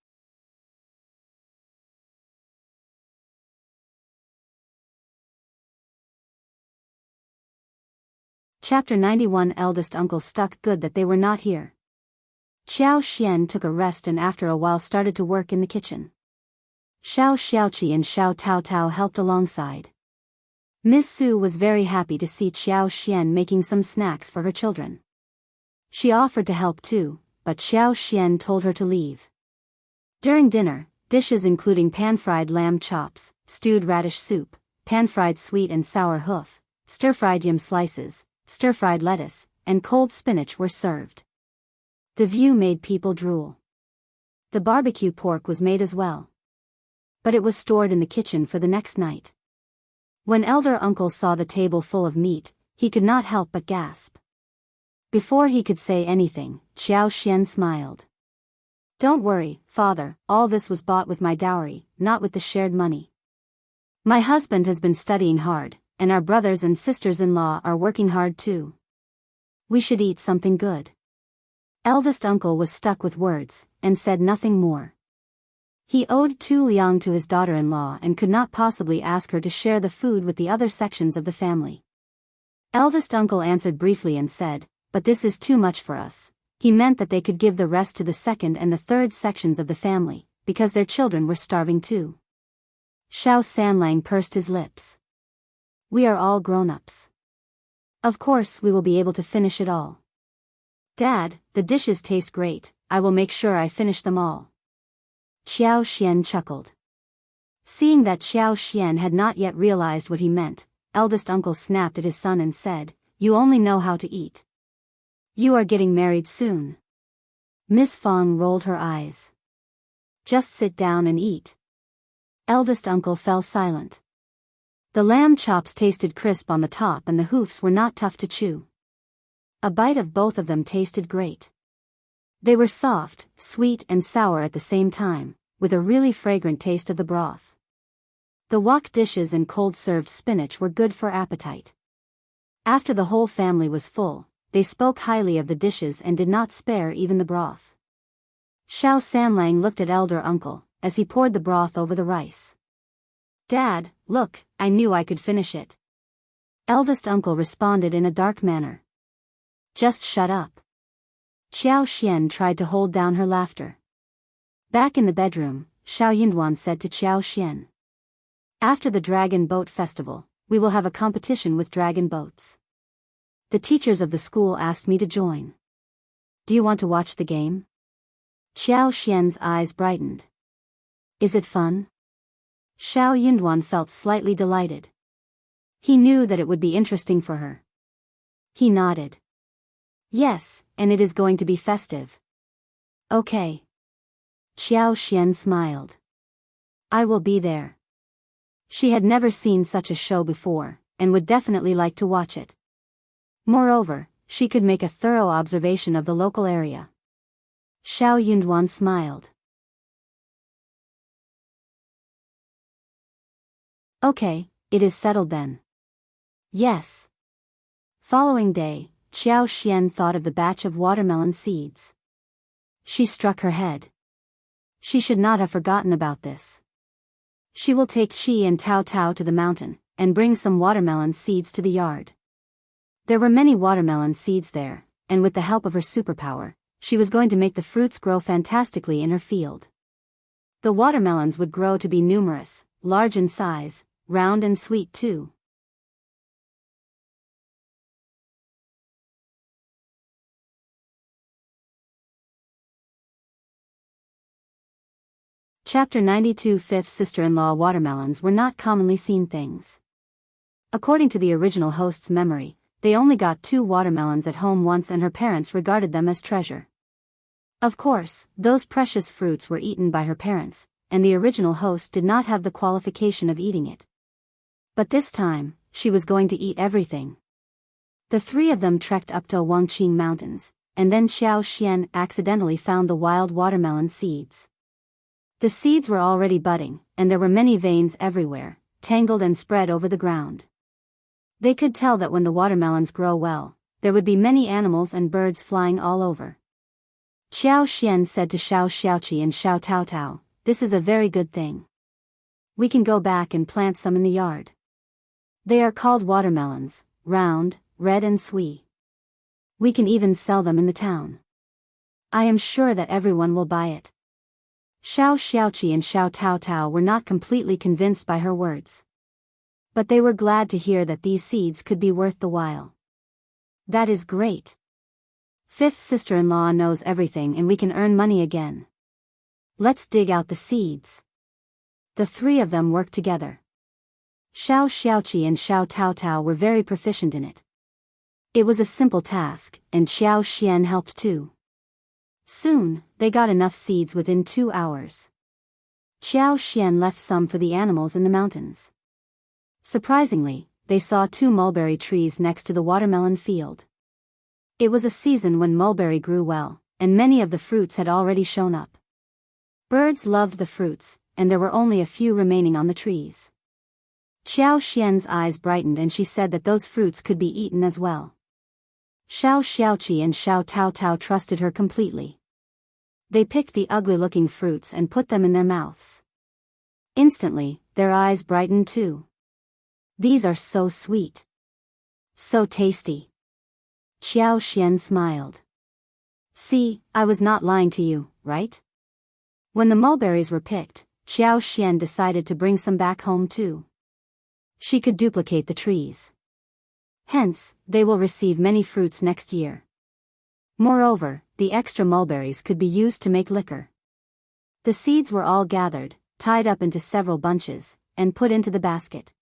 Chapter 91. Eldest uncle stuck. Good that they were not here. Xiao took a rest and after a while started to work in the kitchen. Xiao Xiaoqi and Xiao Taotao helped alongside. Miss Su was very happy to see Xiao making some snacks for her children. She offered to help too, but Xiao told her to leave. During dinner, dishes including pan-fried lamb chops, stewed radish soup, pan-fried sweet and sour hoof, stir-fried yam slices, stir-fried lettuce, and cold spinach were served. The view made people drool. The barbecue pork was made as well. But it was stored in the kitchen for the next night. When elder uncle saw the table full of meat, he could not help but gasp. Before he could say anything, Xiao smiled. "Don't worry, father, all this was bought with my dowry, not with the shared money." My husband has been studying hard, and our brothers and sisters-in-law are working hard too. We should eat something good. Eldest uncle was stuck with words, and said nothing more. He owed 2 liang to his daughter-in-law and could not possibly ask her to share the food with the other sections of the family. Eldest uncle answered briefly and said, "But this is too much for us." He meant that they could give the rest to the second and the third sections of the family, because their children were starving too. Xiao Sanlang pursed his lips. We are all grown-ups. Of course we will be able to finish it all. Dad, the dishes taste great, I will make sure I finish them all. Qiao Xian chuckled. Seeing that Qiao Xian had not yet realized what he meant, eldest uncle snapped at his son and said, "You only know how to eat. You are getting married soon." Miss Fong rolled her eyes. Just sit down and eat. Eldest uncle fell silent. The lamb chops tasted crisp on the top and the hoofs were not tough to chew. A bite of both of them tasted great. They were soft, sweet and sour at the same time, with a really fragrant taste of the broth. The wok dishes and cold-served spinach were good for appetite. After the whole family was full, they spoke highly of the dishes and did not spare even the broth. Xiao Sanlang looked at elder uncle, as he poured the broth over the rice. Dad, look, I knew I could finish it. Eldest uncle responded in a dark manner. Just shut up. Qiao Xian tried to hold down her laughter. Back in the bedroom, Xiao Yunduan said to Qiao Xian. After the Dragon Boat Festival, we will have a competition with dragon boats. The teachers of the school asked me to join. Do you want to watch the game? Qiao Xian's eyes brightened. Is it fun? Xiao Yunduan felt slightly delighted. He knew that it would be interesting for her. He nodded. Yes, and it is going to be festive. Okay. Qiao Xian smiled. I will be there. She had never seen such a show before, and would definitely like to watch it. Moreover, she could make a thorough observation of the local area. Xiao Yunduan smiled. Okay, it is settled then. Yes. Following day, Qiao Xian thought of the batch of watermelon seeds. She struck her head. She should not have forgotten about this. She will take Qi and Tao Tao to the mountain, and bring some watermelon seeds to the yard. There were many watermelon seeds there, and with the help of her superpower, she was going to make the fruits grow fantastically in her field. The watermelons would grow to be numerous, large in size, round and sweet too. Chapter 92 Fifth sister-in-law watermelons were not commonly seen things. According to the original host's memory, they only got 2 watermelons at home once and her parents regarded them as treasure. Of course, those precious fruits were eaten by her parents, and the original host did not have the qualification of eating it. But this time, she was going to eat everything. The 3 of them trekked up to Wangqing Mountains, and then Xiao Xian accidentally found the wild watermelon seeds. The seeds were already budding, and there were many veins everywhere, tangled and spread over the ground. They could tell that when the watermelons grow well, there would be many animals and birds flying all over. Qiao Xian said to Xiao Xiaoqi and Xiao Tao Tao, "This is a very good thing. We can go back and plant some in the yard. They are called watermelons, round, red and sweet. We can even sell them in the town. I am sure that everyone will buy it." Xiao Xiaoqi and Xiao Tao Tao were not completely convinced by her words. But they were glad to hear that these seeds could be worth the while. That is great. Fifth sister-in-law knows everything and we can earn money again. Let's dig out the seeds. The 3 of them worked together. Xiao Xiaoqi and Xiao Tao Tao were very proficient in it. It was a simple task, and Qiao Xian helped too. Soon, they got enough seeds within 2 hours. Qiao Xian left some for the animals in the mountains. Surprisingly, they saw 2 mulberry trees next to the watermelon field. It was a season when mulberry grew well, and many of the fruits had already shown up. Birds loved the fruits, and there were only a few remaining on the trees. Xiao Xian's eyes brightened and she said that those fruits could be eaten as well. Xiao Xiaoqi and Xiao Taotao trusted her completely. They picked the ugly-looking fruits and put them in their mouths. Instantly, their eyes brightened too. These are so sweet. So tasty. Xiao Xian smiled. See, I was not lying to you, right? When the mulberries were picked, Xiao Xian decided to bring some back home too. She could duplicate the trees. Hence, they will receive many fruits next year. Moreover, the extra mulberries could be used to make liquor. The seeds were all gathered, tied up into several bunches, and put into the basket.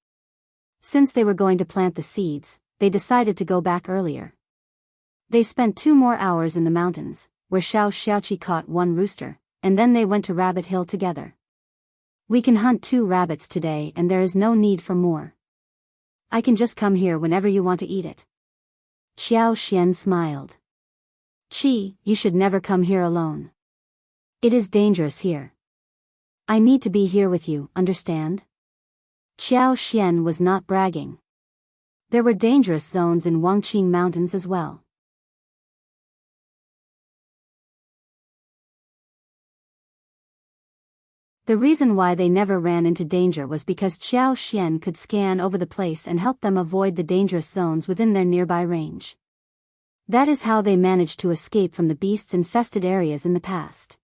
Since they were going to plant the seeds, they decided to go back earlier. They spent 2 more hours in the mountains, where Xiao Xiaoqi caught 1 rooster, and then they went to Rabbit Hill together. We can hunt 2 rabbits today and there is no need for more. I can just come here whenever you want to eat it. Xiao Xian smiled. Qi, you should never come here alone. It is dangerous here. I need to be here with you, understand? Xiao Xian was not bragging. There were dangerous zones in Wangqing Mountains as well. The reason why they never ran into danger was because Xiao Xian could scan over the place and help them avoid the dangerous zones within their nearby range. That is how they managed to escape from the beasts-infested areas in the past.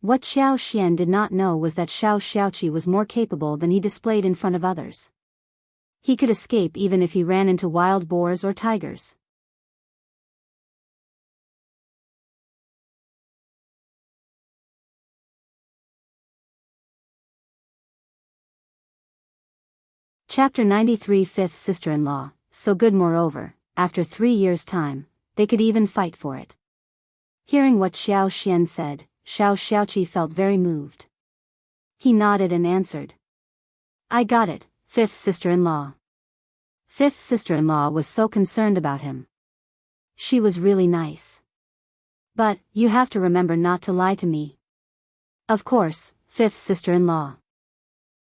What Xiao Xian did not know was that Xiao Xiaoqi was more capable than he displayed in front of others. He could escape even if he ran into wild boars or tigers. Chapter 93 Fifth Sister-in-Law, so good moreover, after 3 years' time, they could even fight for it. Hearing what Xiao Xian said, Xiao Xiaoqi felt very moved. He nodded and answered. I got it, fifth sister-in-law. Fifth sister-in-law was so concerned about him. She was really nice. But, you have to remember not to lie to me. Of course, fifth sister-in-law.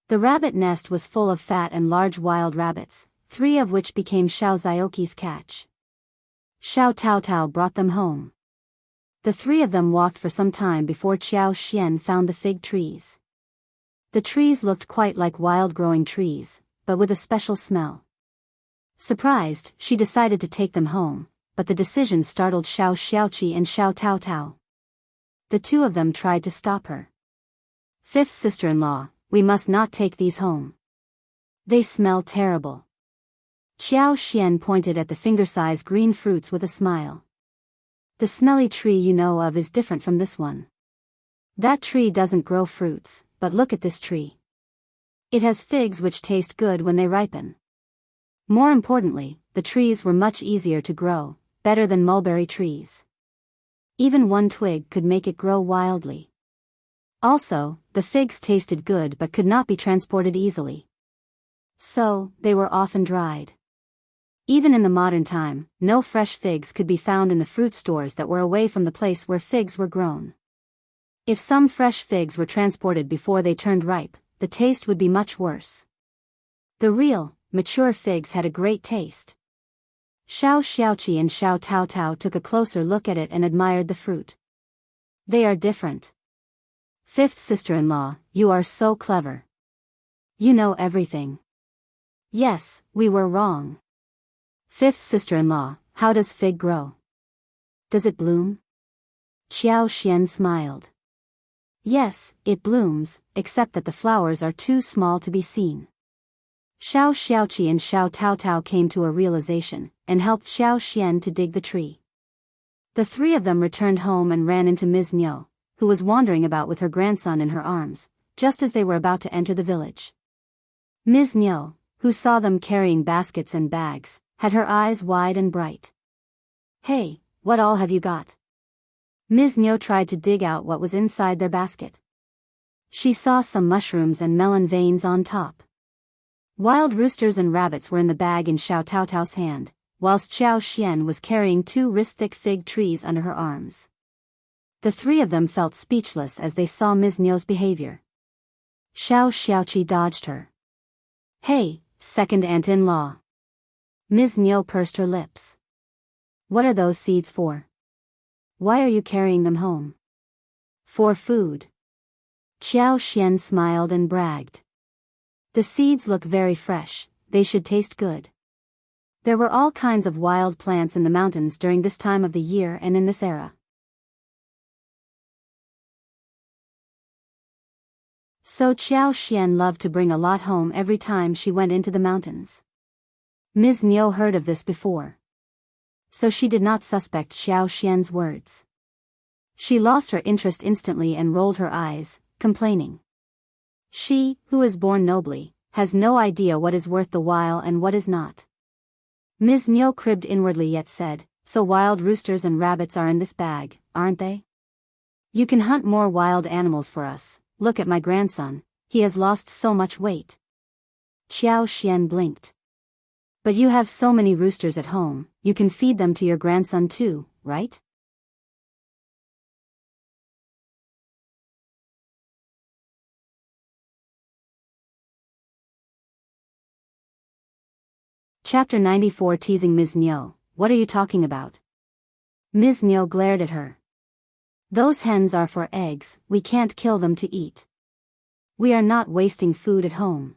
The rabbit nest was full of fat and large wild rabbits, 3 of which became Xiao Zioqi's catch. Xiao Taotao brought them home. The 3 of them walked for some time before Xiao Xian found the fig trees. The trees looked quite like wild-growing trees, but with a special smell. Surprised, she decided to take them home, but the decision startled Xiao Xiaoqi and Xiao Taotao. The 2 of them tried to stop her. Fifth sister-in-law, we must not take these home. They smell terrible. Xiao Xian pointed at the finger-sized green fruits with a smile. The smelly tree you know of is different from this one. That tree doesn't grow fruits, but look at this tree. It has figs which taste good when they ripen. More importantly, the trees were much easier to grow, better than mulberry trees. Even 1 twig could make it grow wildly. Also, the figs tasted good but could not be transported easily. So, they were often dried. Even in the modern time, no fresh figs could be found in the fruit stores that were away from the place where figs were grown. If some fresh figs were transported before they turned ripe, the taste would be much worse. The real, mature figs had a great taste. Xiao Xiaoqi and Xiao Taotao took a closer look at it and admired the fruit. They are different. Fifth sister-in-law, you are so clever. You know everything. Yes, we were wrong. Fifth sister-in-law, how does fig grow? Does it bloom? Xiao Xian smiled. Yes, it blooms, except that the flowers are too small to be seen. Xiao Xiaoqi and Xiao Taotao came to a realization, and helped Xiao Xian to dig the tree. The 3 of them returned home and ran into Ms. Niu, who was wandering about with her grandson in her arms, just as they were about to enter the village. Ms. Niu, who saw them carrying baskets and bags, had her eyes wide and bright. Hey, what all have you got? Ms. Niu tried to dig out what was inside their basket. She saw some mushrooms and melon veins on top. Wild roosters and rabbits were in the bag in Xiao Taotao's hand, whilst Xiao Xian was carrying 2 wrist-thick fig trees under her arms. The 3 of them felt speechless as they saw Ms. Niu's behavior. Xiao Xiaoqi dodged her. Hey, second aunt-in-law. Ms. Niu pursed her lips. What are those seeds for? Why are you carrying them home? For food. Xiao smiled and bragged. The seeds look very fresh, they should taste good. There were all kinds of wild plants in the mountains during this time of the year and in this era. So Xiao loved to bring a lot home every time she went into the mountains. Ms. Niu heard of this before. So she did not suspect Xiao's words. She lost her interest instantly and rolled her eyes, complaining. She, who is born nobly, has no idea what is worth the while and what is not. Ms. Niu cribbed inwardly yet said, so wild roosters and rabbits are in this bag, aren't they? You can hunt more wild animals for us. Look at my grandson, he has lost so much weight. Xiao blinked. But you have so many roosters at home, you can feed them to your grandson too, right? Chapter 94 Teasing Ms. Niu, what are you talking about? Ms. Niu glared at her. Those hens are for eggs, we can't kill them to eat. We are not wasting food at home.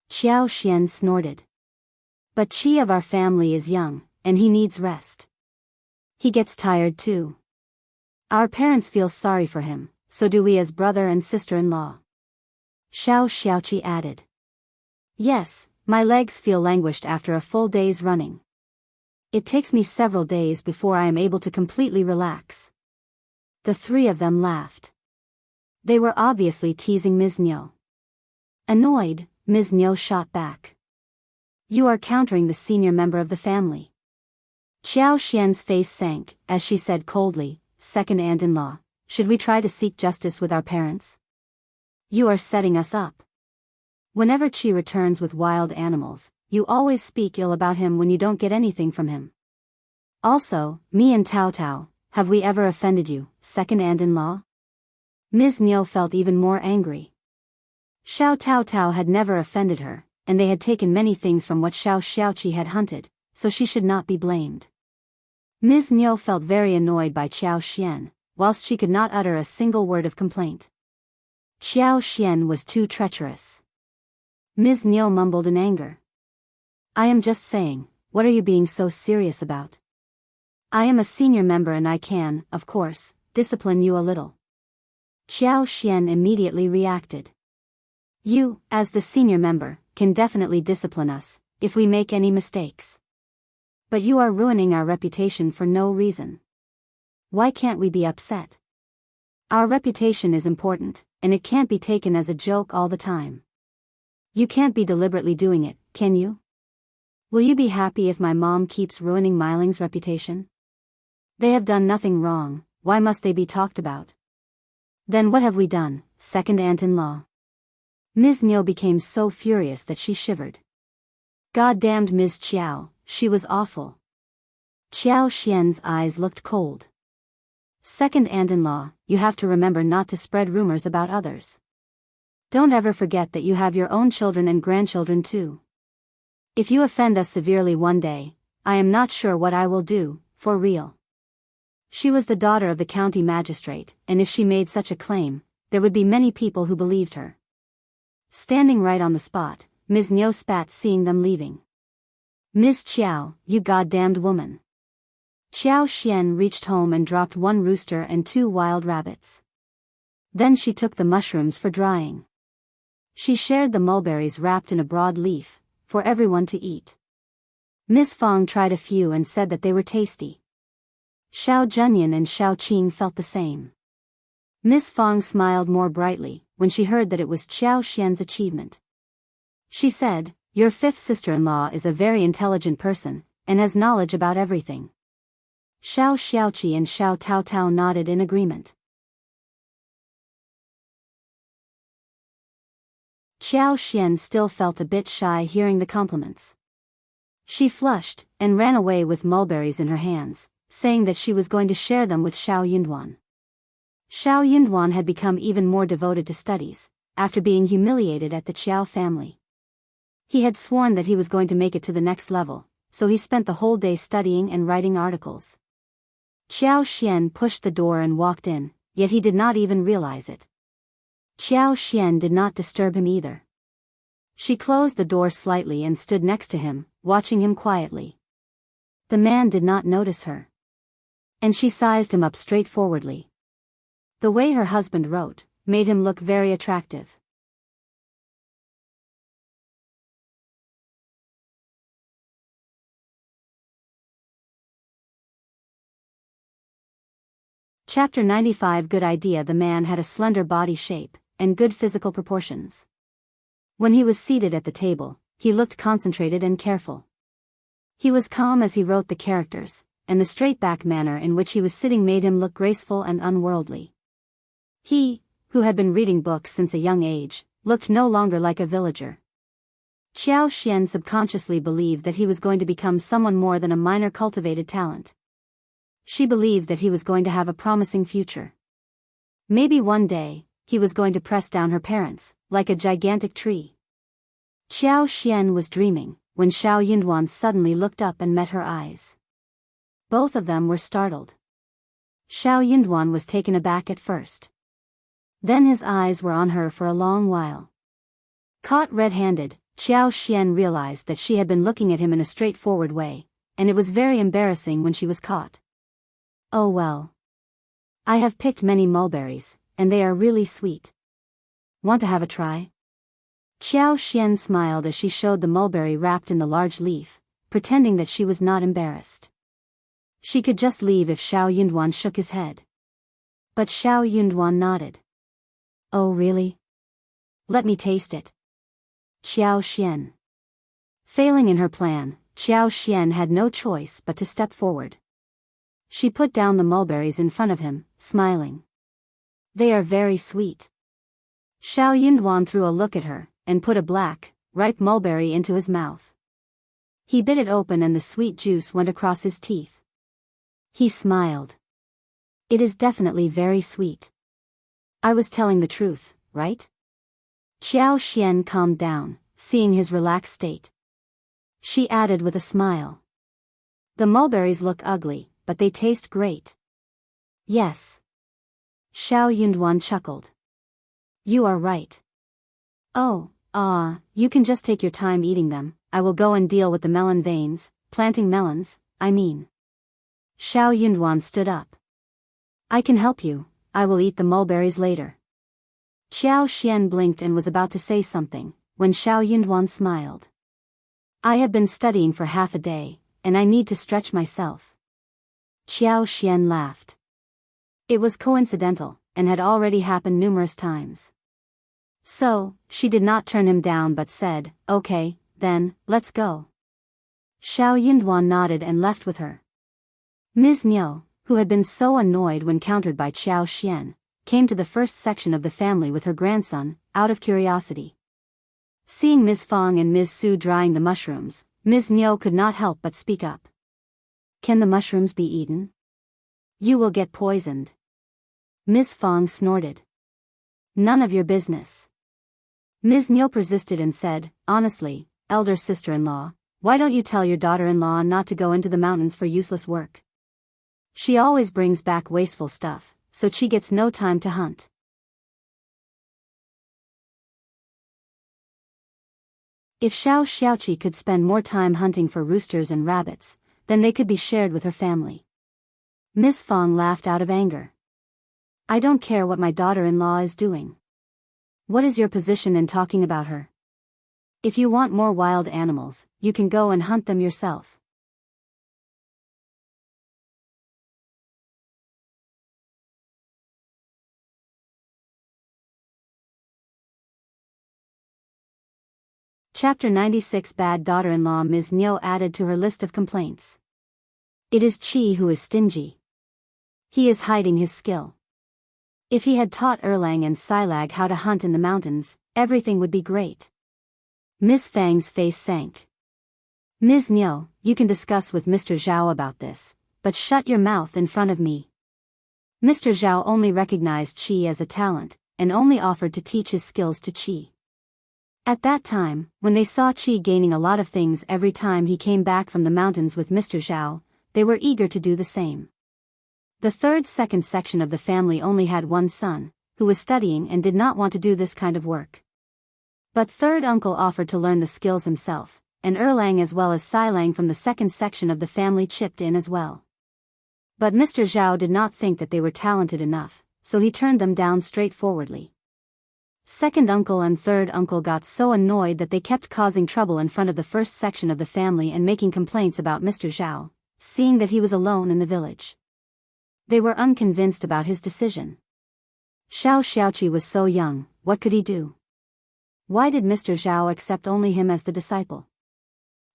Xiao snorted. But Qi of our family is young, and he needs rest. He gets tired too. Our parents feel sorry for him, so do we as brother and sister-in-law. Xiaoqi added. Yes, my legs feel languished after a full day's running. It takes me several days before I am able to completely relax. The three of them laughed. They were obviously teasing Ms. Niu. Annoyed, Ms. Niu shot back. You are countering the senior member of the family. Xiao's face sank, as she said coldly, second aunt-in-law, should we try to seek justice with our parents? You are setting us up. Whenever Qi returns with wild animals, you always speak ill about him when you don't get anything from him. Also, me and Tao, have we ever offended you, second aunt-in-law? Ms. Niu felt even more angry. Tao had never offended her, and they had taken many things from what Xiaoqi had hunted, so she should not be blamed. Ms. Niu felt very annoyed by Xiao, whilst she could not utter a single word of complaint. Xiao was too treacherous. Ms. Niu mumbled in anger. I am just saying, what are you being so serious about? I am a senior member and I can, of course, discipline you a little. Xiao immediately reacted. You, as the senior member, can definitely discipline us, if we make any mistakes. But you are ruining our reputation for no reason. Why can't we be upset? Our reputation is important, and it can't be taken as a joke all the time. You can't be deliberately doing it, can you? Will you be happy if my mom keeps ruining Miling's reputation? They have done nothing wrong, why must they be talked about? Then what have we done, second aunt-in-law? Ms. Niu became so furious that she shivered. God-damned Ms. Qiao, she was awful. Xiao's eyes looked cold. Second aunt-in-law, you have to remember not to spread rumors about others. Don't ever forget that you have your own children and grandchildren too. If you offend us severely one day, I am not sure what I will do, for real. She was the daughter of the county magistrate, and if she made such a claim, there would be many people who believed her. Standing right on the spot, Ms. Niu spat seeing them leaving. Ms. Qiao, you goddamned woman. Xiao reached home and dropped one rooster and 2 wild rabbits. Then she took the mushrooms for drying. She shared the mulberries wrapped in a broad leaf, for everyone to eat. Miss Fong tried a few and said that they were tasty. Xiao Junyan and Xiao Qing felt the same. Miss Fong smiled more brightly when she heard that it was Xiao's achievement. She said, your 5th sister-in-law is a very intelligent person, and has knowledge about everything. Xiaoqi and Xiao Tao nodded in agreement. Xiao still felt a bit shy hearing the compliments. She flushed, and ran away with mulberries in her hands, saying that she was going to share them with Xiao Yunduan. Xiao Yunduan had become even more devoted to studies, after being humiliated at the Qiao family. He had sworn that he was going to make it to the next level, so he spent the whole day studying and writing articles. Qiao Xian pushed the door and walked in, yet he did not even realize it. Qiao Xian did not disturb him either. She closed the door slightly and stood next to him, watching him quietly. The man did not notice her. And she sized him up straightforwardly. The way her husband wrote made him look very attractive. Chapter 95. Good idea. The man had a slender body shape and good physical proportions. When he was seated at the table, he looked concentrated and careful. He was calm as he wrote the characters, and the straight-back manner in which he was sitting made him look graceful and unworldly. He, who had been reading books since a young age, looked no longer like a villager. Qiao Xian subconsciously believed that he was going to become someone more than a minor cultivated talent. She believed that he was going to have a promising future. Maybe one day, he was going to press down her parents, like a gigantic tree. Qiao Xian was dreaming, when Xiao Yunduan suddenly looked up and met her eyes. Both of them were startled. Xiao Yunduan was taken aback at first. Then his eyes were on her for a long while. Caught red-handed, Qiao Xian realized that she had been looking at him in a straightforward way, and it was very embarrassing when she was caught. Oh well. I have picked many mulberries, and they are really sweet. Want to have a try? Qiao Xian smiled as she showed the mulberry wrapped in the large leaf, pretending that she was not embarrassed. She could just leave if Xiao Yunduan shook his head. But Xiao Yunduan nodded. Oh really? Let me taste it. Qiao Xian. Failing in her plan, Qiao Xian had no choice but to step forward. She put down the mulberries in front of him, smiling. They are very sweet. Xiao Yunduan threw a look at her, and put a black, ripe mulberry into his mouth. He bit it open and the sweet juice went across his teeth. He smiled. It is definitely very sweet. I was telling the truth, right? Qiao Xian calmed down, seeing his relaxed state. She added with a smile. The mulberries look ugly, but they taste great. Yes. Xiao Yunduan chuckled. You are right. Oh, you can just take your time eating them. I will go and deal with the melon veins, planting melons, I mean. Xiao Yunduan stood up. I can help you, I will eat the mulberries later. Qiao Xian blinked and was about to say something, when Xiao Yunduan smiled. I have been studying for half a day, and I need to stretch myself. Qiao Xian laughed. It was coincidental, and had already happened numerous times. So, she did not turn him down but said, okay, then, let's go. Xiao Yunduan nodded and left with her. Ms. Niu, who had been so annoyed when countered by Qiao Xian, came to the first section of the family with her grandson, out of curiosity. Seeing Ms. Fong and Ms. Su drying the mushrooms, Ms. Niu could not help but speak up. Can the mushrooms be eaten? You will get poisoned. Ms. Fong snorted. None of your business. Ms. Niu persisted and said, honestly, elder sister-in-law, why don't you tell your daughter-in-law not to go into the mountains for useless work? She always brings back wasteful stuff, so she gets no time to hunt. If Xiao Xiaoqi could spend more time hunting for roosters and rabbits, then they could be shared with her family. Miss Fong laughed out of anger. I don't care what my daughter-in-law is doing. What is your position in talking about her? If you want more wild animals, you can go and hunt them yourself. Chapter 96. Bad daughter-in-law. Ms. Niu added to her list of complaints. It is Qi who is stingy. He is hiding his skill. If he had taught Erlang and Silag how to hunt in the mountains, everything would be great. Miss Fang's face sank. Ms. Niu, you can discuss with Mr. Zhao about this, but shut your mouth in front of me. Mr. Zhao only recognized Qi as a talent, and only offered to teach his skills to Qi. At that time, when they saw Qi gaining a lot of things every time he came back from the mountains with Mr. Xiao, they were eager to do the same. The second section of the family only had one son, who was studying and did not want to do this kind of work. But third uncle offered to learn the skills himself, and Erlang as well as Silang from the second section of the family chipped in as well. But Mr. Xiao did not think that they were talented enough, so he turned them down straightforwardly. Second uncle and third uncle got so annoyed that they kept causing trouble in front of the first section of the family and making complaints about Mr. Xiao, seeing that he was alone in the village. They were unconvinced about his decision. Xiaoqi was so young, what could he do? Why did Mr. Xiao accept only him as the disciple?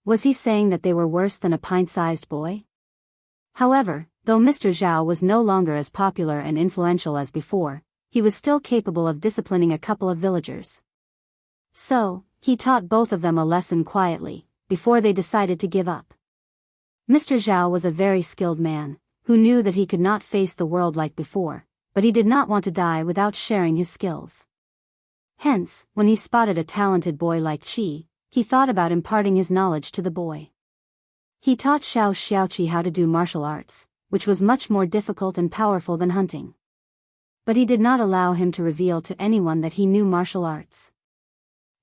Was he saying that they were worse than a pint-sized boy? However, though Mr. Xiao was no longer as popular and influential as before, he was still capable of disciplining a couple of villagers. So, he taught both of them a lesson quietly, before they decided to give up. Mr. Xiao was a very skilled man, who knew that he could not face the world like before, but he did not want to die without sharing his skills. Hence, when he spotted a talented boy like Qi, he thought about imparting his knowledge to the boy. He taught Xiaoqi how to do martial arts, which was much more difficult and powerful than hunting. But he did not allow him to reveal to anyone that he knew martial arts.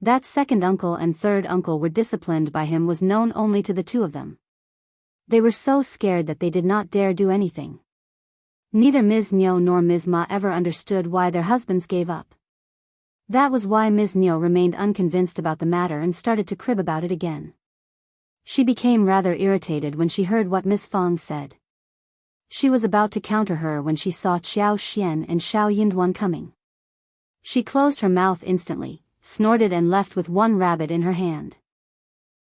That second uncle and third uncle were disciplined by him was known only to the two of them. They were so scared that they did not dare do anything. Neither Ms. Niu nor Ms. Ma ever understood why their husbands gave up. That was why Ms. Niu remained unconvinced about the matter and started to crib about it again. She became rather irritated when she heard what Ms. Fang said. She was about to counter her when she saw Qiao Xian and Xiao Yunduan coming. She closed her mouth instantly, snorted and left with one rabbit in her hand.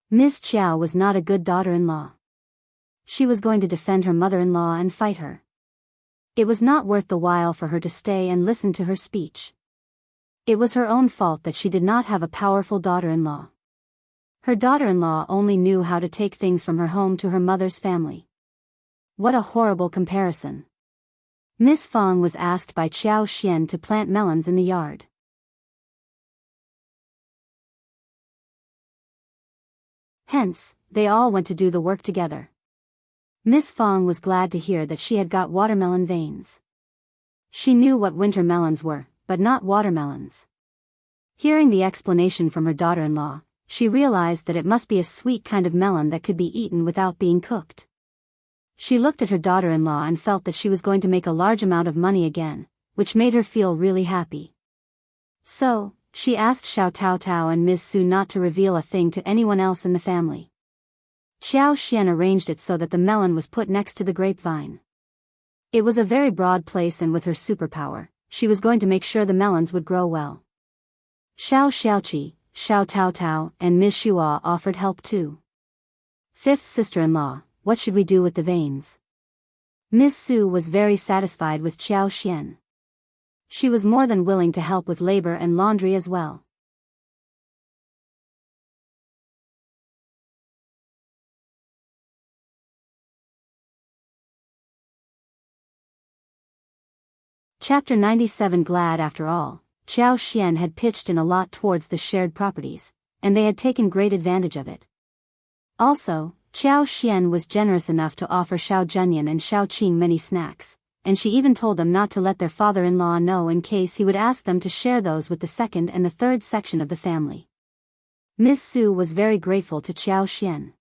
Ms. Qiao was not a good daughter-in-law. She was going to defend her mother-in-law and fight her. It was not worth the while for her to stay and listen to her speech. It was her own fault that she did not have a powerful daughter-in-law. Her daughter-in-law only knew how to take things from her home to her mother's family. What a horrible comparison. Miss Fang was asked by Qiao Xian to plant melons in the yard. Hence, they all went to do the work together. Miss Fang was glad to hear that she had got watermelon veins. She knew what winter melons were, but not watermelons. Hearing the explanation from her daughter-in-law, she realized that it must be a sweet kind of melon that could be eaten without being cooked. She looked at her daughter-in-law and felt that she was going to make a large amount of money again, which made her feel really happy. So, she asked Xiao Taotao and Ms. Su not to reveal a thing to anyone else in the family. Xiao Xian arranged it so that the melon was put next to the grapevine. It was a very broad place, and with her superpower, she was going to make sure the melons would grow well. Xiao Xiaoqi, Xiao Taotao, and Ms. Shua offered help too. Fifth sister-in-law, what should we do with the veins? Ms. Su was very satisfied with Qiao Xian. She was more than willing to help with labor and laundry as well. Chapter 97. Glad after all, Qiao Xian had pitched in a lot towards the shared properties, and they had taken great advantage of it. Also, Qiao Xian was generous enough to offer Xiao Zhenyan and Xiao Qing many snacks, and she even told them not to let their father-in-law know in case he would ask them to share those with the second and the third section of the family. Ms. Su was very grateful to Qiao Xian.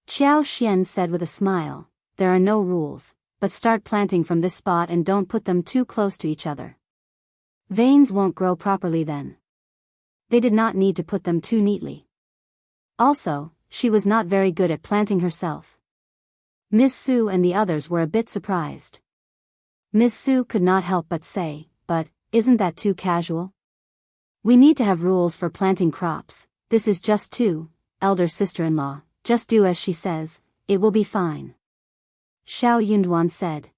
Qiao Xian said with a smile, "There are no rules, but start planting from this spot and don't put them too close to each other. Veins won't grow properly then." They did not need to put them too neatly. Also, she was not very good at planting herself. Ms. Su and the others were a bit surprised. Ms. Su could not help but say, "But, isn't that too casual? We need to have rules for planting crops. This is just too, elder sister-in-law, just do as she says, it will be fine." Xiao Yunduan said.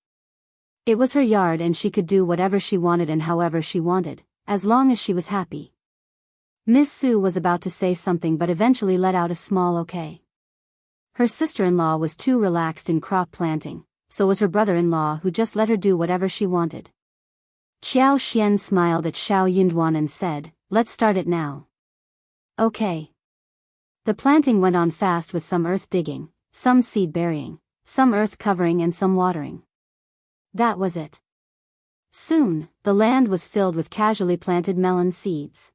It was her yard and she could do whatever she wanted and however she wanted, as long as she was happy. Ms. Su was about to say something but eventually let out a small okay. Her sister-in-law was too relaxed in crop planting, so was her brother-in-law who just let her do whatever she wanted. Qiao Xian smiled at Xiao Yunduan and said, "Let's start it now." Okay. The planting went on fast with some earth digging, some seed burying, some earth covering and some watering. That was it. Soon, the land was filled with casually planted melon seeds.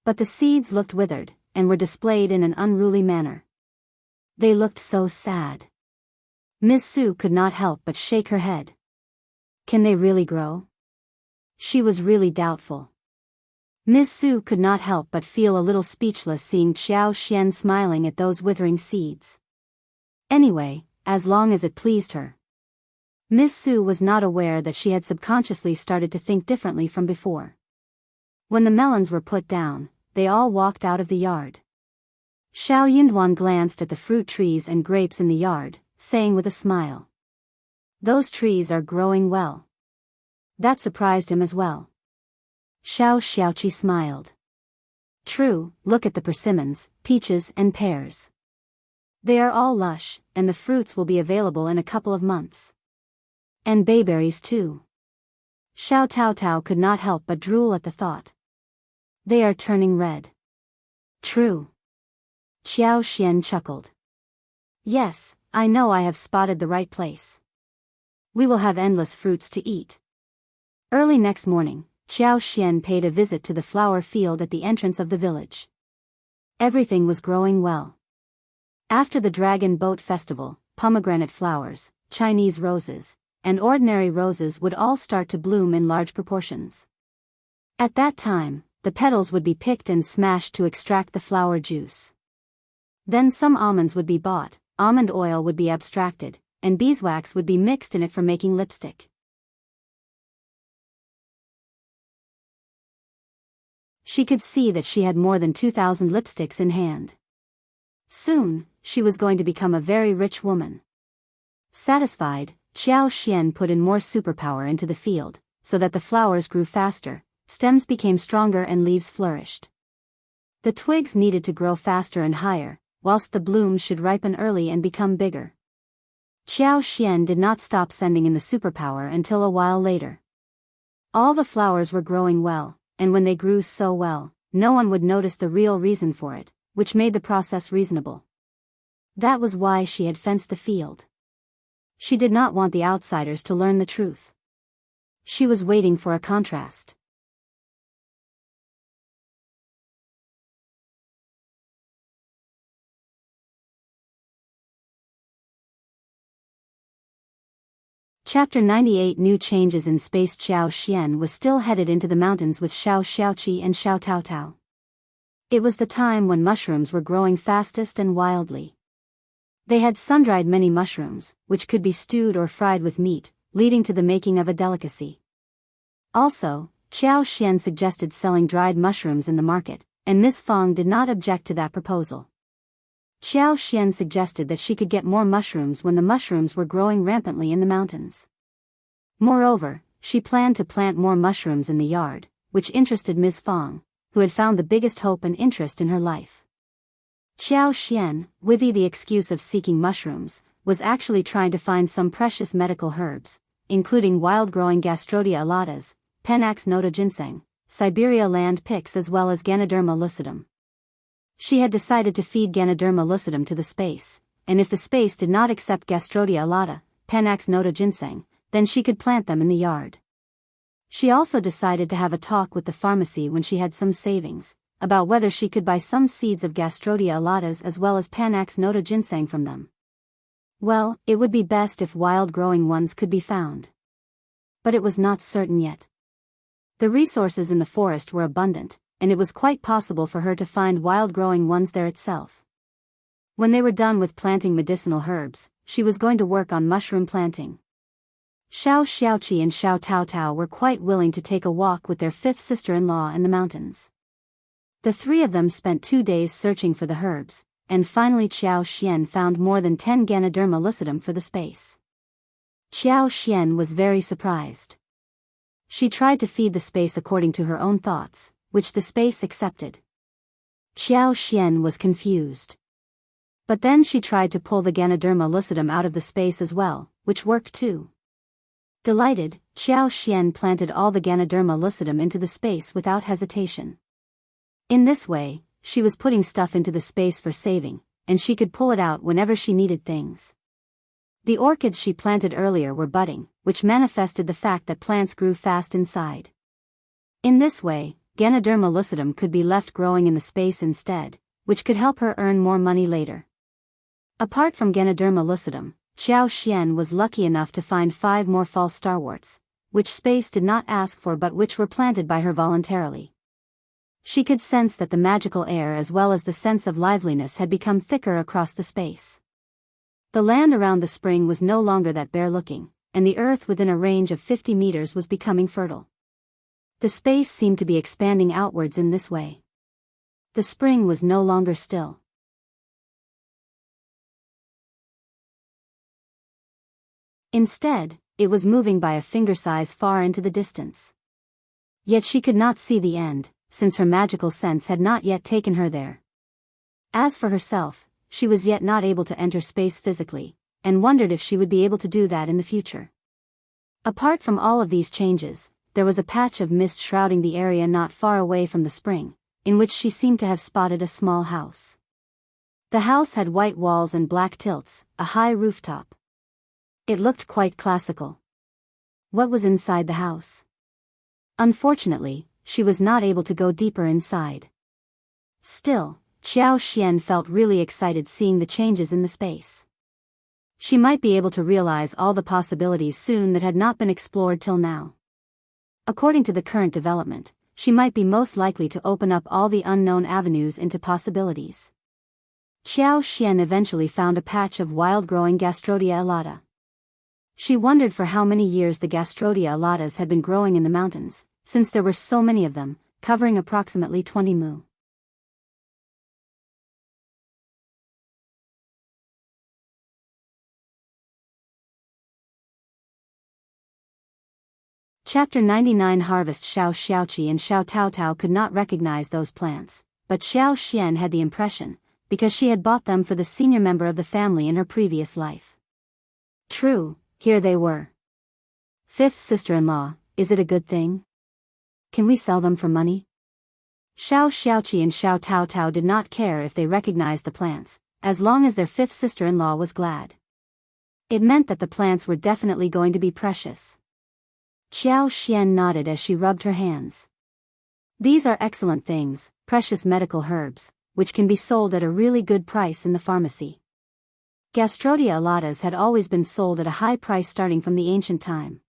But the seeds looked withered, and were displayed in an unruly manner. They looked so sad. Miss Su could not help but shake her head. Can they really grow? She was really doubtful. Miss Su could not help but feel a little speechless seeing Xiao Xian smiling at those withering seeds. Anyway, as long as it pleased her. Miss Su was not aware that she had subconsciously started to think differently from before. When the melons were put down, they all walked out of the yard. Xiao Yunduan glanced at the fruit trees and grapes in the yard, saying with a smile. Those trees are growing well. That surprised him as well. Xiao Xiaoqi smiled. True, look at the persimmons, peaches and pears. They are all lush, and the fruits will be available in a couple of months. And bayberries too. Xiao Taotao could not help but drool at the thought. They are turning red. True. Qiao Xian chuckled. Yes, I know I have spotted the right place. We will have endless fruits to eat. Early next morning, Qiao Xian paid a visit to the flower field at the entrance of the village. Everything was growing well. After the Dragon Boat Festival, pomegranate flowers, Chinese roses, and ordinary roses would all start to bloom in large proportions. At that time, the petals would be picked and smashed to extract the flower juice. Then some almonds would be bought, almond oil would be abstracted, and beeswax would be mixed in it for making lipstick. She could see that she had more than 2,000 lipsticks in hand. Soon, she was going to become a very rich woman. Satisfied, Qiao Xian put in more superpower into the field, so that the flowers grew faster, stems became stronger and leaves flourished. The twigs needed to grow faster and higher, whilst the blooms should ripen early and become bigger. Qiao Xian did not stop sending in the superpower until a while later. All the flowers were growing well, and when they grew so well, no one would notice the real reason for it, which made the process reasonable. That was why she had fenced the field. She did not want the outsiders to learn the truth. She was waiting for a contrast. Chapter 98 New Changes in Space. Xiao Xian was still headed into the mountains with Xiao Xiaoqi and Xiao Taotao. It was the time when mushrooms were growing fastest and wildly. They had sun-dried many mushrooms, which could be stewed or fried with meat, leading to the making of a delicacy. Also, Xiao Xian suggested selling dried mushrooms in the market, and Miss Fang did not object to that proposal. Xiao Xian suggested that she could get more mushrooms when the mushrooms were growing rampantly in the mountains. Moreover, she planned to plant more mushrooms in the yard, which interested Miss Fang, who had found the biggest hope and interest in her life. Xiao Xian, with the excuse of seeking mushrooms, was actually trying to find some precious medical herbs, including wild-growing Gastrodia alatas, Panax nota ginseng, Siberia land picks as well as Ganoderma lucidum. She had decided to feed Ganoderma lucidum to the space, and if the space did not accept Gastrodia alata, Panax nota ginseng, then she could plant them in the yard. She also decided to have a talk with the pharmacy when she had some savings, about whether she could buy some seeds of Gastrodia alatas as well as Panax nota ginseng from them. Well, it would be best if wild-growing ones could be found. But it was not certain yet. The resources in the forest were abundant, and it was quite possible for her to find wild-growing ones there itself. When they were done with planting medicinal herbs, she was going to work on mushroom planting. Xiao Xiaoqi and Xiao Taotao were quite willing to take a walk with their fifth sister-in-law in the mountains. The three of them spent 2 days searching for the herbs, and finally Xiao Xian found more than 10 Ganoderma lucidum for the space. Xiao Xian was very surprised. She tried to feed the space according to her own thoughts, which the space accepted. Xiao Xian was confused. But then she tried to pull the Ganoderma lucidum out of the space as well, which worked too. Delighted, Xiao Xian planted all the Ganoderma lucidum into the space without hesitation. In this way, she was putting stuff into the space for saving, and she could pull it out whenever she needed things. The orchids she planted earlier were budding, which manifested the fact that plants grew fast inside. In this way, Ganoderma lucidum could be left growing in the space instead, which could help her earn more money later. Apart from Ganoderma lucidum, Xiao Xian was lucky enough to find 5 more false starworts, which space did not ask for but which were planted by her voluntarily. She could sense that the magical air as well as the sense of liveliness had become thicker across the space. The land around the spring was no longer that bare-looking, and the earth within a range of 50 meters was becoming fertile. The space seemed to be expanding outwards in this way. The spring was no longer still. Instead, it was moving by a finger size far into the distance. Yet she could not see the end, since her magical sense had not yet taken her there. As for herself, she was yet not able to enter space physically, and wondered if she would be able to do that in the future. Apart from all of these changes, there was a patch of mist shrouding the area not far away from the spring, in which she seemed to have spotted a small house. The house had white walls and black tilts, a high rooftop. It looked quite classical. What was inside the house? Unfortunately, she was not able to go deeper inside. Still, Xiao Xian felt really excited seeing the changes in the space. She might be able to realize all the possibilities soon that had not been explored till now. According to the current development, she might be most likely to open up all the unknown avenues into possibilities. Xiao Xian eventually found a patch of wild-growing Gastrodia elata. She wondered for how many years the Gastrodia elatas had been growing in the mountains, since there were so many of them, covering approximately 20 mu. Chapter 99 Harvest. Xiao Xiaoqi and Xiao Taotao could not recognize those plants, but Xiao Xian had the impression, because she had bought them for the senior member of the family in her previous life. True, here they were. 5th sister-in-law, is it a good thing? Can we sell them for money? Xiao Xiaoqi and Xiao Taotao did not care if they recognized the plants, as long as their 5th sister-in-law was glad. It meant that the plants were definitely going to be precious. Xiao Xian nodded as she rubbed her hands. These are excellent things, precious medical herbs, which can be sold at a really good price in the pharmacy. Gastrodia elatas had always been sold at a high price starting from the ancient time.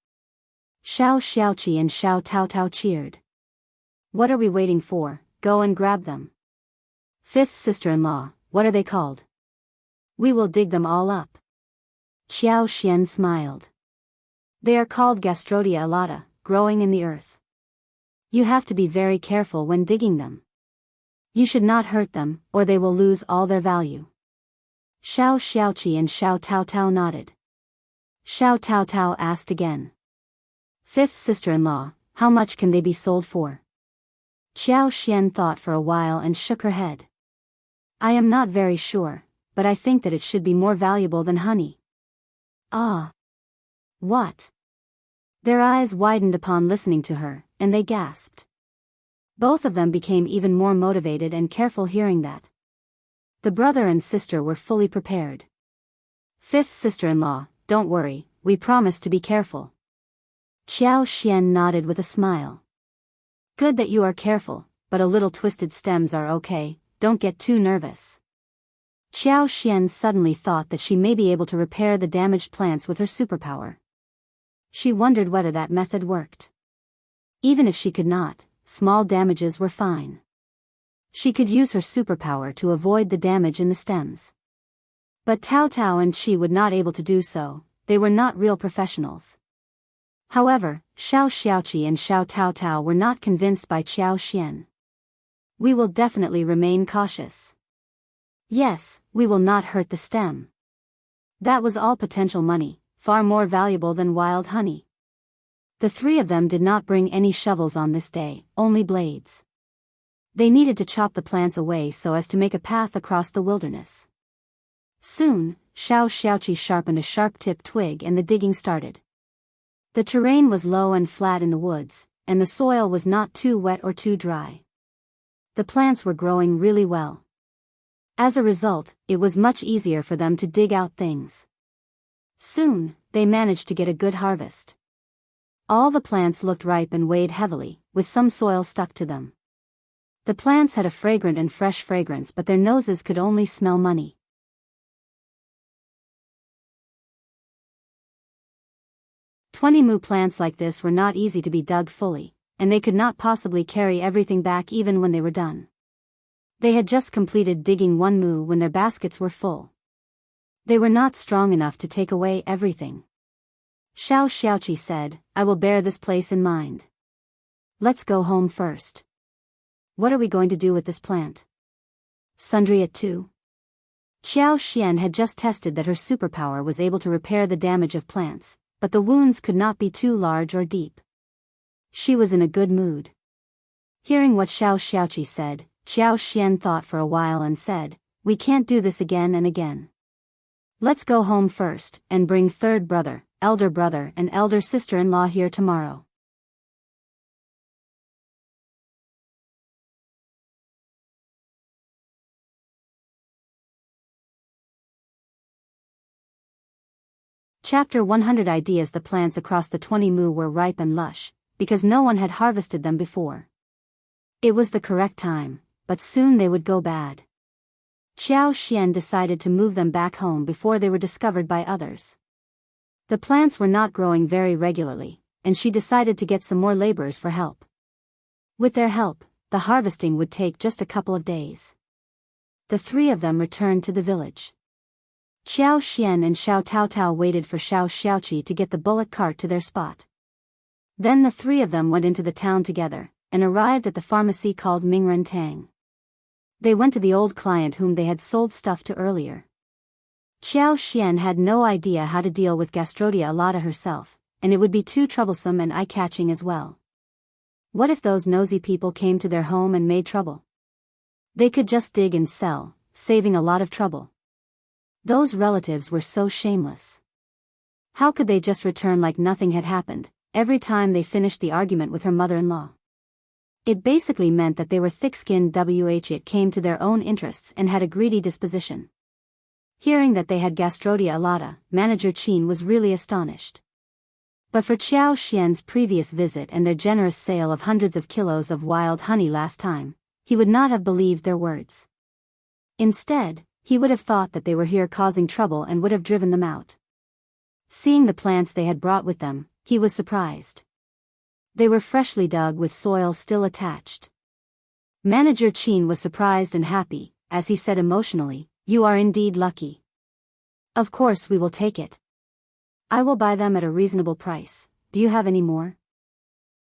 Xiao Xiaoqi and Xiao Taotao cheered. What are we waiting for? Go and grab them. 5th sister-in-law, what are they called? We will dig them all up. Xiao Xian smiled. They are called Gastrodia elata, growing in the earth. You have to be very careful when digging them. You should not hurt them, or they will lose all their value. Xiao Xiaoqi and Xiao Taotao nodded. Xiao Taotao asked again. 5th sister-in-law, how much can they be sold for? Xiao Xian thought for a while and shook her head. I am not very sure, but I think that it should be more valuable than honey. Ah. What? Their eyes widened upon listening to her, and they gasped. Both of them became even more motivated and careful hearing that. The brother and sister were fully prepared. 5th sister-in-law, don't worry, we promise to be careful. Xiao Xian nodded with a smile. Good that you are careful, but a little twisted stems are okay, don't get too nervous. Xiao Xian suddenly thought that she may be able to repair the damaged plants with her superpower. She wondered whether that method worked. Even if she could not, small damages were fine. She could use her superpower to avoid the damage in the stems. But Tao Tao and Qi would not able to do so, they were not real professionals. However, Xiao Xiaoqi and Xiao Taotao were not convinced by Xiao Xian. We will definitely remain cautious. Yes, we will not hurt the stem. That was all potential money, far more valuable than wild honey. The 3 of them did not bring any shovels on this day, only blades. They needed to chop the plants away so as to make a path across the wilderness. Soon, Xiao Xiaoqi sharpened a sharp-tipped twig and the digging started. The terrain was low and flat in the woods, and the soil was not too wet or too dry. The plants were growing really well. As a result, it was much easier for them to dig out things. Soon, they managed to get a good harvest. All the plants looked ripe and weighed heavily, with some soil stuck to them. The plants had a fragrant and fresh fragrance, but their noses could only smell money. "20 mu plants like this were not easy to be dug fully, and they could not possibly carry everything back even when they were done. They had just completed digging 1 mu when their baskets were full. They were not strong enough to take away everything. Xiaoqi said, "I will bear this place in mind. Let's go home first." "What are we going to do with this plant?" Sundry at 2. Qiao Xian had just tested that her superpower was able to repair the damage of plants, but the wounds could not be too large or deep. She was in a good mood. Hearing what Xiaoqi said, Qiao Xian thought for a while and said, "We can't do this again and again. Let's go home first, and bring third brother, and elder sister-in-law here tomorrow." Chapter 100 Ideas. The plants across the 20 mu were ripe and lush, because no one had harvested them before. It was the correct time, but soon they would go bad. Qiao Xian decided to move them back home before they were discovered by others. The plants were not growing very regularly, and she decided to get some more laborers for help. With their help, the harvesting would take just a couple of days. The 3 of them returned to the village. Qiao Xian and Xiao Taotao waited for Xiaoqi to get the bullock cart to their spot. Then the 3 of them went into the town together, and arrived at the pharmacy called Mingren Tang. They went to the old client whom they had sold stuff to earlier. Qiao Xian had no idea how to deal with Gastrodia alata herself, and it would be too troublesome and eye-catching as well. What if those nosy people came to their home and made trouble? They could just dig and sell, saving a lot of trouble. Those relatives were so shameless. How could they just return like nothing had happened, every time they finished the argument with her mother-in-law? It basically meant that they were thick-skinned. It came to their own interests and had a greedy disposition. Hearing that they had Gastrodia alata, Manager Qin was really astonished. But for Qiao Xian's previous visit and their generous sale of hundreds of kilos of wild honey last time, he would not have believed their words. Instead, he would have thought that they were here causing trouble and would have driven them out. Seeing the plants they had brought with them, he was surprised. They were freshly dug with soil still attached. Manager Qin was surprised and happy, as he said emotionally, "You are indeed lucky. Of course we will take it. I will buy them at a reasonable price. Do you have any more?"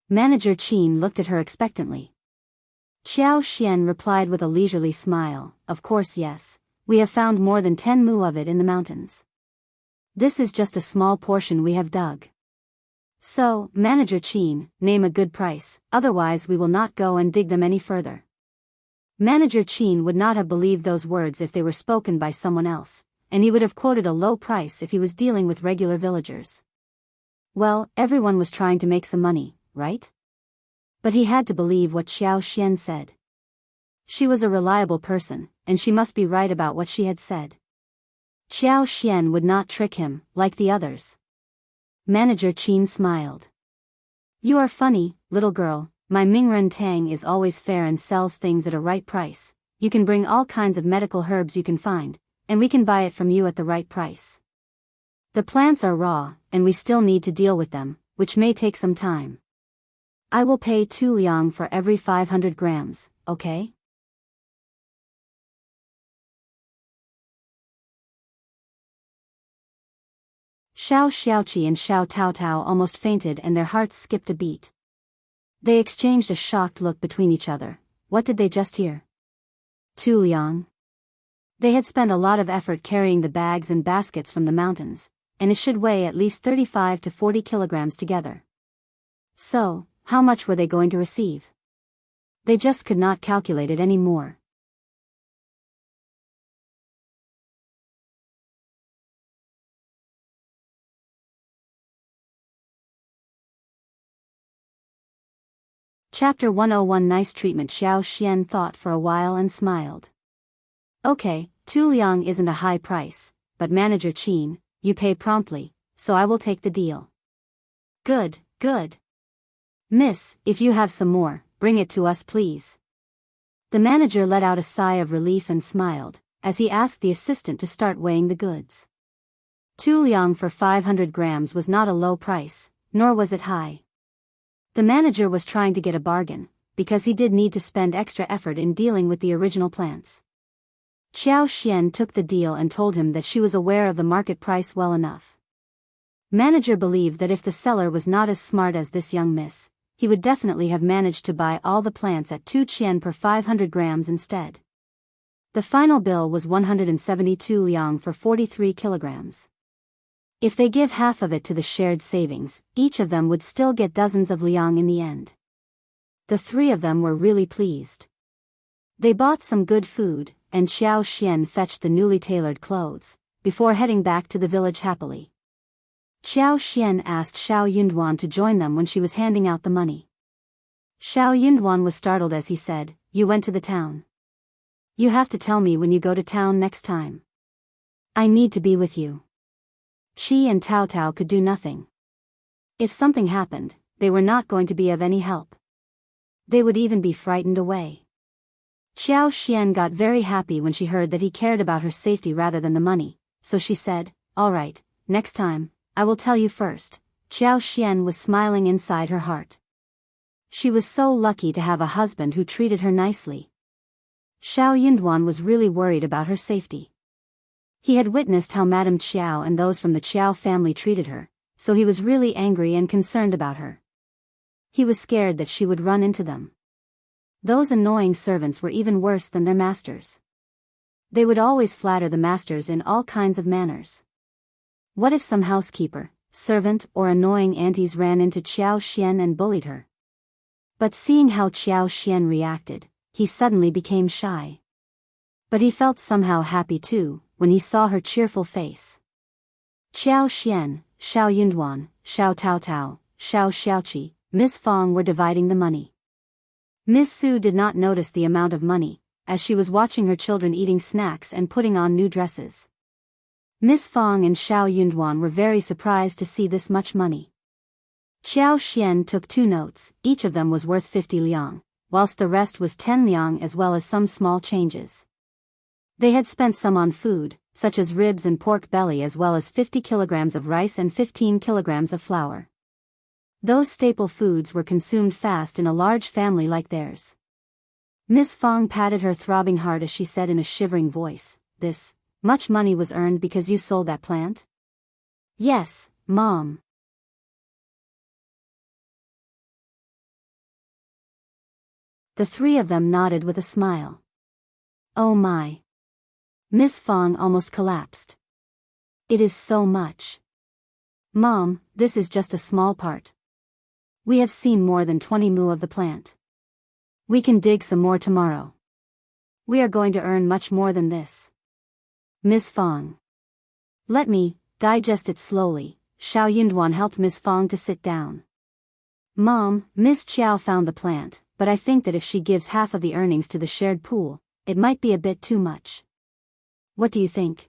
Manager Qin looked at her expectantly. Qiao Xian replied with a leisurely smile, "Of course yes. We have found more than 10 mu of it in the mountains. This is just a small portion we have dug. So, Manager Qin, name a good price, otherwise we will not go and dig them any further." Manager Qin would not have believed those words if they were spoken by someone else, and he would have quoted a low price if he was dealing with regular villagers. Well, everyone was trying to make some money, right? But he had to believe what Xiao Xian said. She was a reliable person, and she must be right about what she had said. Qiao Xian would not trick him, like the others. Manager Qin smiled. "You are funny, little girl. My Mingren Tang is always fair and sells things at a right price. You can bring all kinds of medical herbs you can find, and we can buy it from you at the right price. The plants are raw, and we still need to deal with them, which may take some time. I will pay 2 liang for every 500 grams, okay?" Xiaoqi and Xiao Taotao almost fainted and their hearts skipped a beat. They exchanged a shocked look between each other. What did they just hear? 2 liang. They had spent a lot of effort carrying the bags and baskets from the mountains, and it should weigh at least 35 to 40 kilograms together. So, how much were they going to receive? They just could not calculate it anymore. Chapter 101 Nice treatment. Xiao thought for a while and smiled. Okay, 2 liang isn't a high price, but Manager Qin, you pay promptly, so I will take the deal. Good, good. Miss, if you have some more, bring it to us please. The manager let out a sigh of relief and smiled, as he asked the assistant to start weighing the goods. 2 liang for 500 grams was not a low price, nor was it high. The manager was trying to get a bargain, because he did need to spend extra effort in dealing with the original plants. Xiao took the deal and told him that she was aware of the market price well enough. Manager believed that if the seller was not as smart as this young miss, he would definitely have managed to buy all the plants at 2 qian per 500 grams instead. The final bill was 172 liang for 43 kilograms. If they give half of it to the shared savings, each of them would still get dozens of liang in the end. The 3 of them were really pleased. They bought some good food, and Xiao fetched the newly tailored clothes, before heading back to the village happily. Xiao asked Xiao Yunduan to join them when she was handing out the money. Xiao Yunduan was startled as he said, "You went to the town. You have to tell me when you go to town next time. I need to be with you." Qi and Tao could do nothing. If something happened, they were not going to be of any help. They would even be frightened away. Xiao got very happy when she heard that he cared about her safety rather than the money, so she said, "All right, next time, I will tell you first." Xiao was smiling inside her heart. She was so lucky to have a husband who treated her nicely. Xiao Yunduan was really worried about her safety. He had witnessed how Madame Qiao and those from the Qiao family treated her, so he was really angry and concerned about her. He was scared that she would run into them. Those annoying servants were even worse than their masters. They would always flatter the masters in all kinds of manners. What if some housekeeper, servant, or annoying aunties ran into Xiao and bullied her? But seeing how Xiao reacted, he suddenly became shy. But he felt somehow happy too, when he saw her cheerful face. Xiao Yunduan, Xiao Tao, Xiao Xiaoqi, Miss Fong were dividing the money. Miss Su did not notice the amount of money, as she was watching her children eating snacks and putting on new dresses. Miss Fong and Xiao Yunduan were very surprised to see this much money. Xiao took 2 notes, each of them was worth 50 liang, whilst the rest was 10 liang as well as some small changes. They had spent some on food, such as ribs and pork belly as well as 50 kilograms of rice and 15 kilograms of flour. Those staple foods were consumed fast in a large family like theirs. Miss Fong patted her throbbing heart as she said in a shivering voice, "This much money was earned because you sold that plant?" "Yes, Mom." The 3 of them nodded with a smile. "Oh my." Miss Fong almost collapsed. "It is so much. Mom, this is just a small part. We have seen more than 20 mu of the plant. We can dig some more tomorrow. We are going to earn much more than this." Miss Fong. "Let me digest it slowly." Xiao Yunduan helped Miss Fong to sit down. "Mom, Miss Qiao found the plant, but I think that if she gives half of the earnings to the shared pool, it might be a bit too much. What do you think?"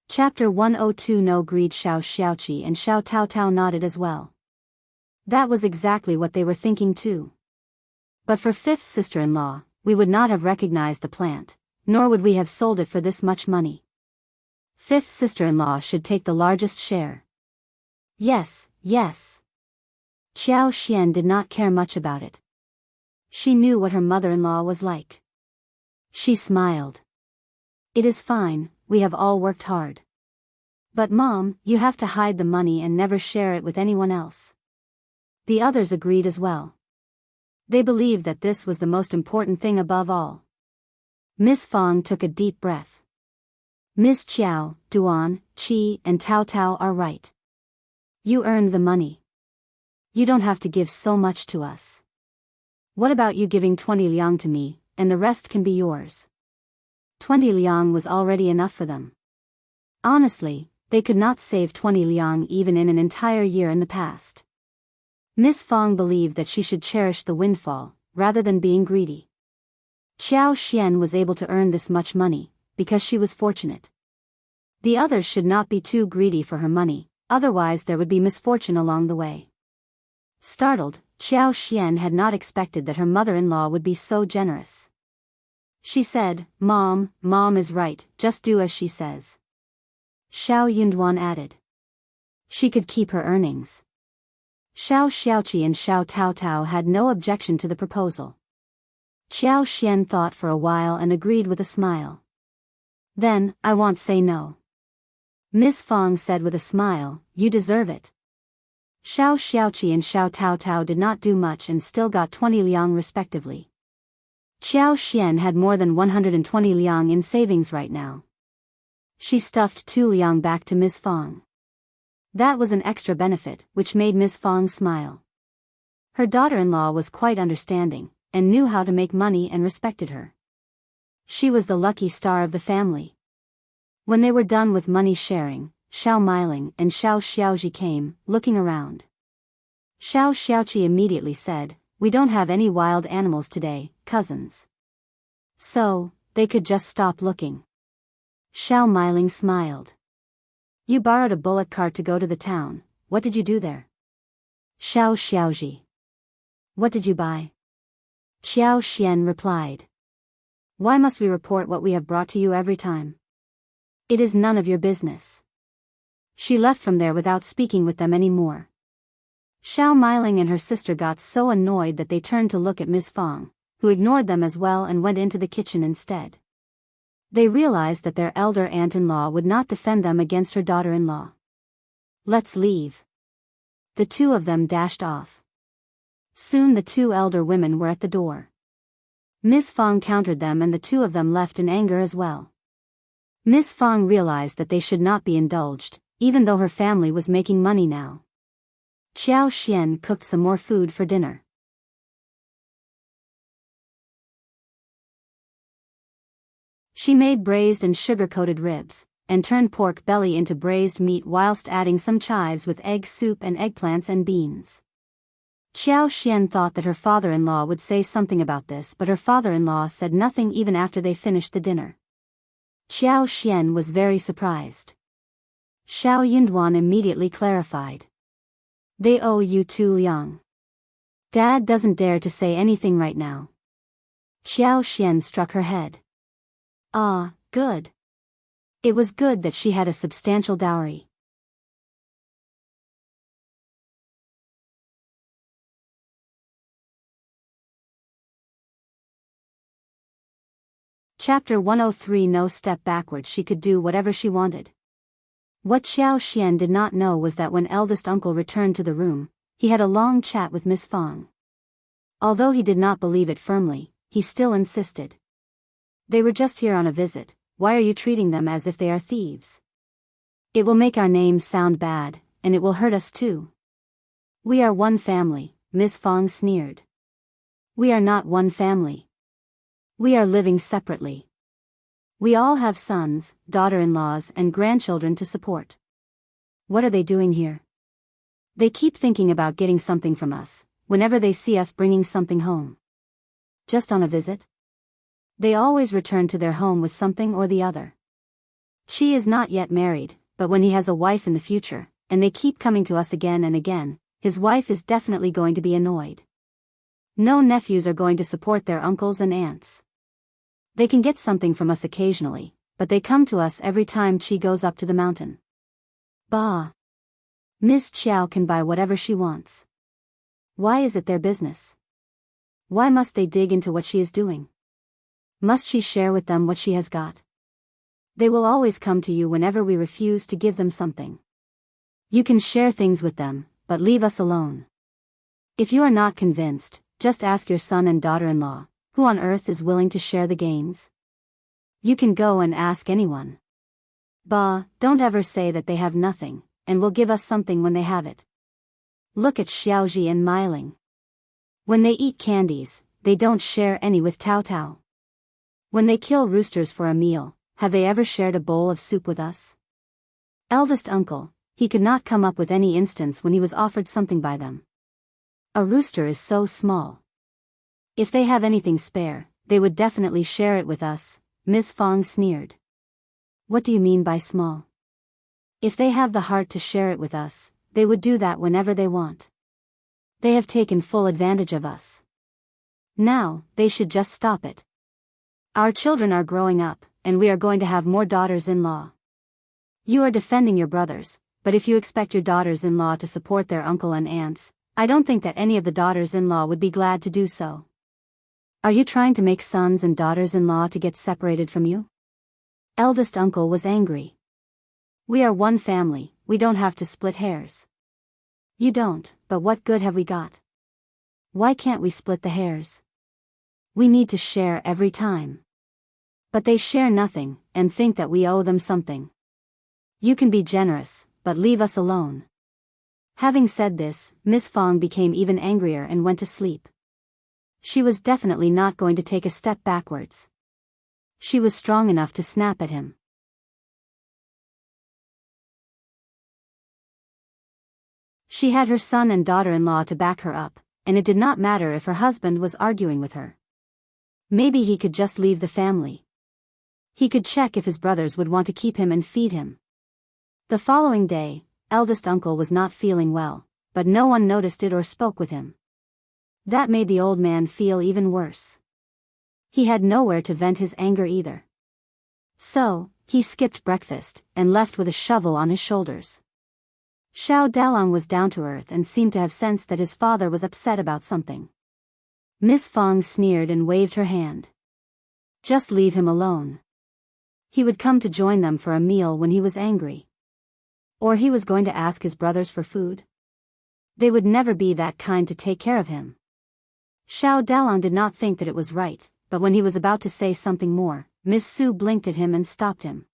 Chapter 102 No greed. Xiao Xiaoqi and Xiao Tao nodded as well. That was exactly what they were thinking too. But for 5th sister-in-law, we would not have recognized the plant, nor would we have sold it for this much money. 5th sister-in-law should take the largest share. Yes. Qiao did not care much about it. She knew what her mother-in-law was like. She smiled. "It is fine, we have all worked hard. But Mom, you have to hide the money and never share it with anyone else." The others agreed as well. They believed that this was the most important thing above all. Miss Fong took a deep breath. "Miss Qiao, Duan, Qi and Tao are right. You earned the money. You don't have to give so much to us. What about you giving 20 liang to me?" and the rest can be yours. 20 liang was already enough for them. Honestly, they could not save 20 liang even in an entire year in the past. Miss Fang believed that she should cherish the windfall, rather than being greedy. Qiao Xian was able to earn this much money, because she was fortunate. The others should not be too greedy for her money, otherwise there would be misfortune along the way. Startled, Qiao Xian had not expected that her mother-in-law would be so generous. She said, Mom is right, just do as she says. Xiao Yunduan added. She could keep her earnings. Xiao Xiaoqi and Xiao Taotao had no objection to the proposal. Qiao Xian thought for a while and agreed with a smile. Then, I won't say no. Miss Fang said with a smile, you deserve it. Xiao Xiaoqi and Xiao Taotao did not do much and still got 20 liang respectively. Qiao Xian had more than 120 liang in savings right now. She stuffed 2 liang back to Miss Fang. That was an extra benefit, which made Miss Fang smile. Her daughter-in-law was quite understanding, and knew how to make money and respected her. She was the lucky star of the family. When they were done with money sharing, Xiao Miling and Xiao Xiaoji came, looking around. Xiao Xiaoqi immediately said, we don't have any wild animals today, cousins. So, they could just stop looking. Xiao Miling smiled. You borrowed a bullock cart to go to the town, what did you do there? Xiao Xiaoji. What did you buy? Qiao Xian replied. Why must we report what we have brought to you every time? It is none of your business. She left from there without speaking with them any more. Xiao Miling and her sister got so annoyed that they turned to look at Miss Fang, who ignored them as well and went into the kitchen instead. They realized that their elder aunt-in-law would not defend them against her daughter-in-law. Let's leave. The two of them dashed off. Soon the 2 elder women were at the door. Miss Fang countered them and the 2 of them left in anger as well. Miss Fang realized that they should not be indulged, even though her family was making money now. Qiao Xian cooked some more food for dinner. She made braised and sugar-coated ribs, and turned pork belly into braised meat whilst adding some chives with egg soup and eggplants and beans. Qiao Xian thought that her father-in-law would say something about this, but her father-in-law said nothing even after they finished the dinner. Qiao Xian was very surprised. Xiao Yunduan immediately clarified. They owe you 2 liang. Dad doesn't dare to say anything right now. Qiao Xian struck her head. Ah, good. It was good that she had a substantial dowry. Chapter 103. No step backward. She could do whatever she wanted. What Xiao Xian did not know was that when eldest uncle returned to the room, he had a long chat with Miss Fang. Although he did not believe it firmly, he still insisted. They were just here on a visit, why are you treating them as if they are thieves? It will make our name sound bad, and it will hurt us too. We are one family, Miss Fang sneered. We are not one family. We are living separately. We all have sons, daughter-in-laws and grandchildren to support. What are they doing here? They keep thinking about getting something from us, whenever they see us bringing something home. Just on a visit? They always return to their home with something or the other. She is not yet married, but when he has a wife in the future, and they keep coming to us again and again, his wife is definitely going to be annoyed. No nephews are going to support their uncles and aunts. They can get something from us occasionally, but they come to us every time Qi goes up to the mountain. Bah! Miss Qiao can buy whatever she wants. Why is it their business? Why must they dig into what she is doing? Must she share with them what she has got? They will always come to you whenever we refuse to give them something. You can share things with them, but leave us alone. If you are not convinced, just ask your son and daughter-in-law, who on earth is willing to share the gains? You can go and ask anyone. Bah, don't ever say that they have nothing, and will give us something when they have it. Look at Xiaoji and Miling. When they eat candies, they don't share any with Tao Tao. When they kill roosters for a meal, have they ever shared a bowl of soup with us? Eldest uncle, he could not come up with any instance when he was offered something by them. A rooster is so small. If they have anything spare, they would definitely share it with us, Ms. Fong sneered. What do you mean by small? If they have the heart to share it with us, they would do that whenever they want. They have taken full advantage of us. Now, they should just stop it. Our children are growing up, and we are going to have more daughters-in-law. You are defending your brothers, but if you expect your daughters-in-law to support their uncle and aunts, I don't think that any of the daughters-in-law would be glad to do so. Are you trying to make sons and daughters-in-law to get separated from you? Eldest uncle was angry. We are one family, we don't have to split hairs. You don't, but what good have we got? Why can't we split the hairs? We need to share every time. But they share nothing, and think that we owe them something. You can be generous, but leave us alone. Having said this, Miss Fong became even angrier and went to sleep. She was definitely not going to take a step backwards. She was strong enough to snap at him. She had her son and daughter-in-law to back her up, and it did not matter if her husband was arguing with her. Maybe he could just leave the family. He could check if his brothers would want to keep him and feed him. The following day, eldest uncle was not feeling well, but no one noticed it or spoke with him. That made the old man feel even worse. He had nowhere to vent his anger either. So, he skipped breakfast, and left with a shovel on his shoulders. Xiao Dalong was down to earth and seemed to have sensed that his father was upset about something. Miss Fong sneered and waved her hand. Just leave him alone. He would come to join them for a meal when he was angry. Or he was going to ask his brothers for food. They would never be that kind to take care of him. Xiao Dalong did not think that it was right, but when he was about to say something more, Miss Su blinked at him and stopped him.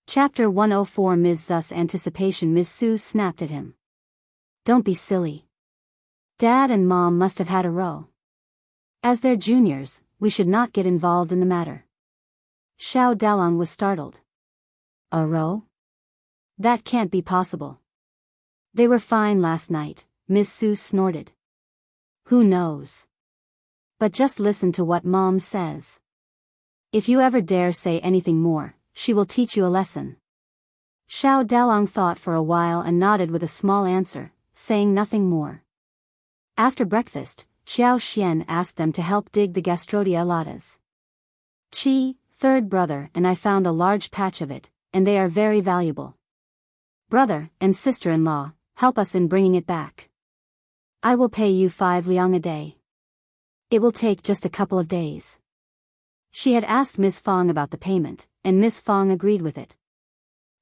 Chapter 104 Ms. Zu's anticipation. Miss Su snapped at him. Don't be silly. Dad and Mom must have had a row. As their juniors, we should not get involved in the matter. Xiao Dalong was startled. A row? That can't be possible. They were fine last night, Miss Su snorted. Who knows? But just listen to what Mom says. If you ever dare say anything more, she will teach you a lesson. Xiao Dalong thought for a while and nodded with a small answer, saying nothing more. After breakfast, Qiao Xian asked them to help dig the Gastrodia alatas. Qi, third brother, and I found a large patch of it, and they are very valuable. Brother and sister-in-law, help us in bringing it back. I will pay you 5 liang a day. It will take just a couple of days. She had asked Miss Fong about the payment, and Miss Fong agreed with it.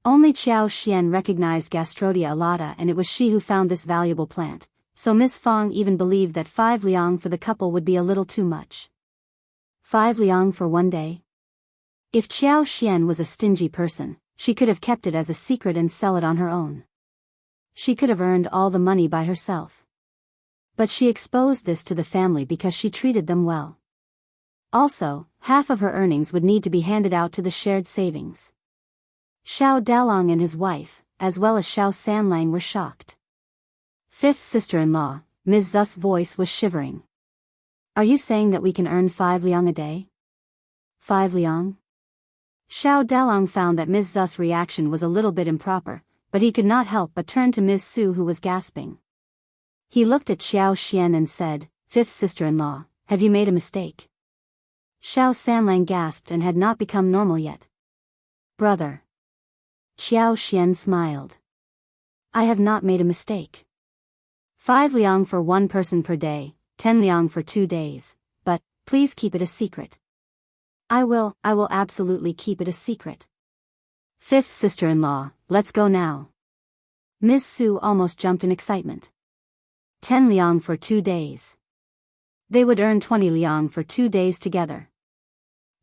Only Qiao Xian recognized Gastrodia alata, and it was she who found this valuable plant, so Miss Fong even believed that 5 liang for the couple would be a little too much. 5 liang for one day? If Qiao Xian was a stingy person, she could have kept it as a secret and sell it on her own. She could have earned all the money by herself. But she exposed this to the family because she treated them well. Also, half of her earnings would need to be handed out to the shared savings. Xiao Dalong and his wife, as well as Xiao Sanlang, were shocked. Fifth sister-in-law, Ms. Zu's voice was shivering. Are you saying that we can earn 5 liang a day? 5 liang? Xiao Dalong found that Ms. Zu's reaction was a little bit improper, but he could not help but turn to Ms. Su, who was gasping. He looked at Xiao Xian and said, Fifth sister-in-law, have you made a mistake? Xiao Sanlang gasped and had not become normal yet. Brother. Xiao Xian smiled. I have not made a mistake. 5 liang for one person per day, 10 liang for 2 days, but, please keep it a secret. I will absolutely keep it a secret. Fifth sister-in-law, let's go now. Ms. Su almost jumped in excitement. 10 liang for 2 days. They would earn 20 liang for 2 days together.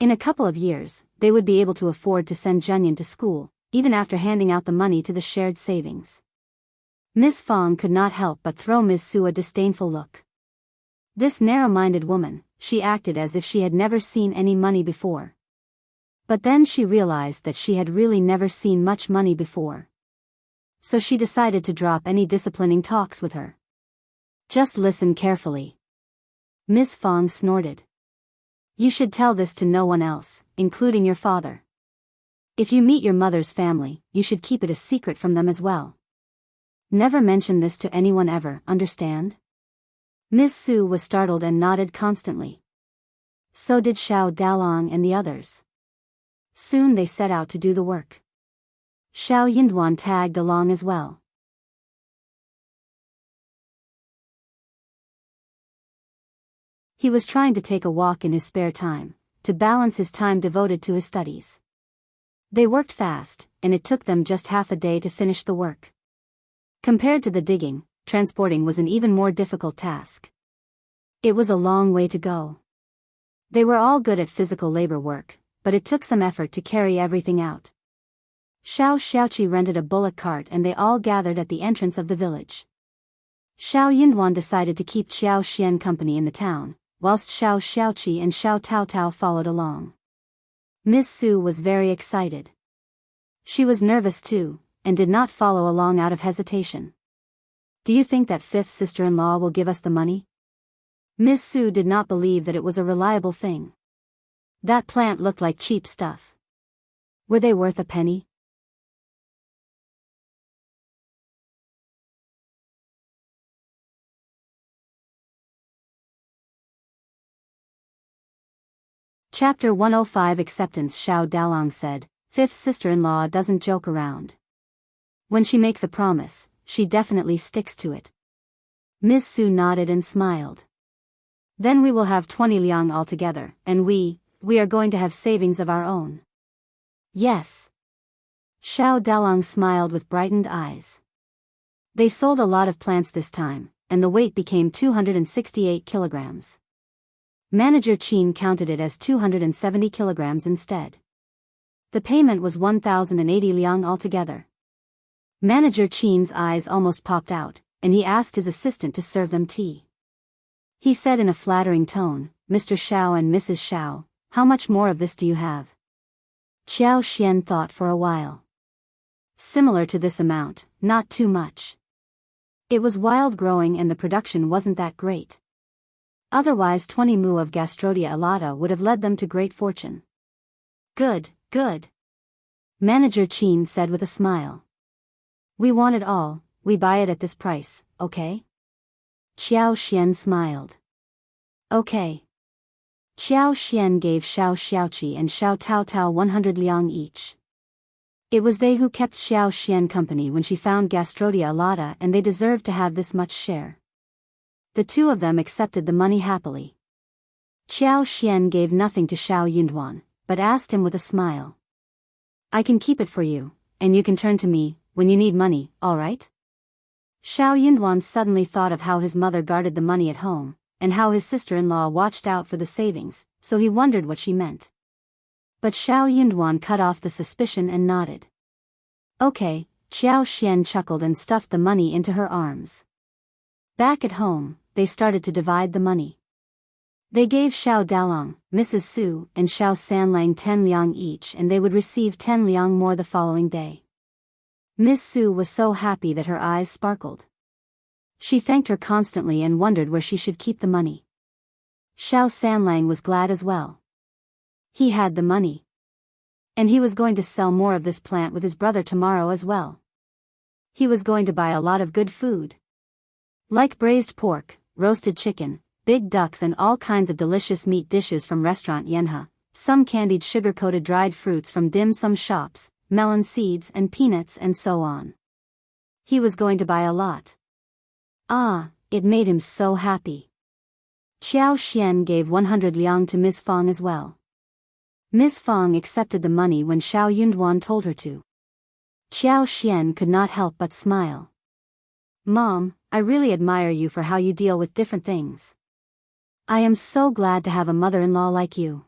In a couple of years, they would be able to afford to send Zhenyan to school, even after handing out the money to the shared savings. Miss Fong could not help but throw Ms. Su a disdainful look. This narrow-minded woman, she acted as if she had never seen any money before. But then she realized that she had really never seen much money before. So she decided to drop any disciplining talks with her. Just listen carefully. Miss Fong snorted. You should tell this to no one else, including your father. If you meet your mother's family, you should keep it a secret from them as well. Never mention this to anyone ever, understand? Miss Su was startled and nodded constantly. So did Xiao Dalong and the others. Soon they set out to do the work. Xiao Yinduan tagged along as well. He was trying to take a walk in his spare time, to balance his time devoted to his studies. They worked fast, and it took them just half a day to finish the work. Compared to the digging, transporting was an even more difficult task. It was a long way to go. They were all good at physical labor work, but it took some effort to carry everything out. Xiao Xiaoqi rented a bullock cart and they all gathered at the entrance of the village. Xiao Yinduan decided to keep Qiao Xian company in the town, whilst Xiao Xiaoqi and Xiao Taotao followed along. Miss Su was very excited. She was nervous too, and did not follow along out of hesitation. Do you think that fifth sister-in-law will give us the money? Miss Su did not believe that it was a reliable thing. That plant looked like cheap stuff. Were they worth a penny? Chapter 105 Acceptance. Xiao Dalong said, Fifth sister-in-law doesn't joke around. When she makes a promise, she definitely sticks to it. Miss Su nodded and smiled. Then we will have 20 liang altogether, and we are going to have savings of our own. Yes. Xiao Dalong smiled with brightened eyes. They sold a lot of plants this time, and the weight became 268 kilograms. Manager Qin counted it as 270 kilograms instead. The payment was 1,080 liang altogether. Manager Qin's eyes almost popped out, and he asked his assistant to serve them tea. He said in a flattering tone, Mr. Xiao and Mrs. Xiao, how much more of this do you have? Qiao Xian thought for a while. Similar to this amount, not too much. It was wild growing and the production wasn't that great. Otherwise 20 mu of Gastrodia alata would have led them to great fortune. Good, good. Manager Qin said with a smile. We want it all, we buy it at this price, okay? Qiao Xian smiled. Okay. Qiao Xian gave Xiao Xiaoqi and Xiao Taotao 100 liang each. It was they who kept Xiao Xian company when she found Gastrodia alata and they deserved to have this much share. The two of them accepted the money happily. Qiao Xian gave nothing to Xiao Yinduan, but asked him with a smile. I can keep it for you, and you can turn to me when you need money, all right? Xiao Yinduan suddenly thought of how his mother guarded the money at home, and how his sister-in-law watched out for the savings, so he wondered what she meant. But Xiao Yinduan cut off the suspicion and nodded. Okay, Qiao Xian chuckled and stuffed the money into her arms. Back at home, they started to divide the money. They gave Xiao Dalong, Mrs. Su, and Xiao Sanlang 10 liang each and they would receive 10 liang more the following day. Miss Su was so happy that her eyes sparkled. She thanked her constantly and wondered where she should keep the money. Xiao Sanlang was glad as well. He had the money. And he was going to sell more of this plant with his brother tomorrow as well. He was going to buy a lot of good food. Like braised pork, roasted chicken, big ducks and all kinds of delicious meat dishes from restaurant Yenha, some candied sugar-coated dried fruits from dim sum shops, melon seeds and peanuts and so on. He was going to buy a lot. Ah, it made him so happy. Qiao Xian gave 100 liang to Miss Fong as well. Miss Fong accepted the money when Xiao Yunduan told her to. Qiao Xian could not help but smile. Mom, I really admire you for how you deal with different things. I am so glad to have a mother-in-law like you.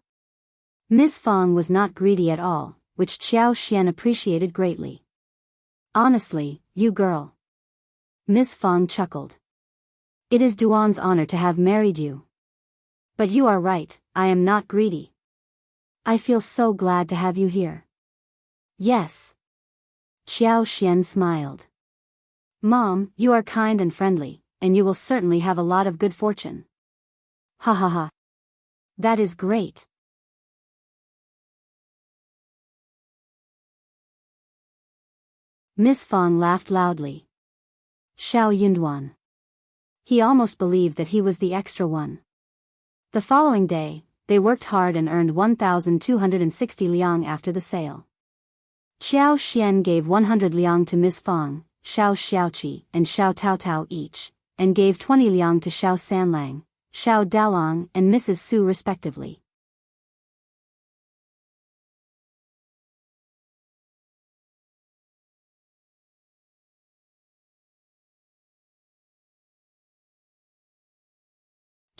Miss Fong was not greedy at all, which Qiao Xian appreciated greatly. Honestly, you girl. Miss Fang chuckled. It is Duan's honor to have married you. But you are right, I am not greedy. I feel so glad to have you here. Yes. Qiao Xian smiled. Mom, you are kind and friendly, and you will certainly have a lot of good fortune. Ha ha ha. That is great. Miss Fang laughed loudly. Xiao Yunduan. He almost believed that he was the extra one. The following day, they worked hard and earned 1,260 liang after the sale. Qiao Xian gave 100 liang to Miss Fang, Xiao Xiaoqi, and Xiao Taotao each, and gave 20 liang to Xiao Sanlang, Xiao Dalong, and Mrs. Su respectively.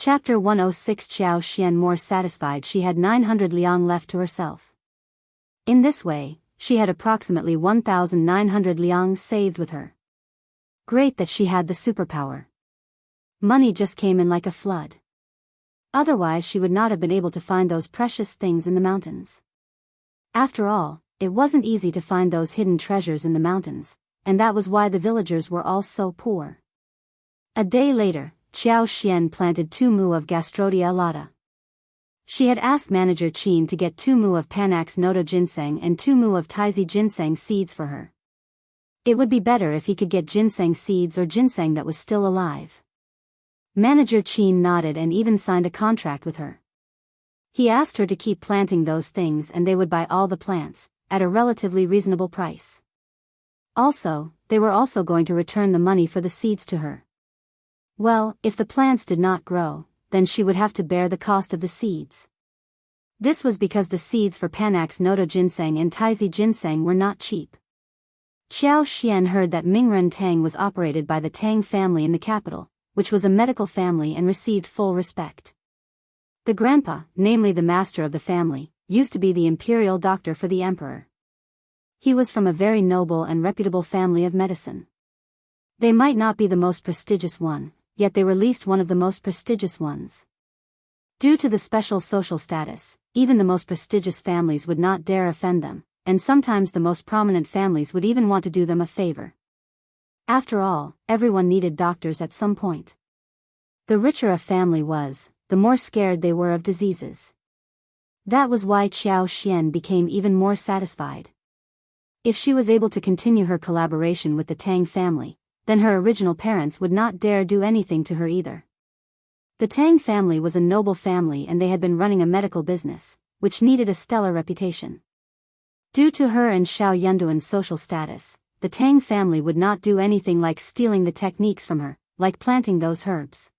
Chapter 106. Qiao Xian more satisfied. She had 900 liang left to herself. In this way, she had approximately 1,900 liang saved with her. Great that she had the superpower. Money just came in like a flood. Otherwise she would not have been able to find those precious things in the mountains. After all, it wasn't easy to find those hidden treasures in the mountains, and that was why the villagers were all so poor. A day later, Qiao Xian planted 2 mu of Gastrodia alata. She had asked manager Qin to get 2 mu of Panax noto ginseng and 2 mu of Tizi ginseng seeds for her. It would be better if he could get ginseng seeds or ginseng that was still alive. Manager Qin nodded and even signed a contract with her. He asked her to keep planting those things and they would buy all the plants, at a relatively reasonable price. Also, they were also going to return the money for the seeds to her. Well, if the plants did not grow, then she would have to bear the cost of the seeds. This was because the seeds for Panax noto ginseng and Tizi ginseng were not cheap. Qiao Xian heard that Mingren Tang was operated by the Tang family in the capital, which was a medical family and received full respect. The grandpa, namely the master of the family, used to be the imperial doctor for the emperor. He was from a very noble and reputable family of medicine. They might not be the most prestigious one, yet they were at least one of the most prestigious ones. Due to the special social status, even the most prestigious families would not dare offend them, and sometimes the most prominent families would even want to do them a favor. After all, everyone needed doctors at some point. The richer a family was, the more scared they were of diseases. That was why Qiao Xian became even more satisfied. If she was able to continue her collaboration with the Tang family, then her original parents would not dare do anything to her either. The Tang family was a noble family and they had been running a medical business, which needed a stellar reputation. Due to her and Xiao Yunduan's social status, the Tang family would not do anything like stealing the techniques from her, like planting those herbs.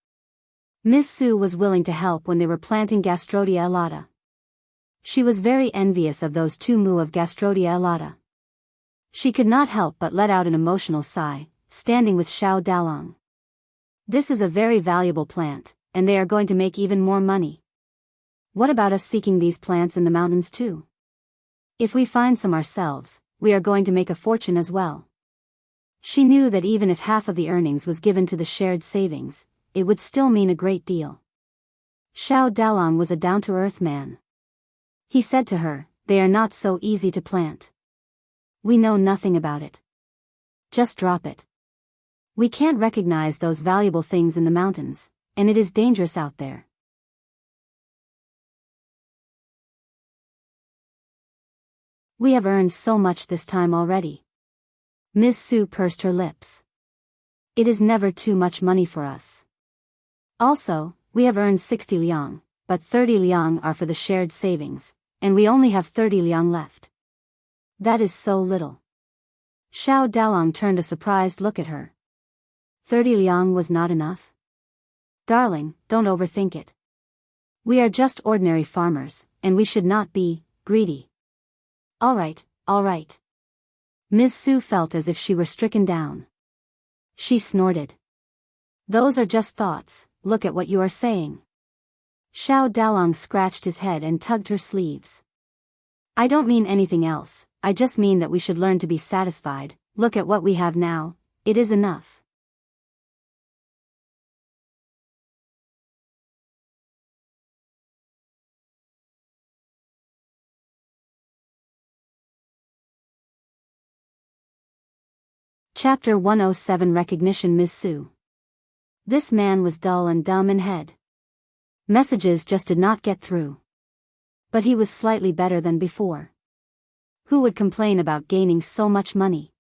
Miss Su was willing to help when they were planting Gastrodia alata. She was very envious of those 2 mu of Gastrodia alata. She could not help but let out an emotional sigh, standing with Xiao Dalong. This is a very valuable plant, and they are going to make even more money. What about us seeking these plants in the mountains too? If we find some ourselves, we are going to make a fortune as well. She knew that even if half of the earnings was given to the shared savings, it would still mean a great deal. Xiao Dalong was a down-to-earth man. He said to her, "They are not so easy to plant. We know nothing about it. Just drop it. We can't recognize those valuable things in the mountains, and it is dangerous out there." We have earned so much this time already. Miss Su pursed her lips. It is never too much money for us. Also, we have earned 60 liang, but 30 liang are for the shared savings, and we only have 30 liang left. That is so little. Xiao Dalong turned a surprised look at her. 30 liang was not enough? Darling, don't overthink it. We are just ordinary farmers, and we should not be greedy. All right, all right. Miss Su felt as if she were stricken down. She snorted. Those are just thoughts, look at what you are saying. Xiao Dalong scratched his head and tugged her sleeves. I don't mean anything else, I just mean that we should learn to be satisfied. Look at what we have now, it is enough. Chapter 107 Recognition Ms. Su. This man was dull and dumb in head. Messages just did not get through. But he was slightly better than before. Who would complain about gaining so much money?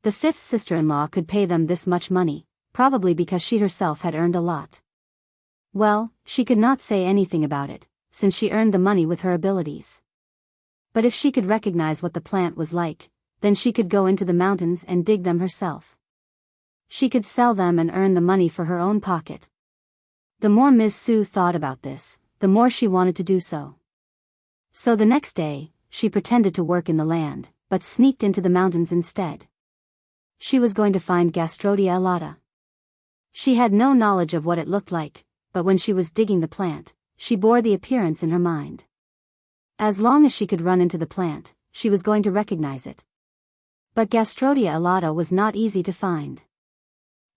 The fifth sister-in-law could pay them this much money, probably because she herself had earned a lot. Well, she could not say anything about it, since she earned the money with her abilities. But if she could recognize what the plant was like, then she could go into the mountains and dig them herself. She could sell them and earn the money for her own pocket. The more Ms. Su thought about this, the more she wanted to do so. So the next day, she pretended to work in the land, but sneaked into the mountains instead. She was going to find Gastrodia alata. She had no knowledge of what it looked like, but when she was digging the plant, she bore the appearance in her mind. As long as she could run into the plant, she was going to recognize it. But Gastrodia alata was not easy to find.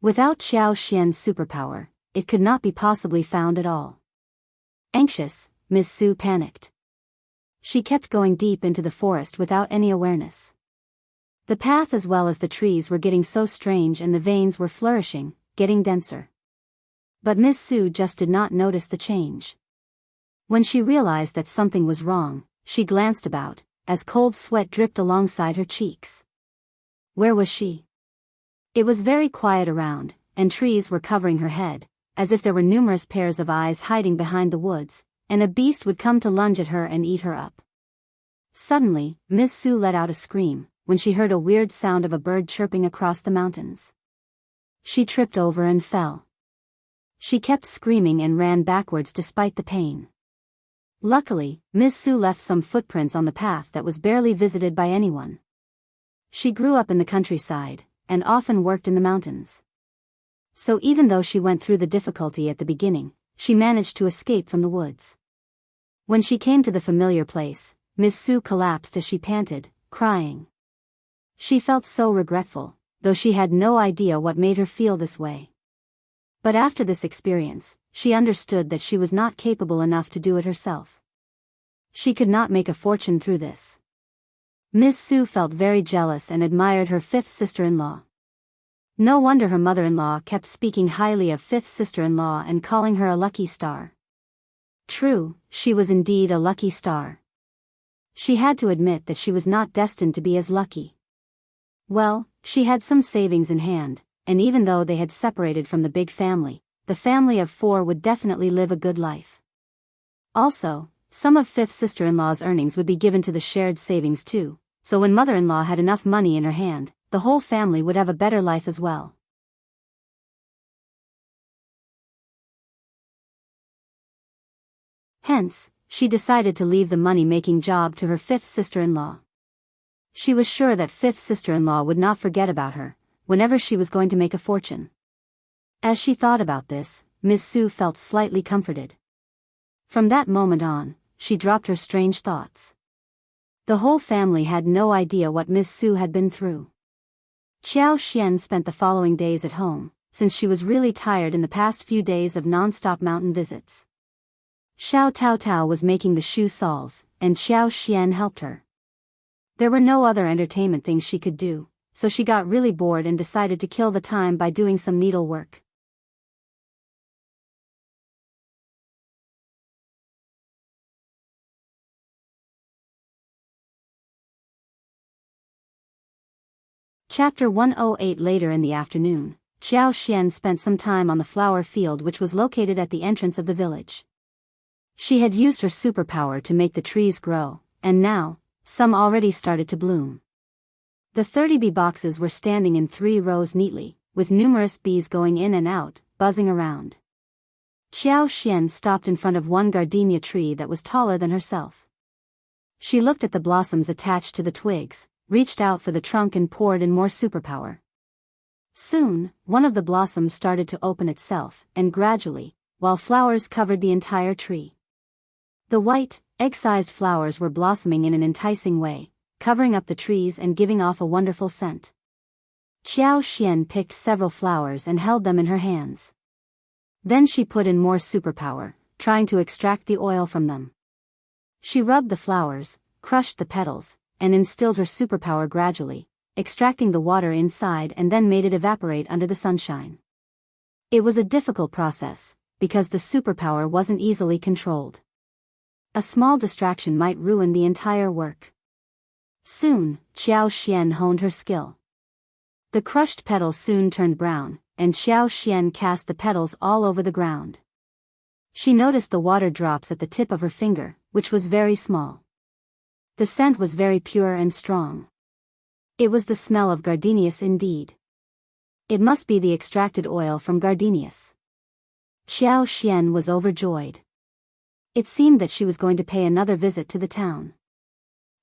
Without Xiao Xian's superpower, it could not be possibly found at all. Anxious, Ms. Su panicked. She kept going deep into the forest without any awareness. The path as well as the trees were getting so strange and the veins were flourishing, getting denser. But Ms. Su just did not notice the change. When she realized that something was wrong, she glanced about, as cold sweat dripped alongside her cheeks. Where was she? It was very quiet around, and trees were covering her head, as if there were numerous pairs of eyes hiding behind the woods, and a beast would come to lunge at her and eat her up. Suddenly, Ms. Su let out a scream, when she heard a weird sound of a bird chirping across the mountains. She tripped over and fell. She kept screaming and ran backwards despite the pain. Luckily, Ms. Su left some footprints on the path that was barely visited by anyone. She grew up in the countryside, and often worked in the mountains. So even though she went through the difficulty at the beginning, she managed to escape from the woods. When she came to the familiar place, Ms. Su collapsed as she panted, crying. She felt so regretful, though she had no idea what made her feel this way. But after this experience, she understood that she was not capable enough to do it herself. She could not make a fortune through this. Ms. Su felt very jealous and admired her fifth sister-in-law. No wonder her mother-in-law kept speaking highly of fifth sister-in-law and calling her a lucky star. True, she was indeed a lucky star. She had to admit that she was not destined to be as lucky. Well, she had some savings in hand, and even though they had separated from the big family, the family of 4 would definitely live a good life. Also, some of fifth sister-in-law's earnings would be given to the shared savings too, so when mother-in-law had enough money in her hand, the whole family would have a better life as well. Hence, she decided to leave the money-making job to her fifth sister-in-law. She was sure that fifth sister-in-law would not forget about her, whenever she was going to make a fortune. As she thought about this, Ms. Su felt slightly comforted. From that moment on, she dropped her strange thoughts. The whole family had no idea what Ms. Su had been through. Qiao Xian spent the following days at home, since she was really tired in the past few days of non-stop mountain visits. Xiao Taotao was making the shoe soles, and Qiao Xian helped her. There were no other entertainment things she could do, so she got really bored and decided to kill the time by doing some needlework. Chapter 108 Later in the afternoon, Qiao Xian spent some time on the flower field which was located at the entrance of the village. She had used her superpower to make the trees grow, and now, some already started to bloom. The 30 bee boxes were standing in 3 rows neatly, with numerous bees going in and out, buzzing around. Qiao Xian stopped in front of one gardenia tree that was taller than herself. She looked at the blossoms attached to the twigs, reached out for the trunk and poured in more superpower. Soon, one of the blossoms started to open itself, and gradually, while flowers covered the entire tree. The white, Egg-sized flowers were blossoming in an enticing way, covering up the trees and giving off a wonderful scent. Xiao picked several flowers and held them in her hands. Then she put in more superpower, trying to extract the oil from them. She rubbed the flowers, crushed the petals, and instilled her superpower gradually, extracting the water inside and then made it evaporate under the sunshine. It was a difficult process, because the superpower wasn't easily controlled. A small distraction might ruin the entire work. Soon, Xiao honed her skill. The crushed petals soon turned brown, and Xiao cast the petals all over the ground. She noticed the water drops at the tip of her finger, which was very small. The scent was very pure and strong. It was the smell of gardenias indeed. It must be the extracted oil from gardenias. Xiao was overjoyed. It seemed that she was going to pay another visit to the town.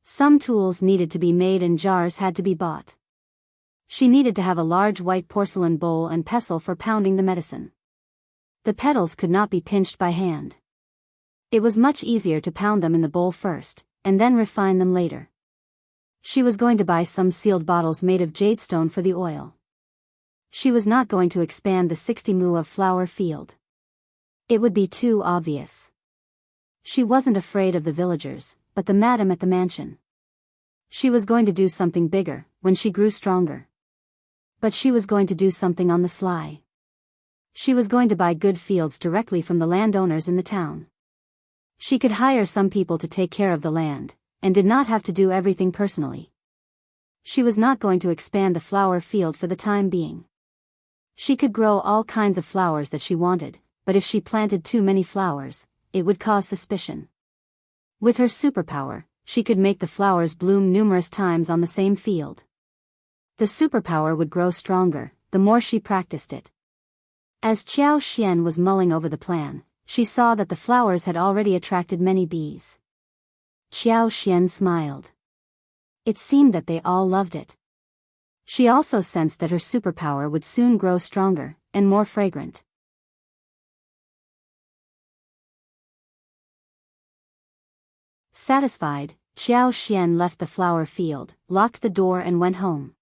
Some tools needed to be made and jars had to be bought. She needed to have a large white porcelain bowl and pestle for pounding the medicine. The petals could not be pinched by hand. It was much easier to pound them in the bowl first, and then refine them later. She was going to buy some sealed bottles made of jadestone for the oil. She was not going to expand the 60 mu of flower field. It would be too obvious. She wasn't afraid of the villagers, but the madam at the mansion. She was going to do something bigger, when she grew stronger. But she was going to do something on the sly. She was going to buy good fields directly from the landowners in the town. She could hire some people to take care of the land, and did not have to do everything personally. She was not going to expand the flower field for the time being. She could grow all kinds of flowers that she wanted, but if she planted too many flowers, it would cause suspicion. With her superpower, she could make the flowers bloom numerous times on the same field. The superpower would grow stronger, the more she practiced it. As Xiao was mulling over the plan, she saw that the flowers had already attracted many bees. Xiao smiled. It seemed that they all loved it. She also sensed that her superpower would soon grow stronger, and more fragrant. Satisfied, Xiao left the flower field, locked the door and went home.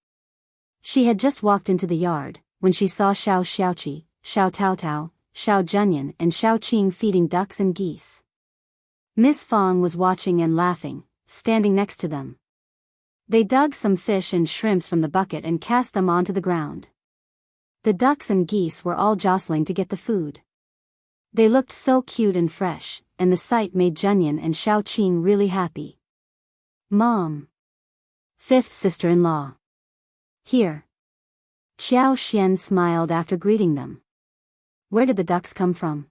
She had just walked into the yard, when she saw Xiao Xiaoqi, Xiao Taotao, Xiao Junyan and Xiao Qing feeding ducks and geese. Miss Fong was watching and laughing, standing next to them. They dug some fish and shrimps from the bucket and cast them onto the ground. The ducks and geese were all jostling to get the food. They looked so cute and fresh, and the sight made Junyan and Xiao Qing really happy. Mom. Fifth sister-in-law. Here. Xiao smiled after greeting them. Where did the ducks come from?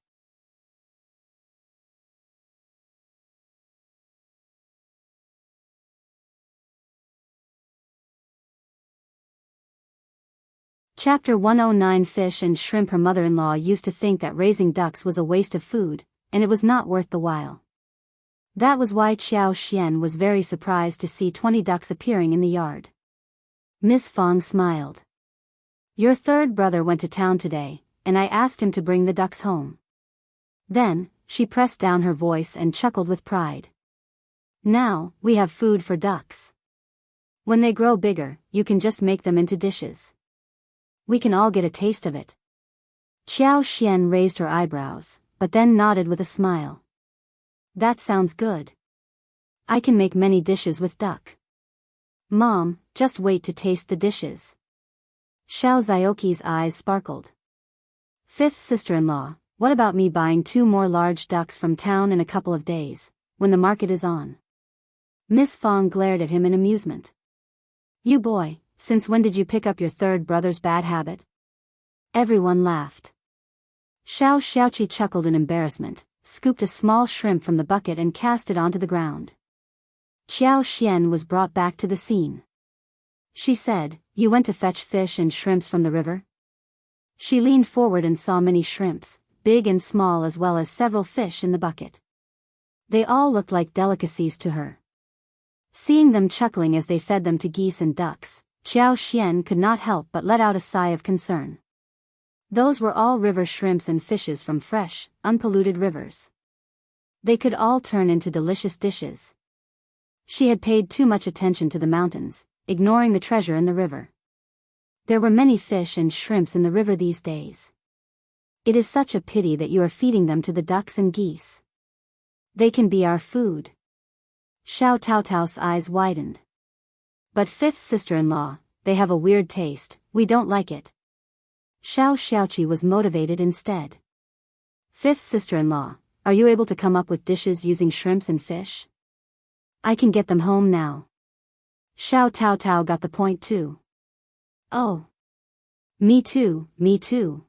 Chapter 109 Fish and Shrimp. Her mother-in-law used to think that raising ducks was a waste of food, and it was not worth the while. That was why Xiao was very surprised to see 20 ducks appearing in the yard. Miss Fong smiled. Your third brother went to town today, and I asked him to bring the ducks home. Then, she pressed down her voice and chuckled with pride. Now, we have food for ducks. When they grow bigger, you can just make them into dishes. We can all get a taste of it. Xiao raised her eyebrows, but then nodded with a smile. That sounds good. I can make many dishes with duck. Mom, just wait to taste the dishes. Xiao Zioqi's eyes sparkled. Fifth sister-in-law, what about me buying 2 more large ducks from town in a couple of days, when the market is on? Miss Fong glared at him in amusement. You boy, since when did you pick up your third brother's bad habit? Everyone laughed. Xiao Xiaoqi chuckled in embarrassment, scooped a small shrimp from the bucket and cast it onto the ground. Xiao was brought back to the scene. She said, You went to fetch fish and shrimps from the river? She leaned forward and saw many shrimps, big and small, as well as several fish in the bucket. They all looked like delicacies to her. Seeing them chuckling as they fed them to geese and ducks, Xiao could not help but let out a sigh of concern. Those were all river shrimps and fishes from fresh, unpolluted rivers. They could all turn into delicious dishes. She had paid too much attention to the mountains, ignoring the treasure in the river. There were many fish and shrimps in the river these days. It is such a pity that you are feeding them to the ducks and geese. They can be our food. Xiao Taotao's eyes widened. But fifth sister-in-law, they have a weird taste, we don't like it. Xiao Xiaoqi was motivated instead. Fifth sister-in-law, are you able to come up with dishes using shrimps and fish? I can get them home now. Xiao Taotao got the point too. Oh. Me too, me too.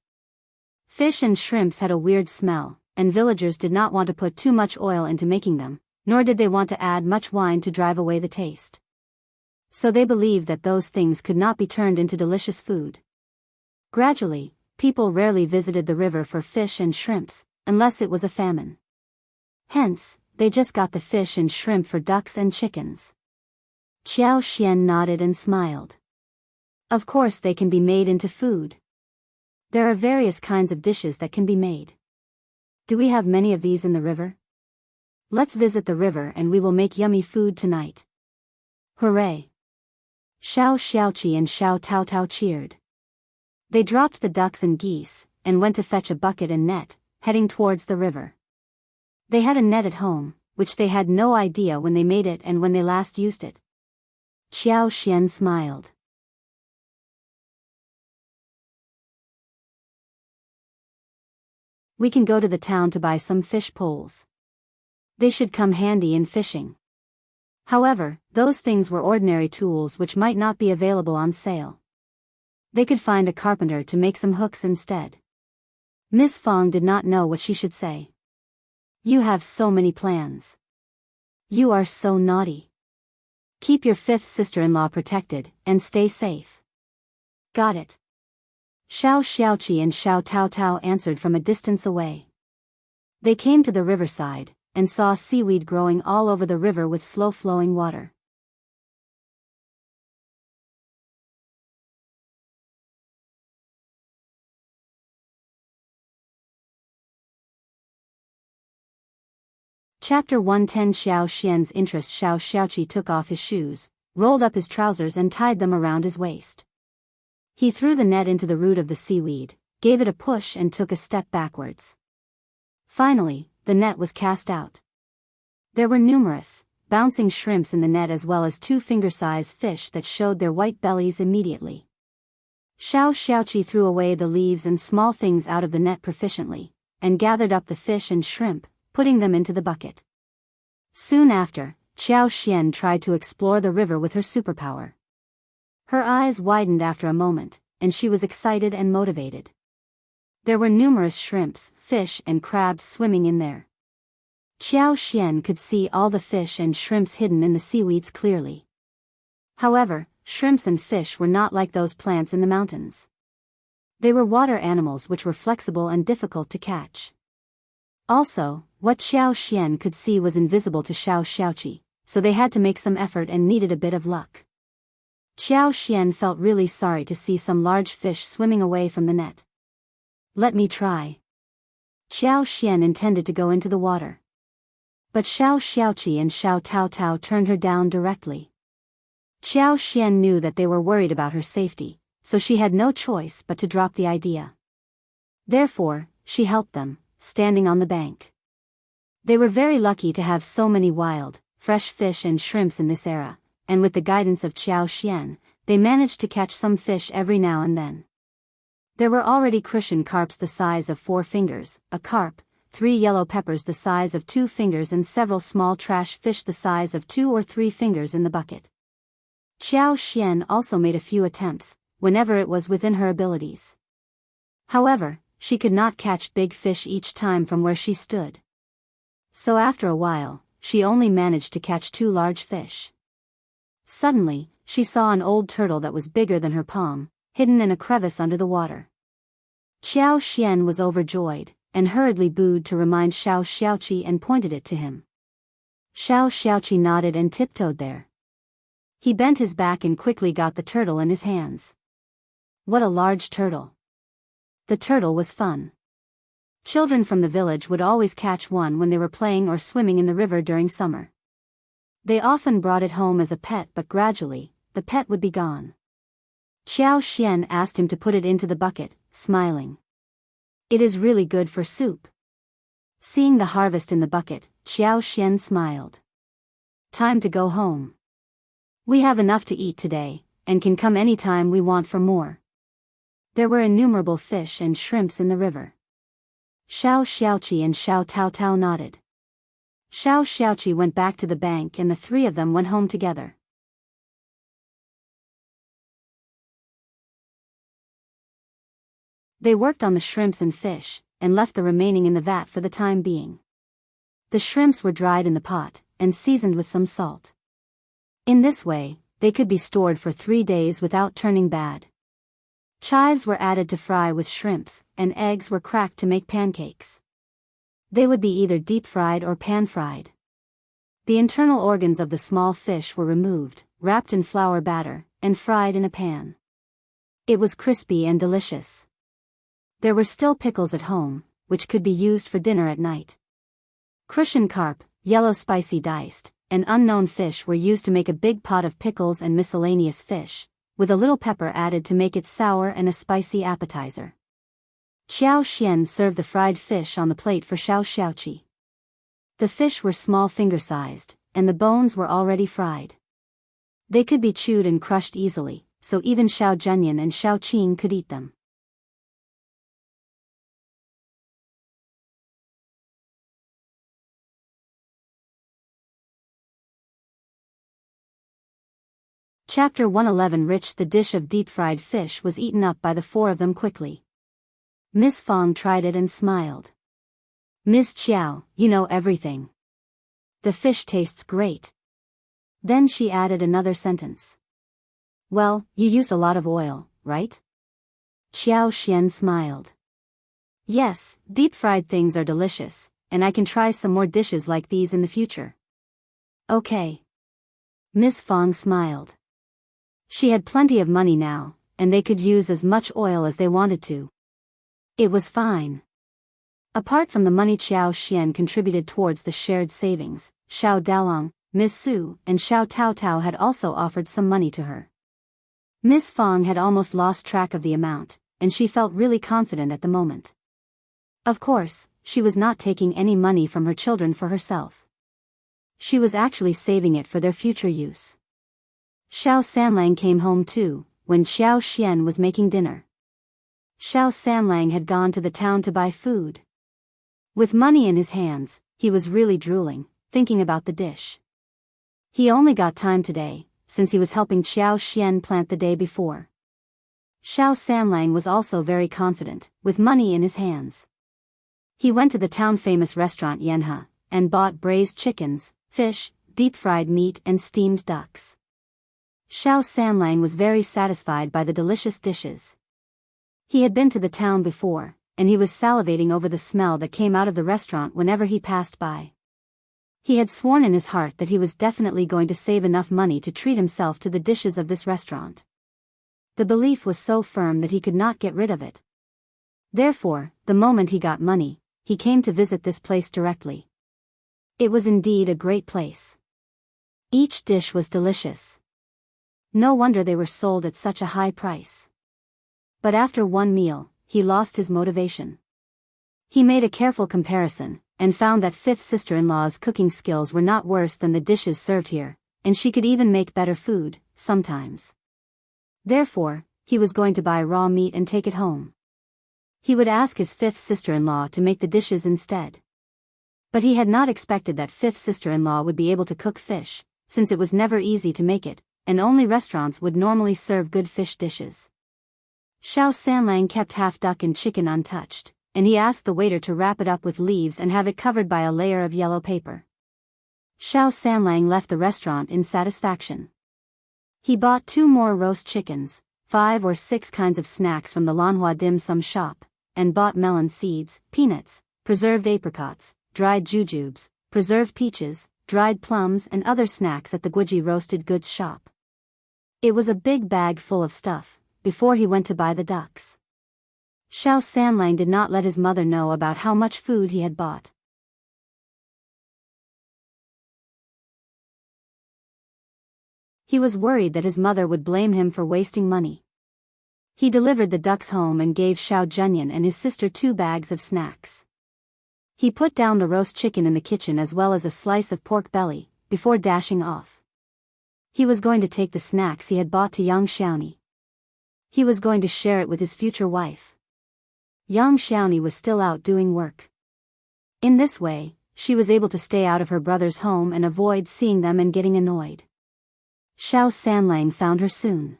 Fish and shrimps had a weird smell, and villagers did not want to put too much oil into making them, nor did they want to add much wine to drive away the taste. So they believed that those things could not be turned into delicious food. Gradually, people rarely visited the river for fish and shrimps, unless it was a famine. Hence, they just got the fish and shrimp for ducks and chickens. Qiao Xian nodded and smiled. Of course they can be made into food. There are various kinds of dishes that can be made. Do we have many of these in the river? Let's visit the river and we will make yummy food tonight. Hooray! Xiao Xiaoqi and Xiao Taotao cheered. They dropped the ducks and geese, and went to fetch a bucket and net, heading towards the river. They had a net at home, which they had no idea when they made it and when they last used it. Qiao Xian smiled. We can go to the town to buy some fish poles. They should come handy in fishing. However, those things were ordinary tools which might not be available on sale. They could find a carpenter to make some hooks instead. Miss Fong did not know what she should say. You have so many plans. You are so naughty. Keep your fifth sister-in-law protected, and stay safe. Got it. Xiao Xiaoqi and Xiao Taotao answered from a distance away. They came to the riverside, and saw seaweed growing all over the river with slow-flowing water. Chapter 110. Xiao Xian's interest. Xiao Xiaoqi took off his shoes, rolled up his trousers and tied them around his waist. He threw the net into the root of the seaweed, gave it a push and took a step backwards. Finally, the net was cast out. There were numerous, bouncing shrimps in the net as well as 2 finger-sized fish that showed their white bellies immediately. Xiao Xiaoqi threw away the leaves and small things out of the net proficiently, and gathered up the fish and shrimp, putting them into the bucket. Soon after, Qiao Xian tried to explore the river with her superpower. Her eyes widened after a moment, and she was excited and motivated. There were numerous shrimps, fish and crabs swimming in there. Qiao Xian could see all the fish and shrimps hidden in the seaweeds clearly. However, shrimps and fish were not like those plants in the mountains. They were water animals which were flexible and difficult to catch. Also, what Xiao Xian could see was invisible to Xiao Xiaoqi, so they had to make some effort and needed a bit of luck. Xiao Xian felt really sorry to see some large fish swimming away from the net. Let me try. Xiao Xian intended to go into the water. But Xiao Xiaoqi and Xiao Taotao turned her down directly. Xiao Xian knew that they were worried about her safety, so she had no choice but to drop the idea. Therefore, she helped them, standing on the bank. They were very lucky to have so many wild, fresh fish and shrimps in this era, and with the guidance of Qiao Xian, they managed to catch some fish every now and then. There were already crucian carps the size of 4 fingers, a carp, 3 yellow peppers the size of 2 fingers and several small trash fish the size of 2 or 3 fingers in the bucket. Qiao Xian also made a few attempts, whenever it was within her abilities. However, she could not catch big fish each time from where she stood. So after a while, she only managed to catch 2 large fish. Suddenly, she saw an old turtle that was bigger than her palm, hidden in a crevice under the water. Qiao Xian was overjoyed, and hurriedly booed to remind Xiao Xiaoqi and pointed it to him. Xiao Xiaoqi nodded and tiptoed there. He bent his back and quickly got the turtle in his hands. What a large turtle! The turtle was fun. Children from the village would always catch one when they were playing or swimming in the river during summer. They often brought it home as a pet, but gradually, the pet would be gone. Qiao Xian asked him to put it into the bucket, smiling. It is really good for soup. Seeing the harvest in the bucket, Qiao Xian smiled. Time to go home. We have enough to eat today, and can come any time we want for more. There were innumerable fish and shrimps in the river. Xiao Xiaoqi and Xiao Taotao nodded. Xiao Xiaoqi went back to the bank and the three of them went home together. They worked on the shrimps and fish, and left the remaining in the vat for the time being. The shrimps were dried in the pot, and seasoned with some salt. In this way, they could be stored for 3 days without turning bad. Chives were added to fry with shrimps, and eggs were cracked to make pancakes. They would be either deep-fried or pan-fried. The internal organs of the small fish were removed, wrapped in flour batter, and fried in a pan. It was crispy and delicious. There were still pickles at home, which could be used for dinner at night. Crucian carp, yellow spicy diced, and unknown fish were used to make a big pot of pickles and miscellaneous fish, with a little pepper added to make it sour and a spicy appetizer. Qiao Xian served the fried fish on the plate for Xiao Xiaoqi. The fish were small finger-sized, and the bones were already fried. They could be chewed and crushed easily, so even Xiao Zhenyan and Xiao Qing could eat them. Chapter 111 Rich. The dish of deep-fried fish was eaten up by the four of them quickly. Miss Fong tried it and smiled. Miss Qiao, you know everything. The fish tastes great. Then she added another sentence. Well, you used a lot of oil, right? Qiao Xian smiled. Yes, deep-fried things are delicious, and I can try some more dishes like these in the future. Okay. Miss Fong smiled. She had plenty of money now, and they could use as much oil as they wanted to. It was fine. Apart from the money Qiao Xian contributed towards the shared savings, Xiao Dalong, Miss Su, and Xiao Taotao had also offered some money to her. Miss Fong had almost lost track of the amount, and she felt really confident at the moment. Of course, she was not taking any money from her children for herself. She was actually saving it for their future use. Xiao Sanlang came home too, when Xiao Xian was making dinner. Xiao Sanlang had gone to the town to buy food. With money in his hands, he was really drooling, thinking about the dish. He only got time today, since he was helping Xiao Xian plant the day before. Xiao Sanlang was also very confident, with money in his hands. He went to the town-famous restaurant Yanhe, and bought braised chickens, fish, deep-fried meat and steamed ducks. Xiao Sanlang was very satisfied by the delicious dishes. He had been to the town before, and he was salivating over the smell that came out of the restaurant whenever he passed by. He had sworn in his heart that he was definitely going to save enough money to treat himself to the dishes of this restaurant. The belief was so firm that he could not get rid of it. Therefore, the moment he got money, he came to visit this place directly. It was indeed a great place. Each dish was delicious. No wonder they were sold at such a high price. But after one meal, he lost his motivation. He made a careful comparison, and found that fifth sister-in-law's cooking skills were not worse than the dishes served here, and she could even make better food, sometimes. Therefore, he was going to buy raw meat and take it home. He would ask his fifth sister-in-law to make the dishes instead. But he had not expected that fifth sister-in-law would be able to cook fish, since it was never easy to make it, and only restaurants would normally serve good fish dishes. Xiao Sanlang kept half duck and chicken untouched, and he asked the waiter to wrap it up with leaves and have it covered by a layer of yellow paper. Xiao Sanlang left the restaurant in satisfaction. He bought 2 more roast chickens, 5 or 6 kinds of snacks from the Lanhua dim sum shop, and bought melon seeds, peanuts, preserved apricots, dried jujubes, preserved peaches, dried plums and other snacks at the Guiji roasted goods shop. It was a big bag full of stuff, before he went to buy the ducks. Xiao Sanlang did not let his mother know about how much food he had bought. He was worried that his mother would blame him for wasting money. He delivered the ducks home and gave Xiao Zhenyan and his sister 2 bags of snacks. He put down the roast chicken in the kitchen as well as a slice of pork belly, before dashing off. He was going to take the snacks he had bought to young Xiaoni. He was going to share it with his future wife. Young Xiaoni was still out doing work. In this way, she was able to stay out of her brother's home and avoid seeing them and getting annoyed. Xiao Sanlang found her soon.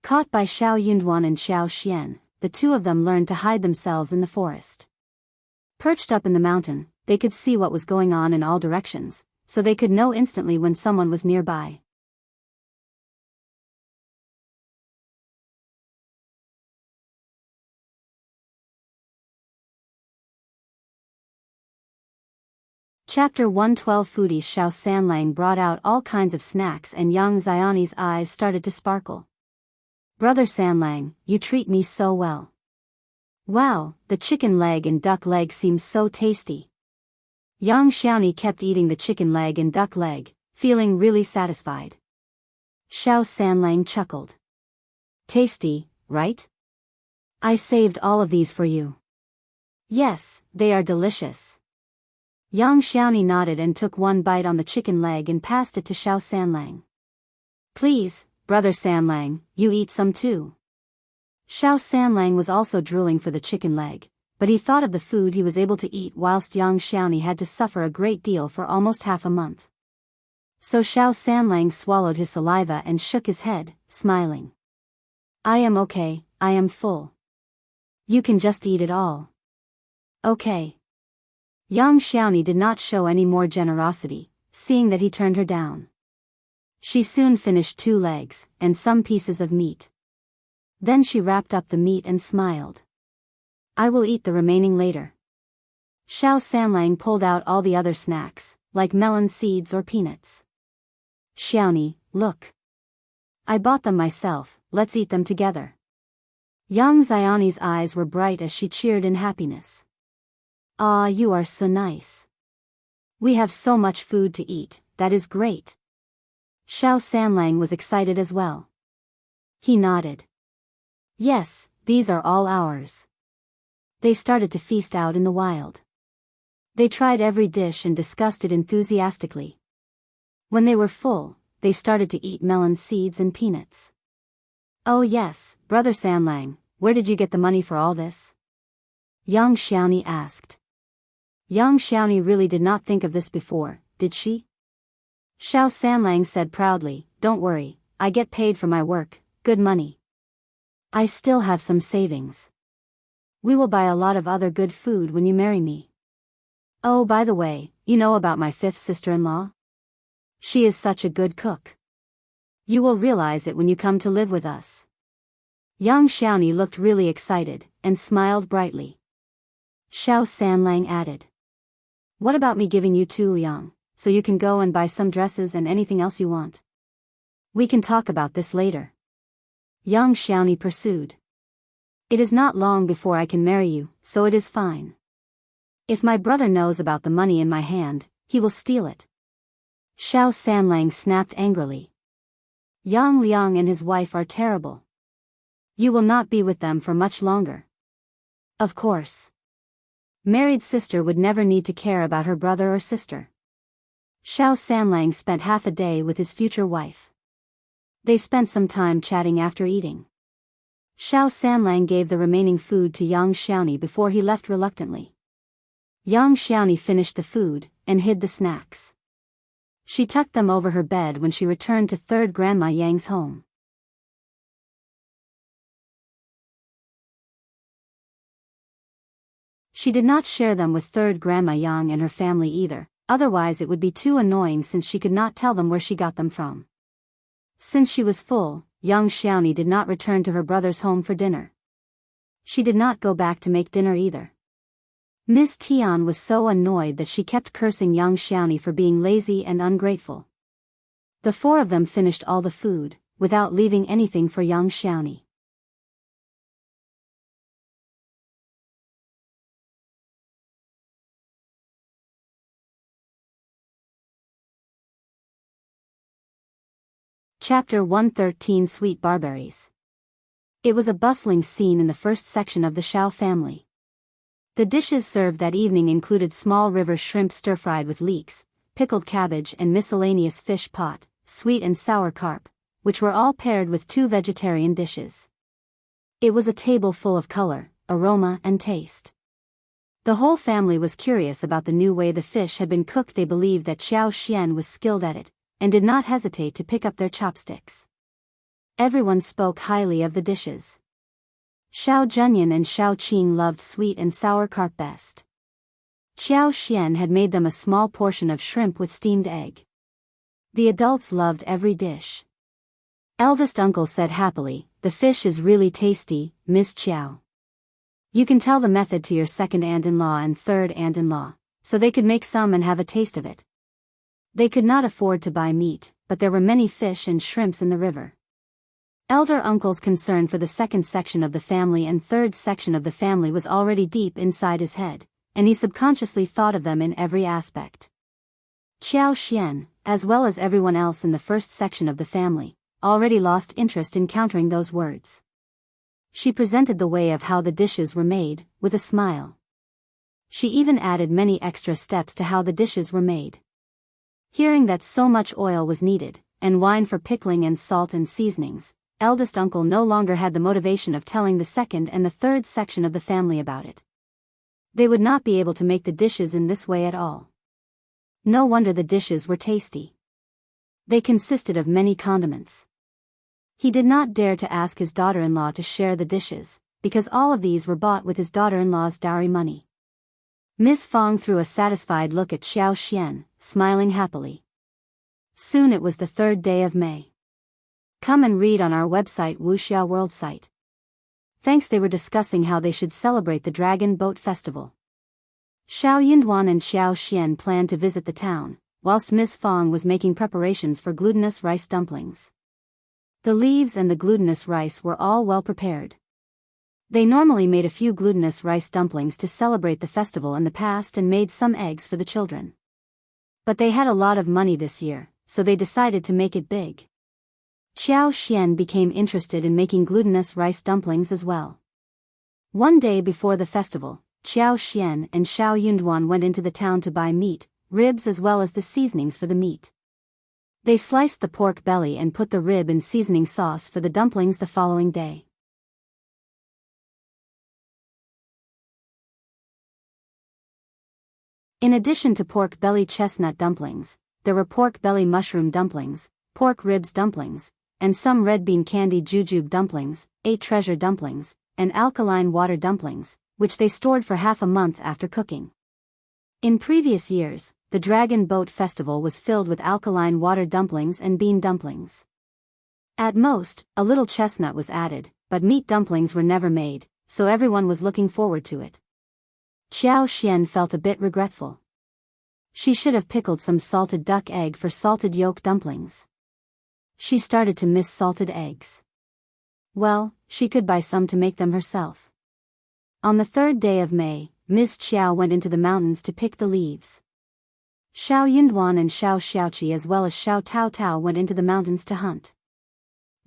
Caught by Xiao Yunduan and Xiao Xian, the 2 of them learned to hide themselves in the forest. Perched up in the mountain, they could see what was going on in all directions, so they could know instantly when someone was nearby. Chapter 112 Foodies. Xiao Sanlang brought out all kinds of snacks and young Xiaoni's eyes started to sparkle. Brother Sanlang, you treat me so well. Wow, the chicken leg and duck leg seems so tasty. Young Xiaoni kept eating the chicken leg and duck leg, feeling really satisfied. Xiao Sanlang chuckled. Tasty, right? I saved all of these for you. Yes, they are delicious. Young Xiaoni nodded and took 1 bite on the chicken leg and passed it to Xiao Sanlang. Please, Brother Sanlang, you eat some too. Xiao Sanlang was also drooling for the chicken leg, but he thought of the food he was able to eat whilst young Xiaoni had to suffer a great deal for almost half a month. So Xiao Sanlang swallowed his saliva and shook his head, smiling. I am okay, I am full. You can just eat it all. Okay. Young Xiaoni did not show any more generosity, seeing that he turned her down. She soon finished 2 legs, and some pieces of meat. Then she wrapped up the meat and smiled. I will eat the remaining later. Xiao Sanlang pulled out all the other snacks, like melon seeds or peanuts. Xiaoni, look. I bought them myself, let's eat them together. Young Xiaoni's eyes were bright as she cheered in happiness. Ah, you are so nice. We have so much food to eat, that is great. Xiao Sanlang was excited as well. He nodded. Yes, these are all ours. They started to feast out in the wild. They tried every dish and discussed it enthusiastically. When they were full, they started to eat melon seeds and peanuts. Oh yes, Brother Sanlang, where did you get the money for all this? Young Xiaoni asked. Young Xiaoni really did not think of this before, did she? Xiao Sanlang said proudly, don't worry, I get paid for my work, good money. I still have some savings. We will buy a lot of other good food when you marry me. Oh, by the way, you know about my 5th sister-in-law? She is such a good cook. You will realize it when you come to live with us. Young Xiaoni looked really excited, and smiled brightly. Xiao Sanlang added. What about me giving you 2 liang, so you can go and buy some dresses and anything else you want? We can talk about this later. Young Xiaoni pursued. It is not long before I can marry you, so it is fine. If my brother knows about the money in my hand, he will steal it. Xiao Sanlang snapped angrily. Yang Liang and his wife are terrible. You will not be with them for much longer. Of course. Married sister would never need to care about her brother or sister. Xiao Sanlang spent half a day with his future wife. They spent some time chatting after eating. Xiao Sanlang gave the remaining food to young Xiaoni before he left reluctantly. Young Xiaoni finished the food, and hid the snacks. She tucked them over her bed when she returned to 3rd Grandma Yang's home. She did not share them with 3rd Grandma Yang and her family either, otherwise it would be too annoying since she could not tell them where she got them from. Since she was full, young Xiaoni did not return to her brother's home for dinner. She did not go back to make dinner either. Ms. Tian was so annoyed that she kept cursing young Xiaoni for being lazy and ungrateful. The 4 of them finished all the food, without leaving anything for young Xiaoni. Chapter 113 Sweet Barberries. It was a bustling scene in the first section of the Xiao family. The dishes served that evening included small river shrimp stir-fried with leeks, pickled cabbage and miscellaneous fish pot, sweet and sour carp, which were all paired with 2 vegetarian dishes. It was a table full of color, aroma and taste. The whole family was curious about the new way the fish had been cooked. They believed that Xiao Xian was skilled at it, and did not hesitate to pick up their chopsticks. Everyone spoke highly of the dishes. Xiao Zhenyan and Xiao Qing loved sweet and sour carp best. Xiao Xian had made them a small portion of shrimp with steamed egg. The adults loved every dish. Eldest uncle said happily, "The fish is really tasty, Miss Qiao. You can tell the method to your second aunt-in-law and third aunt-in-law, so they could make some and have a taste of it." They could not afford to buy meat, but there were many fish and shrimps in the river. Elder uncle's concern for the second section of the family and third section of the family was already deep inside his head, and he subconsciously thought of them in every aspect. Xiao Xian, as well as everyone else in the first section of the family, already lost interest in countering those words. She presented the way of how the dishes were made, with a smile. She even added many extra steps to how the dishes were made. Hearing that so much oil was needed, and wine for pickling and salt and seasonings, eldest uncle no longer had the motivation of telling the second and the third section of the family about it. They would not be able to make the dishes in this way at all. No wonder the dishes were tasty. They consisted of many condiments. He did not dare to ask his daughter-in-law to share the dishes, because all of these were bought with his daughter-in-law's dowry money. Ms. Fong threw a satisfied look at Xiao Xian, smiling happily. Soon it was the 3rd day of May. Come and read on our website Wuxia World site. Thanks. They were discussing how they should celebrate the Dragon Boat Festival. Xiao Yunduan and Xiao Xian planned to visit the town, whilst Ms. Fong was making preparations for glutinous rice dumplings. The leaves and the glutinous rice were all well prepared. They normally made a few glutinous rice dumplings to celebrate the festival in the past and made some eggs for the children. But they had a lot of money this year, so they decided to make it big. Xiao Xian became interested in making glutinous rice dumplings as well. One day before the festival, Xiao Xian and Xiao Yunduan went into the town to buy meat, ribs as well as the seasonings for the meat. They sliced the pork belly and put the rib in seasoning sauce for the dumplings the following day. In addition to pork belly chestnut dumplings, there were pork belly mushroom dumplings, pork ribs dumplings, and some red bean candy jujube dumplings, 8 treasure dumplings, and alkaline water dumplings, which they stored for half a month after cooking. In previous years, the Dragon Boat Festival was filled with alkaline water dumplings and bean dumplings. At most, a little chestnut was added, but meat dumplings were never made, so everyone was looking forward to it. Xiao Xian felt a bit regretful. She should have pickled some salted duck egg for salted yolk dumplings. She started to miss salted eggs. Well, she could buy some to make them herself. On the 3rd day of May, Ms. Qiao went into the mountains to pick the leaves. Xiao Yunduan and Xiao Xiaoqi as well as Xiao Taotao went into the mountains to hunt.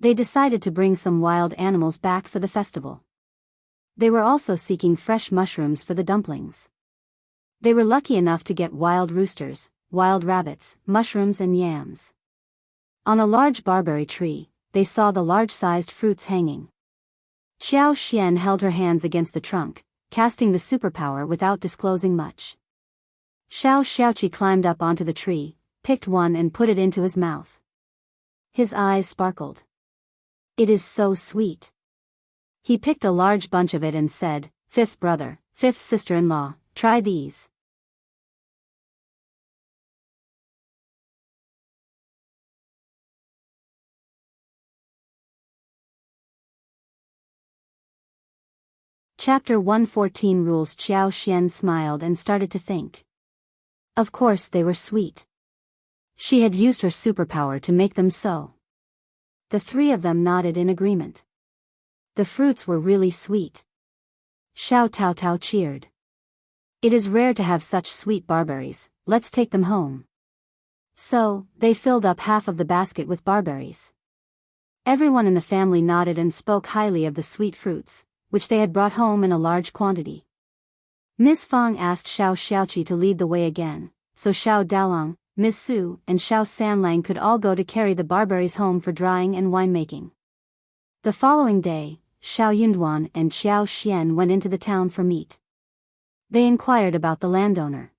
They decided to bring some wild animals back for the festival. They were also seeking fresh mushrooms for the dumplings. They were lucky enough to get wild roosters, wild rabbits, mushrooms and yams. On a large barberry tree, they saw the large-sized fruits hanging. Xiao Xian held her hands against the trunk, casting the superpower without disclosing much. Xiao Xiaoqi climbed up onto the tree, picked one and put it into his mouth. His eyes sparkled. "It is so sweet." He picked a large bunch of it and said, "Fifth brother, fifth sister-in-law, try these." Chapter 114 Rules. Xiao Xian smiled and started to think. Of course they were sweet. She had used her superpower to make them so. The 3 of them nodded in agreement. The fruits were really sweet. Xiao Taotao cheered. "It is rare to have such sweet barberries, let's take them home." So, they filled up half of the basket with barberries. Everyone in the family nodded and spoke highly of the sweet fruits, which they had brought home in a large quantity. Miss Fang asked Xiao Xiaoqi to lead the way again, so Xiao Dalong, Miss Su, and Xiao Sanlang could all go to carry the barberries home for drying and winemaking. The following day, Xiao Yunduan and Qiao Xian went into the town for meat. They inquired about the landowner.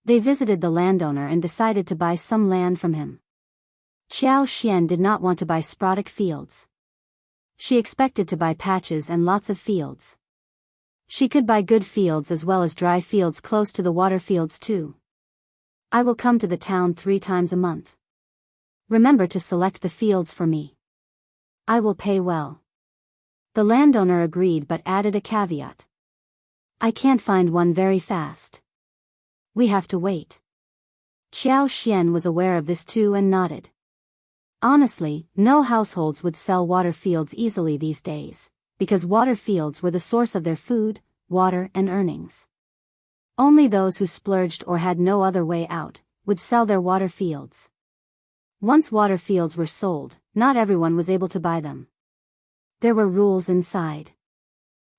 They visited the landowner and decided to buy some land from him. Qiao Xian did not want to buy sporadic fields. She expected to buy patches and lots of fields. She could buy good fields as well as dry fields close to the water fields too. I will come to the town 3 times a month. Remember to select the fields for me. I will pay well. The landowner agreed but added a caveat. I can't find one very fast. We have to wait. Qiao Xian was aware of this too and nodded. Honestly, no households would sell water fields easily these days, because water fields were the source of their food, water and earnings. Only those who splurged or had no other way out would sell their water fields. Once water fields were sold, not everyone was able to buy them. There were rules inside.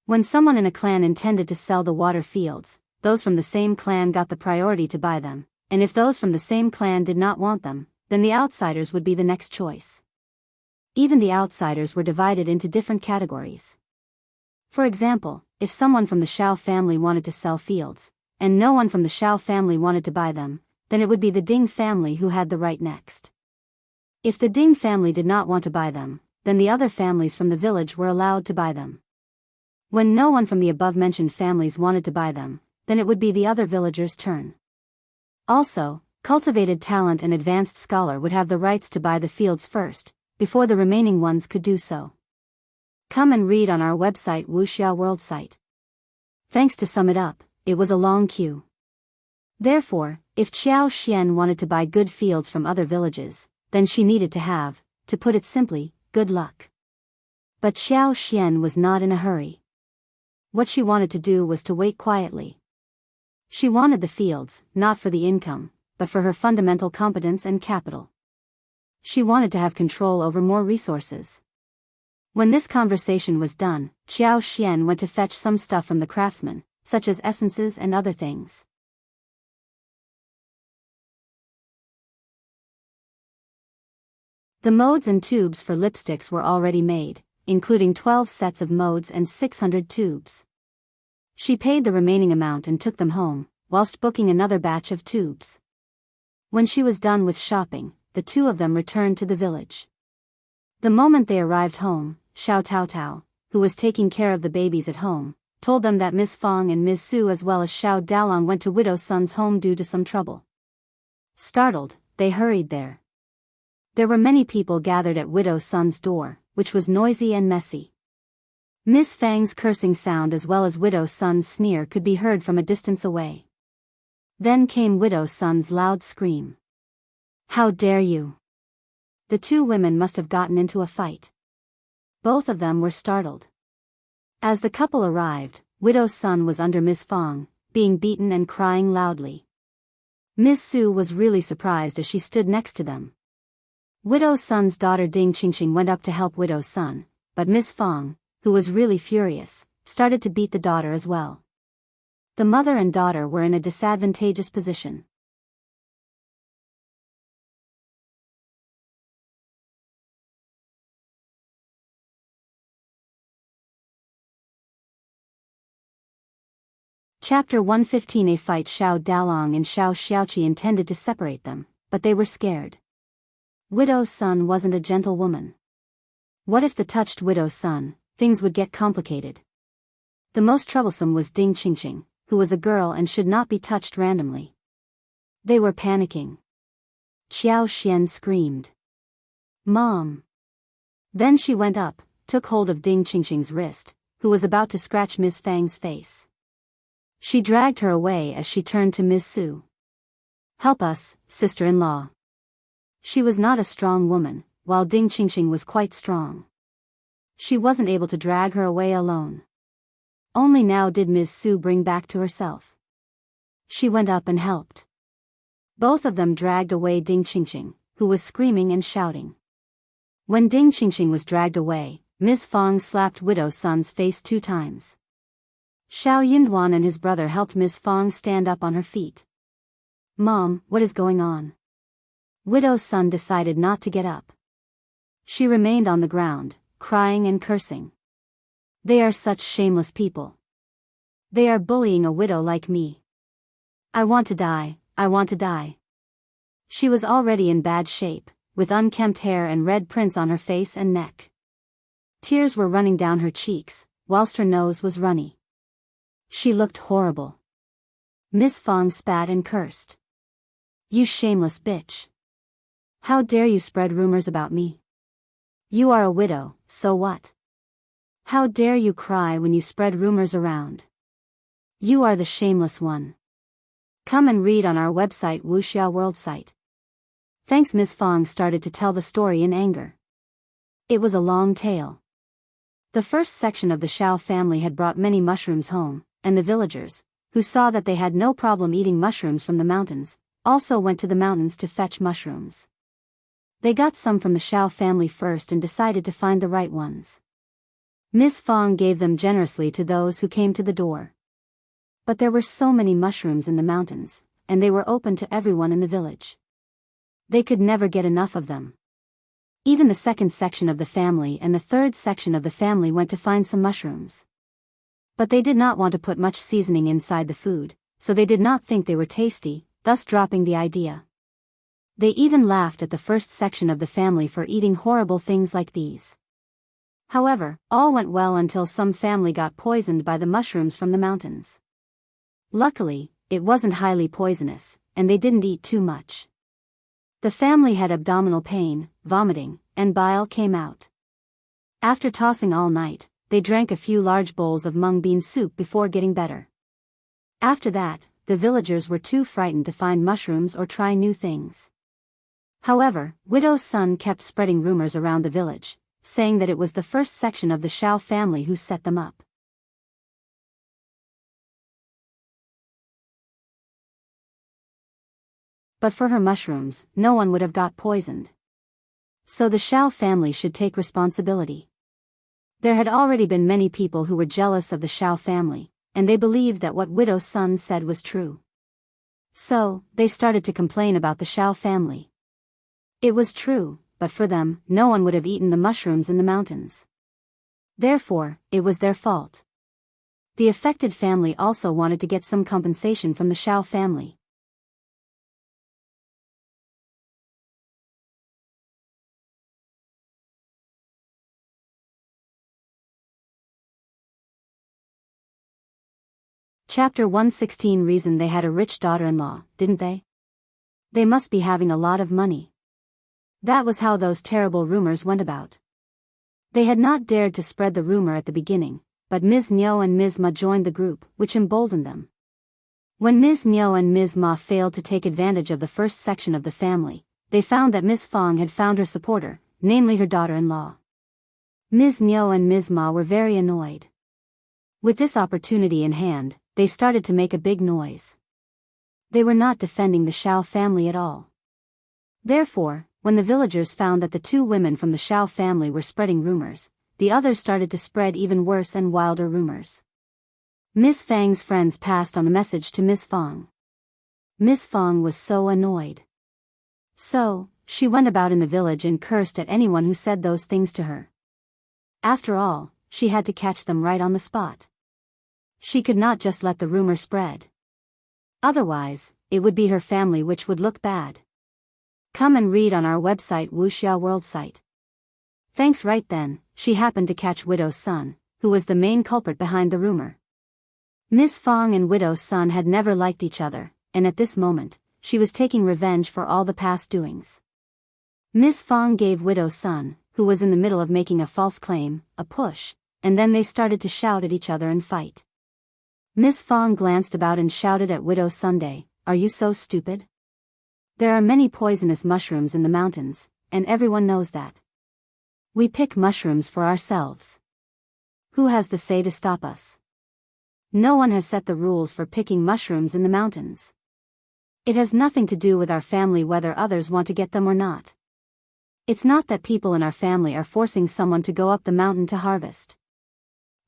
When someone in a clan intended to sell the water fields, those from the same clan got the priority to buy them, and if those from the same clan did not want them, then the outsiders would be the next choice. Even the outsiders were divided into different categories. For example, if someone from the Xiao family wanted to sell fields, and no one from the Xiao family wanted to buy them, then it would be the Ding family who had the right next. If the Ding family did not want to buy them, then the other families from the village were allowed to buy them. When no one from the above-mentioned families wanted to buy them, then it would be the other villagers' turn. Also, cultivated talent and advanced scholar would have the rights to buy the fields first, before the remaining ones could do so. Come and read on our website Wuxia World site. Thanks to sum it up, it was a long queue. Therefore, if Qiao Xian wanted to buy good fields from other villages, then she needed to have, to put it simply, good luck. But Qiao Xian was not in a hurry. What she wanted to do was to wait quietly. She wanted the fields, not for the income, but for her fundamental competence and capital. She wanted to have control over more resources. When this conversation was done, Qiao Xian went to fetch some stuff from the craftsman, such as essences and other things. The modes and tubes for lipsticks were already made, including 12 sets of modes and 600 tubes. She paid the remaining amount and took them home, whilst booking another batch of tubes. When she was done with shopping, the two of them returned to the village. The moment they arrived home, Xiao Taotao, who was taking care of the babies at home, told them that Miss Fang and Miss Su as well as Xiao Dalong went to Widow Sun's home due to some trouble. Startled, they hurried there. There were many people gathered at Widow Sun's door, which was noisy and messy. Miss Fang's cursing sound as well as Widow Sun's sneer could be heard from a distance away. Then came Widow Sun's loud scream. How dare you! The two women must have gotten into a fight. Both of them were startled. As the couple arrived, Widow Sun was under Miss Fang, being beaten and crying loudly. Miss Su was really surprised as she stood next to them. Widow Sun's daughter Ding Qingqing went up to help Widow Sun, but Miss Fang, who was really furious, started to beat the daughter as well. The mother and daughter were in a disadvantageous position. Chapter 115. A fight. Xiao Dalong and Xiao Xiaoqi intended to separate them, but they were scared. Widow Sun wasn't a gentle woman. What if the touched Widow Sun, things would get complicated. The most troublesome was Ding Qingqing, who was a girl and should not be touched randomly. They were panicking. Qiao Xian screamed. Mom! Then she went up, took hold of Ding Qingqing's wrist, who was about to scratch Miss Fang's face. She dragged her away as she turned to Miss Su. Help us, sister-in-law. She was not a strong woman, while Ding Qingqing was quite strong. She wasn't able to drag her away alone. Only now did Miss Su bring back to herself. She went up and helped. Both of them dragged away Ding Qingqing, who was screaming and shouting. When Ding Qingxing was dragged away, Ms. Fong slapped Widow Sun's face 2 times. Xiao Yinduan and his brother helped Ms. Fong stand up on her feet. "Mom, what is going on?" Widow Sun decided not to get up. She remained on the ground, crying and cursing. "They are such shameless people. They are bullying a widow like me. I want to die, I want to die." She was already in bad shape, with unkempt hair and red prints on her face and neck. Tears were running down her cheeks, whilst her nose was runny. She looked horrible. Miss Fong spat and cursed. "You shameless bitch. How dare you spread rumors about me? You are a widow, so what? How dare you cry when you spread rumors around? You are the shameless one. Come and read on our website Wuxia World site." Thanks. Miss Fong started to tell the story in anger. It was a long tale. The first section of the Xiao family had brought many mushrooms home, and the villagers, who saw that they had no problem eating mushrooms from the mountains, also went to the mountains to fetch mushrooms. They got some from the Xiao family first and decided to find the right ones. Miss Fong gave them generously to those who came to the door. But there were so many mushrooms in the mountains, and they were open to everyone in the village. They could never get enough of them. Even the second section of the family and the third section of the family went to find some mushrooms. But they did not want to put much seasoning inside the food, so they did not think they were tasty, thus dropping the idea. They even laughed at the first section of the family for eating horrible things like these. However, all went well until some family got poisoned by the mushrooms from the mountains. Luckily, it wasn't highly poisonous, and they didn't eat too much. The family had abdominal pain, vomiting, and bile came out. After tossing all night, they drank a few large bowls of mung bean soup before getting better. After that, the villagers were too frightened to find mushrooms or try new things. However, Widow Sun kept spreading rumors around the village, saying that it was the first section of the Xiao family who set them up. But for her mushrooms, no one would have got poisoned. So the Xiao family should take responsibility. There had already been many people who were jealous of the Xiao family, and they believed that what Widow Sun said was true. So, they started to complain about the Xiao family. It was true, but for them, no one would have eaten the mushrooms in the mountains. Therefore, it was their fault. The affected family also wanted to get some compensation from the Xiao family. Chapter 116. Reason they had a rich daughter-in-law, didn't they? They must be having a lot of money. That was how those terrible rumors went about. They had not dared to spread the rumor at the beginning, but Ms. Niu and Ms. Ma joined the group, which emboldened them. When Ms. Niu and Ms. Ma failed to take advantage of the first section of the family, they found that Ms. Fong had found her supporter, namely her daughter-in-law. Ms. Niu and Ms. Ma were very annoyed. With this opportunity in hand, they started to make a big noise. They were not defending the Xiao family at all. Therefore, when the villagers found that the 2 women from the Xiao family were spreading rumors, the others started to spread even worse and wilder rumors. Miss Fang's friends passed on the message to Miss Fong. Miss Fong was so annoyed. So, she went about in the village and cursed at anyone who said those things to her. After all, she had to catch them right on the spot. She could not just let the rumor spread. Otherwise, it would be her family which would look bad. Come and read on our website Wuxia World site. Thanks. Right then, she happened to catch Widow Sun, who was the main culprit behind the rumor. Miss Fong and Widow Sun had never liked each other, and at this moment, she was taking revenge for all the past doings. Miss Fong gave Widow Sun, who was in the middle of making a false claim, a push, and then they started to shout at each other and fight. Miss Fong glanced about and shouted at Widow Sunday, "Are you so stupid? There are many poisonous mushrooms in the mountains, and everyone knows that. We pick mushrooms for ourselves. Who has the say to stop us? No one has set the rules for picking mushrooms in the mountains. It has nothing to do with our family whether others want to get them or not. It's not that people in our family are forcing someone to go up the mountain to harvest.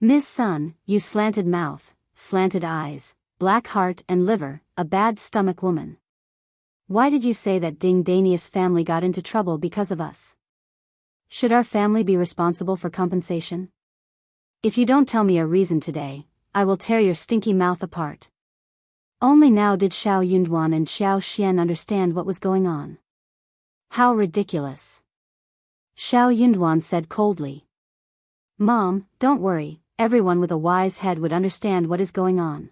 Ms. Sun, you slanted mouth, slanted eyes, black heart and liver, a bad stomach woman. Why did you say that Ding Danius family got into trouble because of us? Should our family be responsible for compensation? If you don't tell me a reason today, I will tear your stinky mouth apart. Only now did Xiao Yunduan and Xiao Xian understand what was going on. How ridiculous. Xiao Yunduan said coldly. Mom, don't worry, everyone with a wise head would understand what is going on.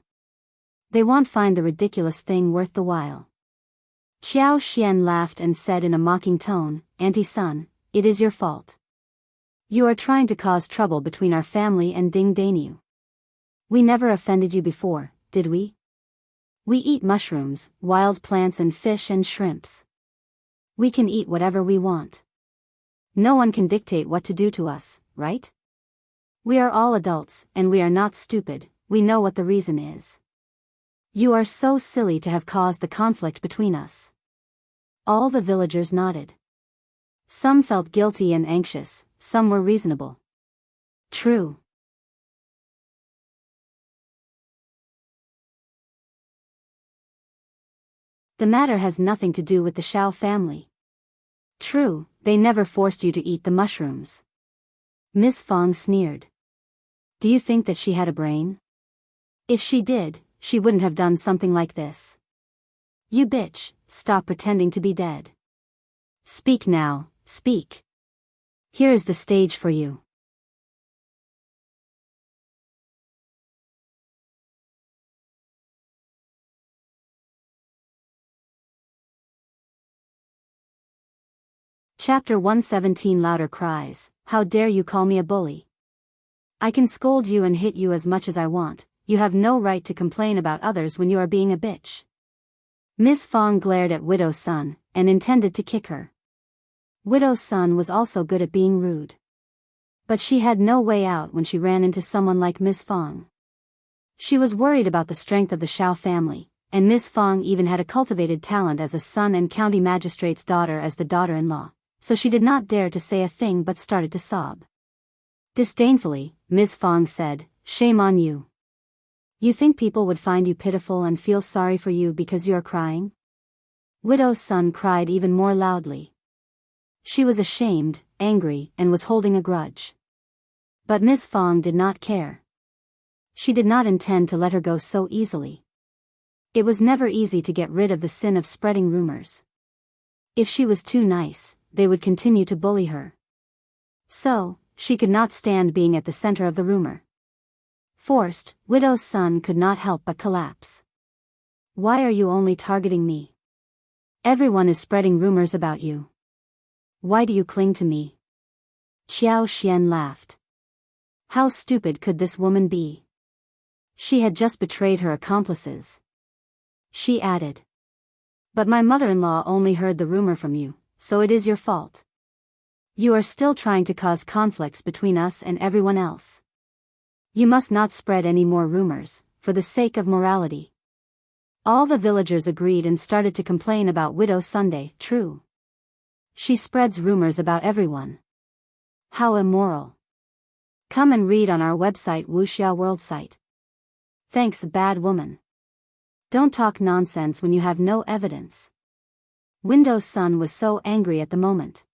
They won't find the ridiculous thing worth the while. Xiao Xian laughed and said in a mocking tone, Auntie Sun, it is your fault. You are trying to cause trouble between our family and Ding Daniu. We never offended you before, did we? We eat mushrooms, wild plants and fish and shrimps. We can eat whatever we want. No one can dictate what to do to us, right? We are all adults, and we are not stupid, we know what the reason is. You are so silly to have caused the conflict between us. All the villagers nodded. Some felt guilty and anxious, some were reasonable. True. The matter has nothing to do with the Xiao family. True, they never forced you to eat the mushrooms. Miss Fong sneered. Do you think that she had a brain? If she did, she wouldn't have done something like this. You bitch, stop pretending to be dead. Speak now, speak. Here is the stage for you. Chapter 117 Louder cries, how dare you call me a bully? I can scold you and hit you as much as I want, you have no right to complain about others when you are being a bitch. Miss Fong glared at Widow Sun, and intended to kick her. Widow Sun was also good at being rude. But she had no way out when she ran into someone like Miss Fong. She was worried about the strength of the Xiao family, and Miss Fong even had a cultivated talent as a son and county magistrate's daughter as the daughter-in-law. So she did not dare to say a thing but started to sob. Disdainfully, Miss Fong said, shame on you. You think people would find you pitiful and feel sorry for you because you are crying? Widow Sun cried even more loudly. She was ashamed, angry, and was holding a grudge. But Miss Fong did not care. She did not intend to let her go so easily. It was never easy to get rid of the sin of spreading rumors. If she was too nice, they would continue to bully her. So, she could not stand being at the center of the rumor. Forced, Widow Sun could not help but collapse. Why are you only targeting me? Everyone is spreading rumors about you. Why do you cling to me? Xiao Xian laughed. How stupid could this woman be? She had just betrayed her accomplices. She added. But my mother-in-law only heard the rumor from you. So it is your fault. You are still trying to cause conflicts between us and everyone else. You must not spread any more rumors, for the sake of morality. All the villagers agreed and started to complain about Widow Sunday. True. She spreads rumors about everyone. How immoral. Come and read on our website Wuxia World site. Thanks, bad woman. Don't talk nonsense when you have no evidence. Widow Sun was so angry at the moment.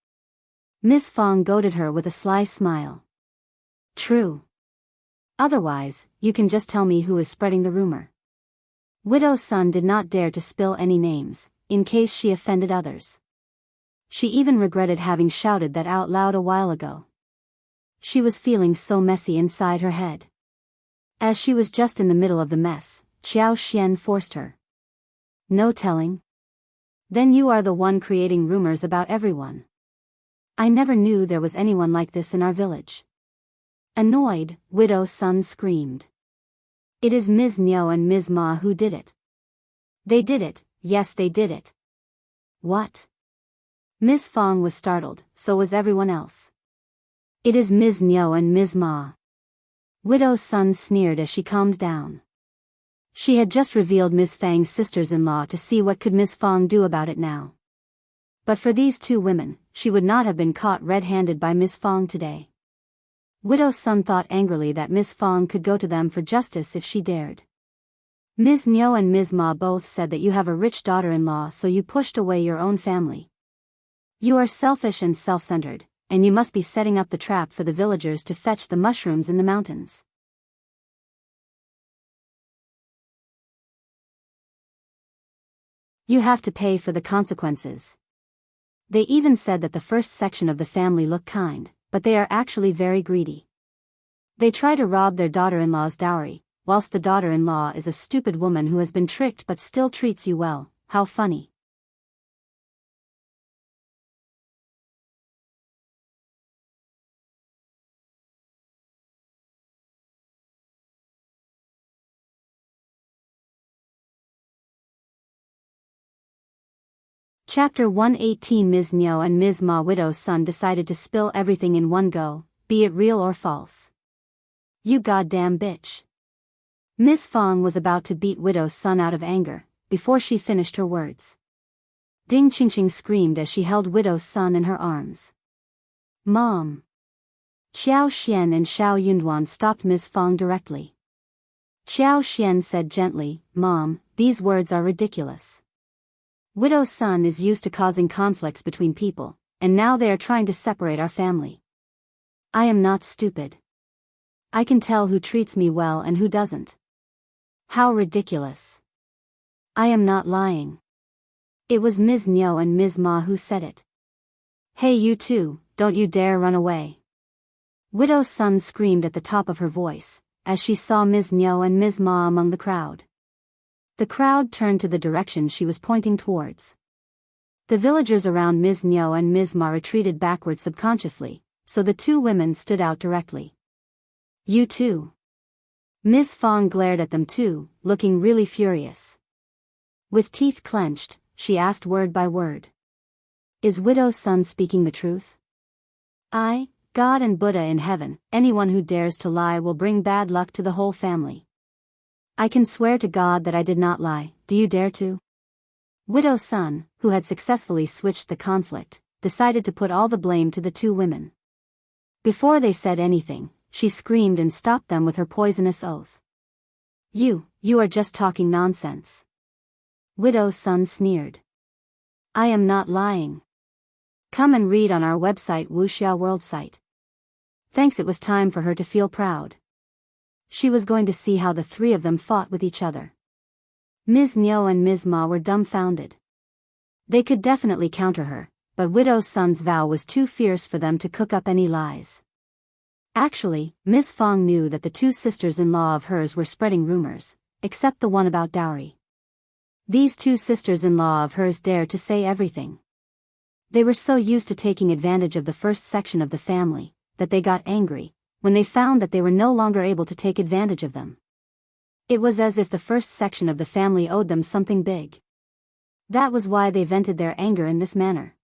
Miss Fong goaded her with a sly smile. True. Otherwise, you can just tell me who is spreading the rumor. Widow Sun did not dare to spill any names, in case she offended others. She even regretted having shouted that out loud a while ago. She was feeling so messy inside her head. As she was just in the middle of the mess, Xiao Xian forced her. No telling. Then you are the one creating rumors about everyone. I never knew there was anyone like this in our village. Annoyed, Widow Sun screamed. It is Ms. Niu and Ms. Ma who did it. They did it, yes they did it. What? Miss Fong was startled, so was everyone else. It is Ms. Niu and Ms. Ma. Widow Sun sneered as she calmed down. She had just revealed Miss Fang's sisters-in-law to see what could Miss Fong do about it now. But for these two women, she would not have been caught red-handed by Ms. Fong today. Widow Sun thought angrily that Ms. Fong could go to them for justice if she dared. Ms. Niu and Ms. Ma both said that you have a rich daughter-in-law, so you pushed away your own family. You are selfish and self-centered, and you must be setting up the trap for the villagers to fetch the mushrooms in the mountains. You have to pay for the consequences. They even said that the first section of the family look kind, but they are actually very greedy. They try to rob their daughter-in-law's dowry, whilst the daughter-in-law is a stupid woman who has been tricked but still treats you well. How funny. Chapter 118. Ms. Niu and Ms. Ma. Widow Sun decided to spill everything in one go, be it real or false. You goddamn bitch. Ms. Fong was about to beat Widow Sun out of anger, before she finished her words. Ding Qingqing screamed as she held Widow Sun in her arms. Mom. Xiao Xian and Xiao Yunduan stopped Ms. Fong directly. Xiao Xian said gently, Mom, these words are ridiculous. Widow Sun is used to causing conflicts between people, and now they are trying to separate our family. I am not stupid. I can tell who treats me well and who doesn't. How ridiculous. I am not lying. It was Ms. Niu and Ms. Ma who said it. Hey you two, don't you dare run away. Widow Sun screamed at the top of her voice, as she saw Ms. Niu and Ms. Ma among the crowd. The crowd turned to the direction she was pointing towards. The villagers around Ms. Niu and Ms. Ma retreated backward subconsciously, so the two women stood out directly. You too. Ms. Fong glared at them too, looking really furious. With teeth clenched, she asked word by word. Is Widow Sun speaking the truth? I, God and Buddha in heaven, anyone who dares to lie will bring bad luck to the whole family. I can swear to God that I did not lie, do you dare to? Widow Sun, who had successfully switched the conflict, decided to put all the blame to the two women. Before they said anything, she screamed and stopped them with her poisonous oath. You are just talking nonsense. Widow Sun sneered. I am not lying. Come and read on our website Wuxia World site. Thanks, it was time for her to feel proud. She was going to see how the three of them fought with each other. Ms. Niu and Ms. Ma were dumbfounded. They could definitely counter her, but Widow Sun's vow was too fierce for them to cook up any lies. Actually, Ms. Fong knew that the two sisters-in-law of hers were spreading rumors, except the one about dowry. These two sisters-in-law of hers dared to say everything. They were so used to taking advantage of the first section of the family, that they got angry when they found that they were no longer able to take advantage of them. It was as if the first section of the family owed them something big. That was why they vented their anger in this manner.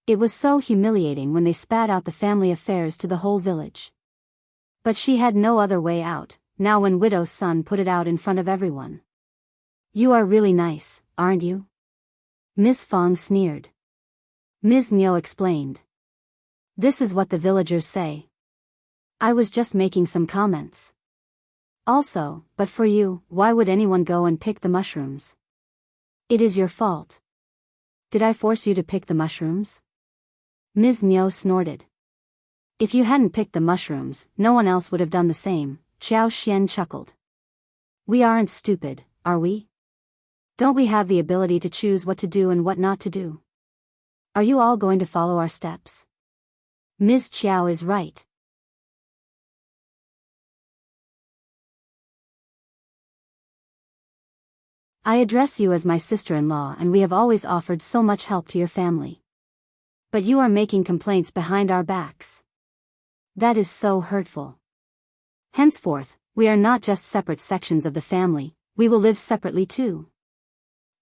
It was so humiliating when they spat out the family affairs to the whole village. But she had no other way out, now when Widow Sun put it out in front of everyone. You are really nice, aren't you? Ms. Fong sneered. Ms. Niu explained. This is what the villagers say. I was just making some comments. Also, but for you, why would anyone go and pick the mushrooms? It is your fault. Did I force you to pick the mushrooms? Ms. Niu snorted. If you hadn't picked the mushrooms, no one else would have done the same, Xiao Xian chuckled. We aren't stupid, are we? Don't we have the ability to choose what to do and what not to do? Are you all going to follow our steps? Ms. Qiao is right. I address you as my sister-in-law and we have always offered so much help to your family. But you are making complaints behind our backs. That is so hurtful. Henceforth, we are not just separate sections of the family, we will live separately too.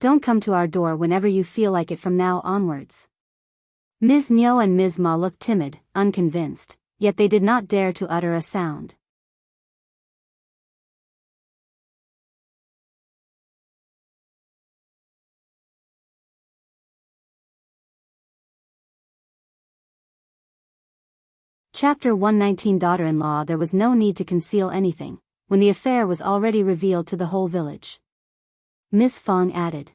Don't come to our door whenever you feel like it from now onwards. Ms. Niu and Ms. Ma looked timid, unconvinced, yet they did not dare to utter a sound. Chapter 119. Daughter-in-law. There was no need to conceal anything, when the affair was already revealed to the whole village. Ms. Fong added.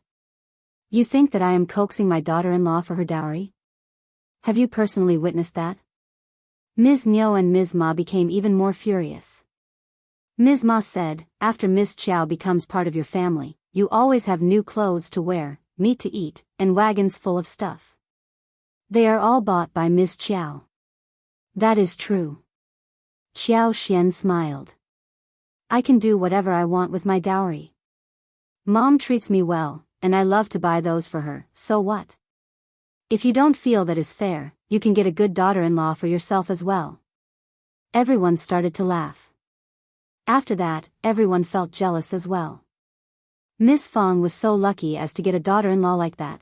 You think that I am coaxing my daughter-in-law for her dowry? Have you personally witnessed that? Ms. Niu and Ms. Ma became even more furious. Ms. Ma said, after Ms. Qiao becomes part of your family, you always have new clothes to wear, meat to eat, and wagons full of stuff. They are all bought by Ms. Qiao. That is true. Qiao Xian smiled. I can do whatever I want with my dowry. Mom treats me well, and I love to buy those for her, so what? If you don't feel that is fair, you can get a good daughter-in-law for yourself as well. Everyone started to laugh. After that, everyone felt jealous as well. Ms. Fong was so lucky as to get a daughter-in-law like that.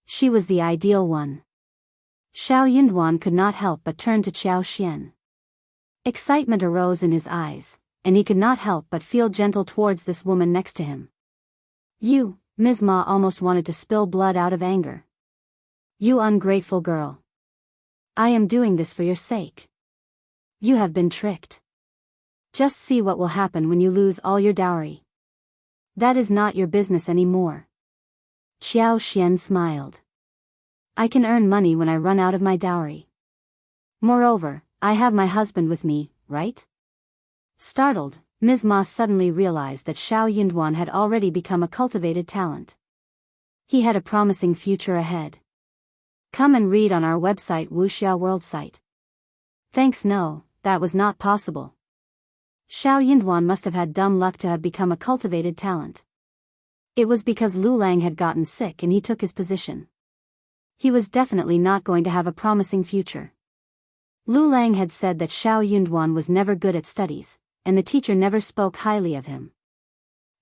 She was the ideal one. Xiao Yunduan could not help but turn to Qiao Xian. Excitement arose in his eyes, and he could not help but feel gentle towards this woman next to him. You, Ms. Ma almost wanted to spill blood out of anger. You ungrateful girl. I am doing this for your sake. You have been tricked. Just see what will happen when you lose all your dowry. That is not your business anymore. Qiao Xian smiled. I can earn money when I run out of my dowry. Moreover, I have my husband with me, right? Startled, Ms. Ma suddenly realized that Xiao Yunduan had already become a cultivated talent. He had a promising future ahead. Come and read on our website Wuxia World site. Thanks, no, that was not possible. Xiao Yunduan must have had dumb luck to have become a cultivated talent. It was because Lu Lang had gotten sick and he took his position. He was definitely not going to have a promising future. Lu Lang had said that Xiao Yunduan was never good at studies, and the teacher never spoke highly of him.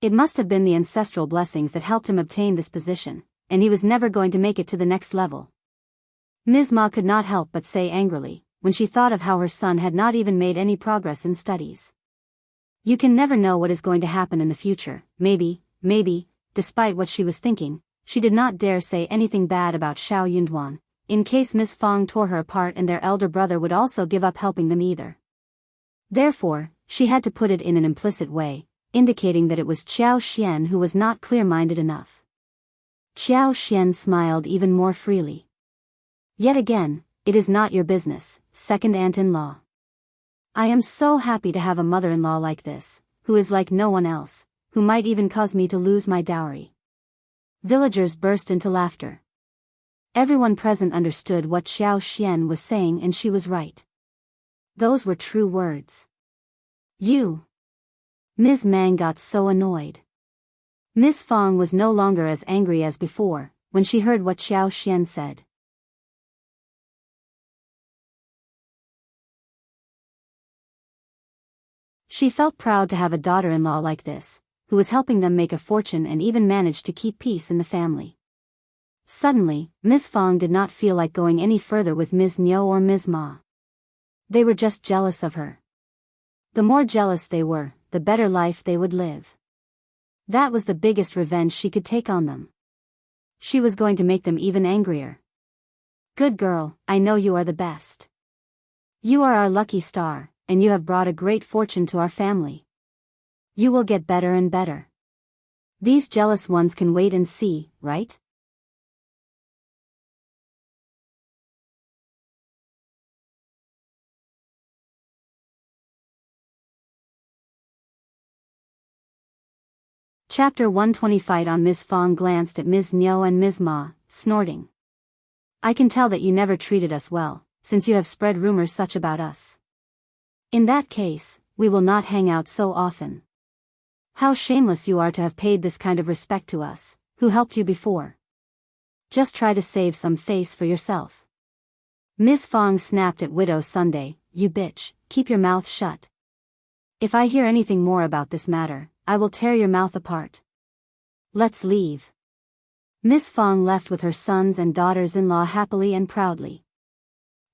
It must have been the ancestral blessings that helped him obtain this position, and he was never going to make it to the next level. Ms. Ma could not help but say angrily, when she thought of how her son had not even made any progress in studies. You can never know what is going to happen in the future. Maybe, despite what she was thinking, she did not dare say anything bad about Xiao Yunduan, in case Ms. Fong tore her apart and their elder brother would also give up helping them either. Therefore, she had to put it in an implicit way, indicating that it was Qiao Xian who was not clear-minded enough. Qiao Xian smiled even more freely. Yet again, it is not your business, second aunt-in-law. I am so happy to have a mother-in-law like this, who is like no one else, who might even cause me to lose my dowry. Villagers burst into laughter. Everyone present understood what Xiao Xian was saying, and she was right. Those were true words. You. Ms. Mang got so annoyed. Ms. Fong was no longer as angry as before, when she heard what Xiao Xian said. She felt proud to have a daughter-in-law like this, who was helping them make a fortune and even managed to keep peace in the family. Suddenly, Ms. Fong did not feel like going any further with Ms. Niu or Ms. Ma. They were just jealous of her. The more jealous they were, the better life they would live. That was the biggest revenge she could take on them. She was going to make them even angrier. Good girl, I know you are the best. You are our lucky star, and you have brought a great fortune to our family. You will get better and better. These jealous ones can wait and see, right? Chapter 120. Fight on. Ms. Fong glanced at Ms. Niu and Ms. Ma, snorting. I can tell that you never treated us well, since you have spread rumors such about us. In that case, we will not hang out so often. How shameless you are to have paid this kind of respect to us, who helped you before. Just try to save some face for yourself. Ms. Fong snapped at Widow Sunday, you bitch, keep your mouth shut. If I hear anything more about this matter, I will tear your mouth apart. Let's leave. Ms. Fong left with her sons and daughters-in-law happily and proudly.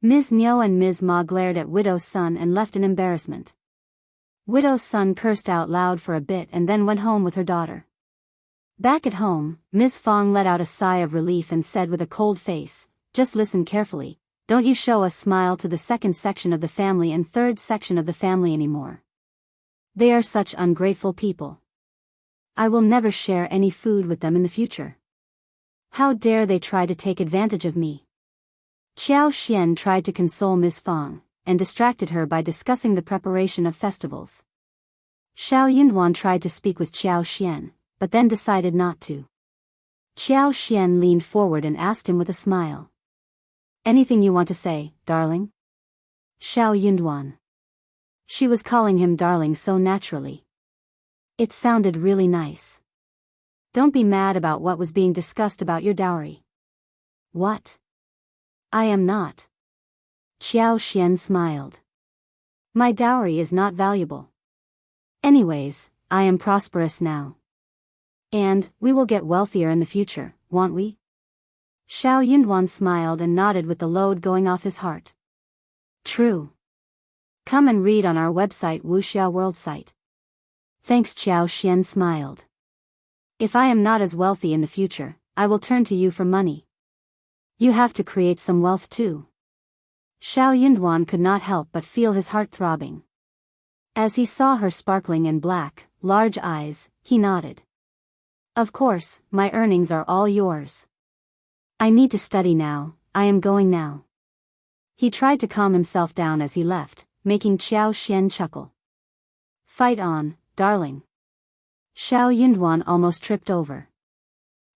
Ms. Niu and Ms. Ma glared at Widow's son and left in embarrassment. Widow's son cursed out loud for a bit and then went home with her daughter. Back at home, Ms. Fong let out a sigh of relief and said with a cold face, just listen carefully, don't you show a smile to the second section of the family and third section of the family anymore. They are such ungrateful people. I will never share any food with them in the future. How dare they try to take advantage of me? Qiao Xian tried to console Ms. Fang, and distracted her by discussing the preparation of festivals. Xiao Yunduan tried to speak with Qiao Xian, but then decided not to. Qiao Xian leaned forward and asked him with a smile. Anything you want to say, darling? Xiao Yunduan. She was calling him darling so naturally. It sounded really nice. Don't be mad about what was being discussed about your dowry. What? I am not. Qiao Xian smiled. My dowry is not valuable. Anyways, I am prosperous now. And, we will get wealthier in the future, won't we? Xiao Yunduan smiled and nodded with the load going off his heart. True. Come and read on our website Wuxia World site. Thanks. Qiao Xian smiled. If I am not as wealthy in the future, I will turn to you for money. You have to create some wealth too. Xiao Yunduan could not help but feel his heart throbbing. As he saw her sparkling and black, large eyes, he nodded. Of course, my earnings are all yours. I need to study now, I am going now. He tried to calm himself down as he left, making Qiao Xian chuckle. Fight on, darling. Xiao Yunduan almost tripped over.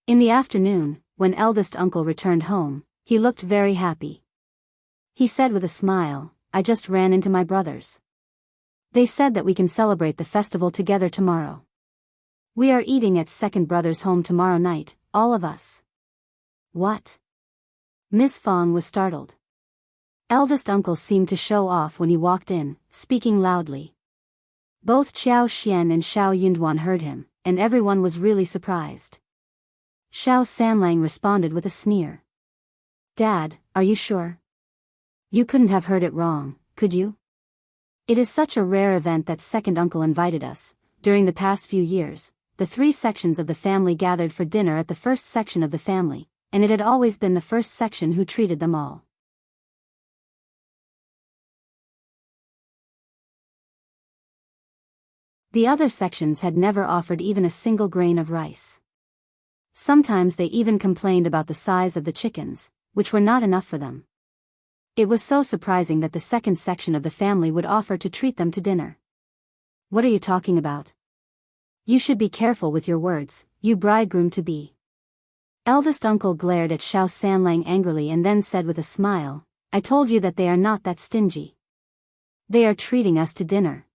In the afternoon, when eldest uncle returned home, he looked very happy. He said with a smile, I just ran into my brothers. They said that we can celebrate the festival together tomorrow. We are eating at second brother's home tomorrow night, all of us. What? Miss Fang was startled. Eldest uncle seemed to show off when he walked in, speaking loudly. Both Qiao Xian and Xiao Yunduan heard him, and everyone was really surprised. Xiao Sanlang responded with a sneer. Dad, are you sure? You couldn't have heard it wrong, could you? It is such a rare event that second uncle invited us. During the past few years, the three sections of the family gathered for dinner at the first section of the family, and it had always been the first section who treated them all. The other sections had never offered even a single grain of rice. Sometimes they even complained about the size of the chickens, which were not enough for them. It was so surprising that the second section of the family would offer to treat them to dinner. What are you talking about? You should be careful with your words, you bridegroom-to-be. Eldest uncle glared at Xiao Sanlang angrily and then said with a smile, I told you that they are not that stingy. They are treating us to dinner.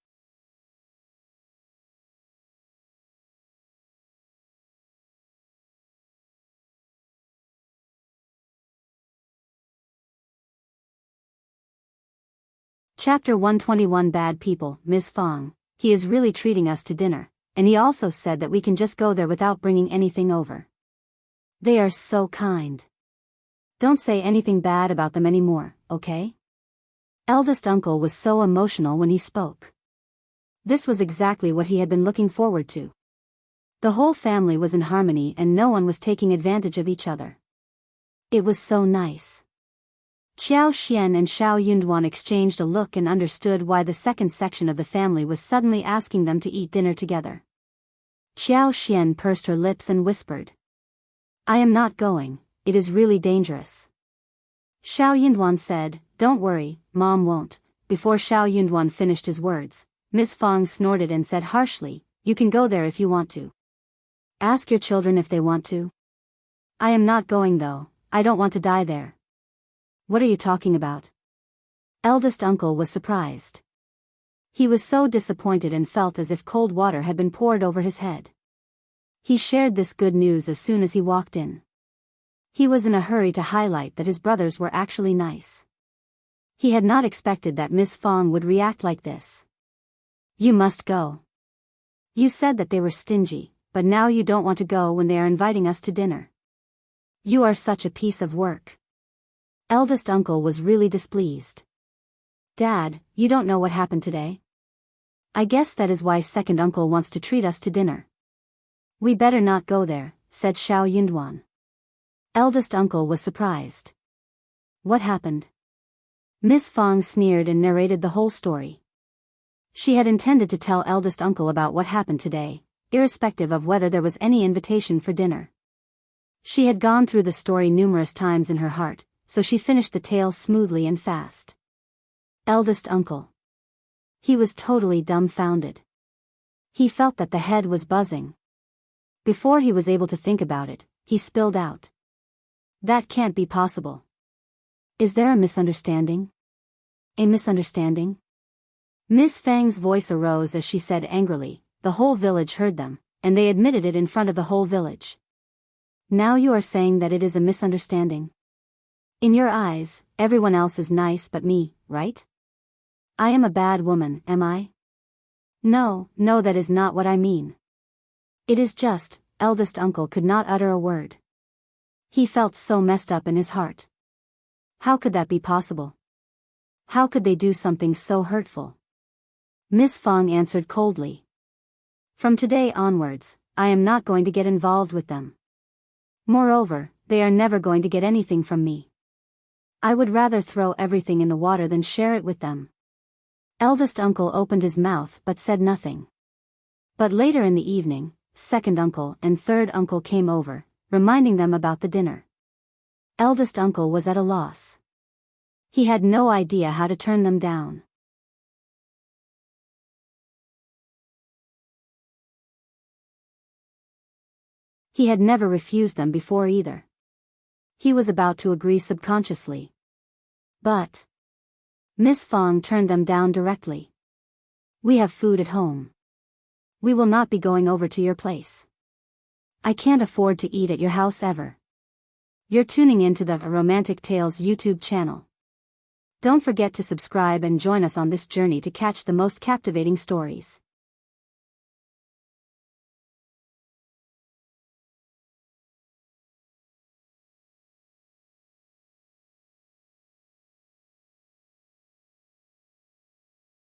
Chapter 121 Bad People, Ms. Fang. He is really treating us to dinner, and he also said that we can just go there without bringing anything over. They are so kind. Don't say anything bad about them anymore, okay? Eldest uncle was so emotional when he spoke. This was exactly what he had been looking forward to. The whole family was in harmony and no one was taking advantage of each other. It was so nice. Qiao Xian and Xiao Yunduan exchanged a look and understood why the second section of the family was suddenly asking them to eat dinner together. Qiao Xian pursed her lips and whispered. I am not going, it is really dangerous. Xiao Yunduan said, Don't worry, Mom won't. Before Xiao Yunduan finished his words, Miss Fang snorted and said harshly, You can go there if you want to. Ask your children if they want to. I am not going though, I don't want to die there. What are you talking about? Eldest uncle was surprised. He was so disappointed and felt as if cold water had been poured over his head. He shared this good news as soon as he walked in. He was in a hurry to highlight that his brothers were actually nice. He had not expected that Miss Fang would react like this. You must go. You said that they were stingy, but now you don't want to go when they are inviting us to dinner. You are such a piece of work. Eldest uncle was really displeased. Dad, you don't know what happened today? I guess that is why second uncle wants to treat us to dinner. We better not go there, said Xiao Yunduan. Eldest uncle was surprised. What happened? Miss Fong sneered and narrated the whole story. She had intended to tell eldest uncle about what happened today, irrespective of whether there was any invitation for dinner. She had gone through the story numerous times in her heart, so she finished the tale smoothly and fast. Eldest uncle. He was totally dumbfounded. He felt that the head was buzzing. Before he was able to think about it, he spilled out. That can't be possible. Is there a misunderstanding? A misunderstanding? Miss Fang's voice arose as she said angrily, the whole village heard them, and they admitted it in front of the whole village. Now you are saying that it is a misunderstanding? In your eyes, everyone else is nice but me, right? I am a bad woman, am I? No, that is not what I mean. It is just, eldest uncle could not utter a word. He felt so messed up in his heart. How could that be possible? How could they do something so hurtful? Miss Fong answered coldly. From today onwards, I am not going to get involved with them. Moreover, they are never going to get anything from me. I would rather throw everything in the water than share it with them. Eldest uncle opened his mouth but said nothing. But later in the evening, second uncle and third uncle came over, reminding them about the dinner. Eldest uncle was at a loss. He had no idea how to turn them down. He had never refused them before either. He was about to agree subconsciously. But Miss Fong turned them down directly. We have food at home. We will not be going over to your place. I can't afford to eat at your house ever. You're tuning into the Romantic Tales YouTube channel. Don't forget to subscribe and join us on this journey to catch the most captivating stories.